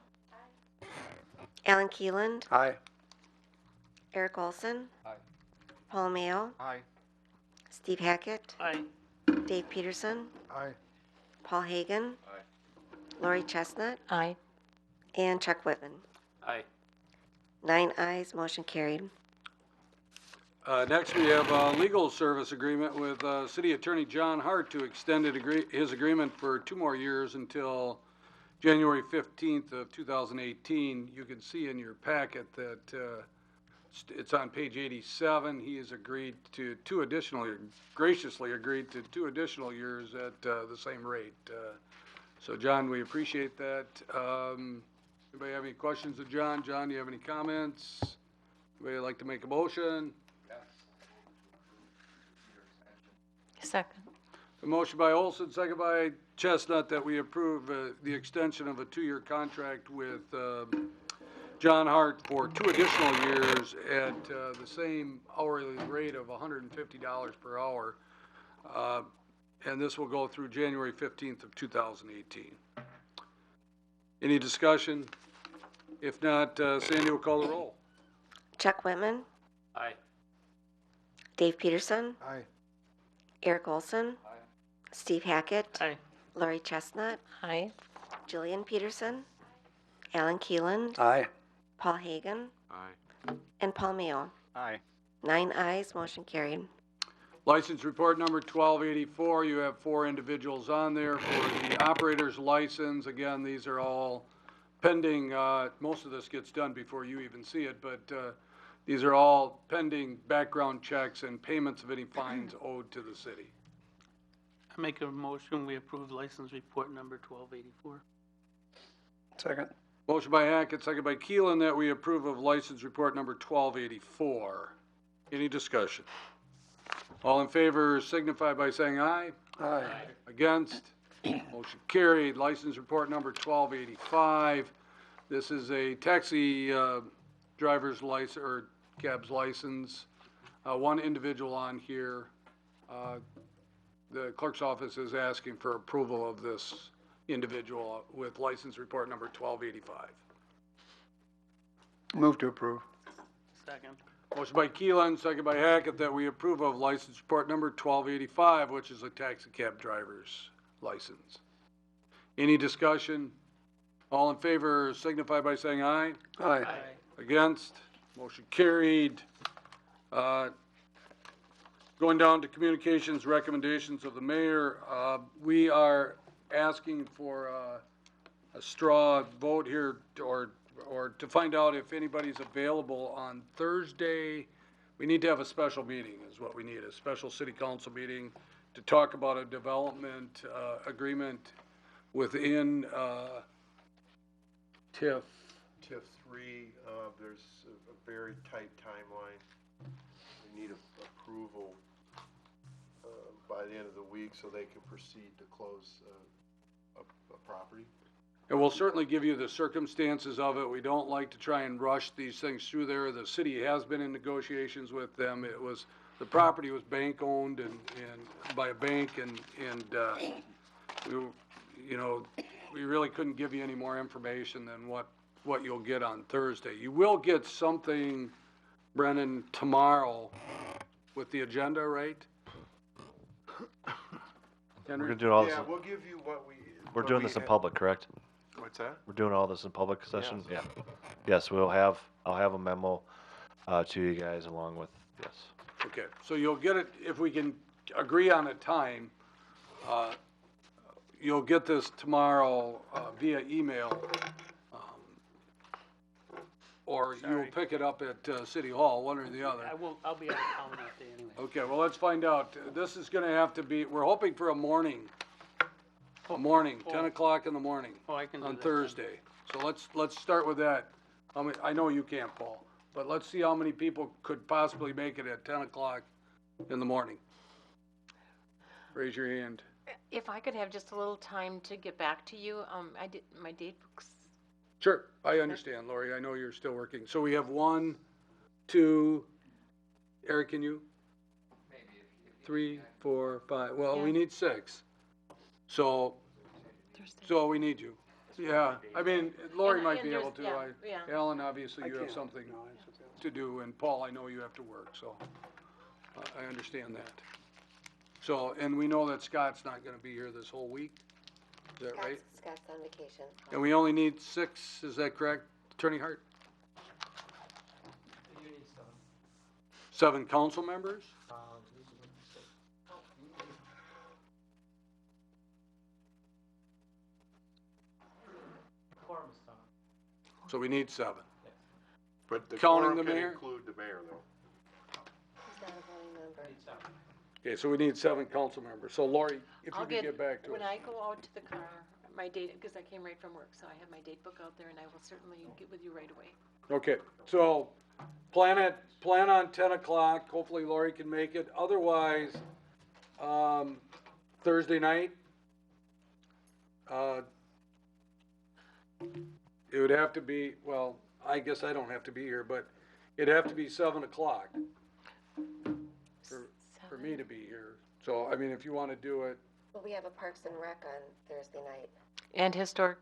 Alan Keeland. Aye. Eric Olson. Aye. Paul Mayo. Aye. Steve Hackett. Aye. Dave Peterson. Aye. Paul Hagan. Aye. Lori Chestnut. Aye. And Chuck Whitman. Aye. 9 ayes, motion carried. Next, we have a legal service agreement with City Attorney John Hart to extend his agreement for 2 more years until January 15th of 2018. You can see in your packet that it's on page 87. He has agreed to graciously agreed to 2 additional years at the same rate. So, John, we appreciate that. Anybody have any questions of John? John, do you have any comments? Anybody like to make a motion? Second. A motion by Olson, second by Chestnut, that we approve the extension of a 2-year contract with John Hart for 2 additional years at the same hourly rate of $150 per hour. And this will go through January 15th of 2018. Any discussion? If not, Sandy will call the roll. Chuck Whitman, Aye. Dave Peterson, Aye. Eric Olson, Steve Hackett, Aye. Lori Chestnut, Aye. Jillian Peterson, Alan Keeland, Aye. Paul Hagan, Aye. and Paul Mayo. Aye. 9 ayes, motion carried. License report number 1284, you have 4 individuals on there for the operator's license. Again, these are all pending, most of this gets done before you even see it, but these are all pending background checks and payments of any fines owed to the city. I make a motion, we approve license report number 1284. Second. Motion by Hackett, second by Keelan, that we approve of license report number 1284. Any discussion? All in favor signify by saying aye. Aye. Against? Motion carried. License report number 1285. This is a taxi driver's license, or cab's license. 1 individual on here. The clerk's office is asking for approval of this individual with license report number 1285. Move to approve. Second. Motion by Keelan, second by Hackett, that we approve of license report number 1285, which is a taxi cab driver's license. Any discussion? All in favor signify by saying aye. Aye. Against? Motion carried. Going down to communications recommendations of the mayor, we are asking for a straw vote here, or to find out if anybody's available on Thursday. We need to have a special meeting, is what we need, a special city council meeting to talk about a development agreement within TIF. TIF 3, there's a very tight timeline. We need approval by the end of the week so they can proceed to close a property. And we'll certainly give you the circumstances of it. We don't like to try and rush these things through there. The city has been in negotiations with them. The property was bank-owned and by a bank, and we really couldn't give you any more information than what you'll get on Thursday. You will get something, Brennan, tomorrow with the agenda, right? We're gonna do all this, Yeah, we'll give you what we. we're what doing we this in ha- public, correct? What's that? We're doing all this in public session? Yeah. Yes, I'll have a memo, to you guys along with, yes. Okay, so you'll get it, if we can agree on a time, you'll get this tomorrow via email, or you'll pick it up at City Hall, one or the other. I'll be out of town that day anyway. Okay, well, let's find out. This is gonna have to be, we're hoping for a morning, 10 o'clock in the morning Oh, I can do on that then. Thursday. So let's start with that. I know you can't, Paul, but let's see how many people could possibly make it at 10 o'clock in the morning. Raise your hand. If I could have just a little time to get back to you, my date books. Sure, I understand, Lori. I know you're still working. So we have 1, 2, Eric and you? 3, 4, 5. Well, we need 6. So we need you. Yeah, I mean, Lori And- might and be there's- able to. yeah. Alan, obviously you have can't. something No, it's okay. to do, and Paul, I know you have to work, so I understand that. So, and we know that Scott's not gonna be here this whole week. Is that right? Scott's on vacation. And we only need 6, is that correct, Attorney Hart? 7 council members? So we need 7. But the Counting quorum the can mayor? include the mayor, though. He's not a voting member. Okay, so we need 7 council members. So Lori, if you I'll could get back to us. when I go out to the car, my date, because I came right from work, so I have my date book out there, and I will certainly get with you right away. Okay, so plan on 10 o'clock. Hopefully Lori can make it. Otherwise, Thursday night, it would have to be, well, I guess I don't have to be here, but it'd have to be 7 o'clock for me to be here. So, I mean, if you want to do it. Well, we have a Parks and Rec on Thursday night. And Historic,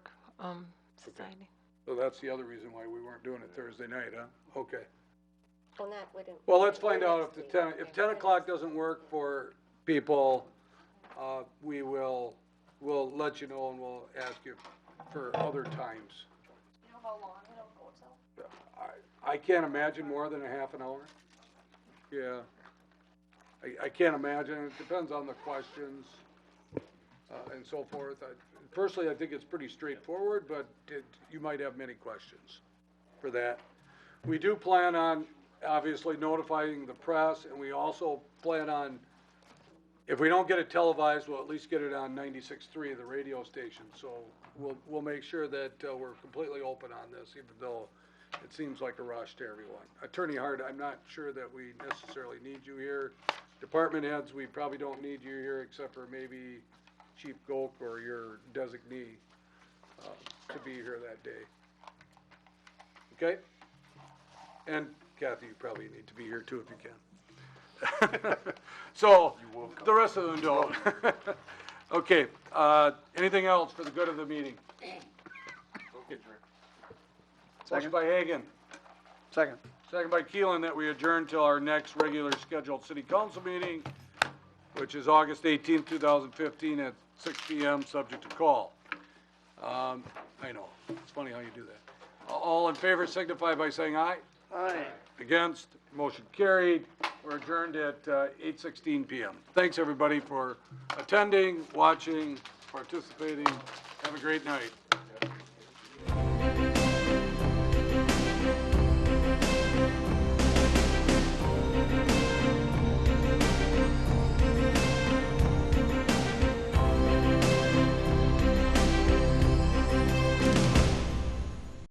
Society. So that's the other reason why we weren't doing it Thursday night, huh? Okay. Well, not, wouldn't. Well, let's find out if 10 o'clock doesn't work for people, we'll let you know and we'll ask you for other times. You know how long it'll go till? I can't imagine more than a half an hour. Yeah. I can't imagine. It depends on the questions, and so forth. Personally, I think it's pretty straightforward, but you might have many questions for that. We do plan on, obviously, notifying the press, and we also plan on, if we don't get it televised, we'll at least get it on 96.3, the radio station. So we'll make sure that we're completely open on this, even though it seems like a rush to everyone. Attorney Hart, I'm not sure that we necessarily need you here. Department heads, we probably don't need you here, except for maybe Chief Goke or your designee to be here that day. Okay? And Kathy, you probably need to be here too if you can. So, the rest of them don't. Okay, anything else for the good of the meeting? Motion by Hagan. Second. Second by Keelan, that we adjourn till our next regular scheduled city council meeting, which is August 18th, 2015 at 6 p.m., subject to call. I know, it's funny how you do that. All in favor signify by saying aye. Aye. Against, motion carried. We're adjourned at 8:16 p.m. Thanks, everybody, for attending, watching, participating. Have a great night.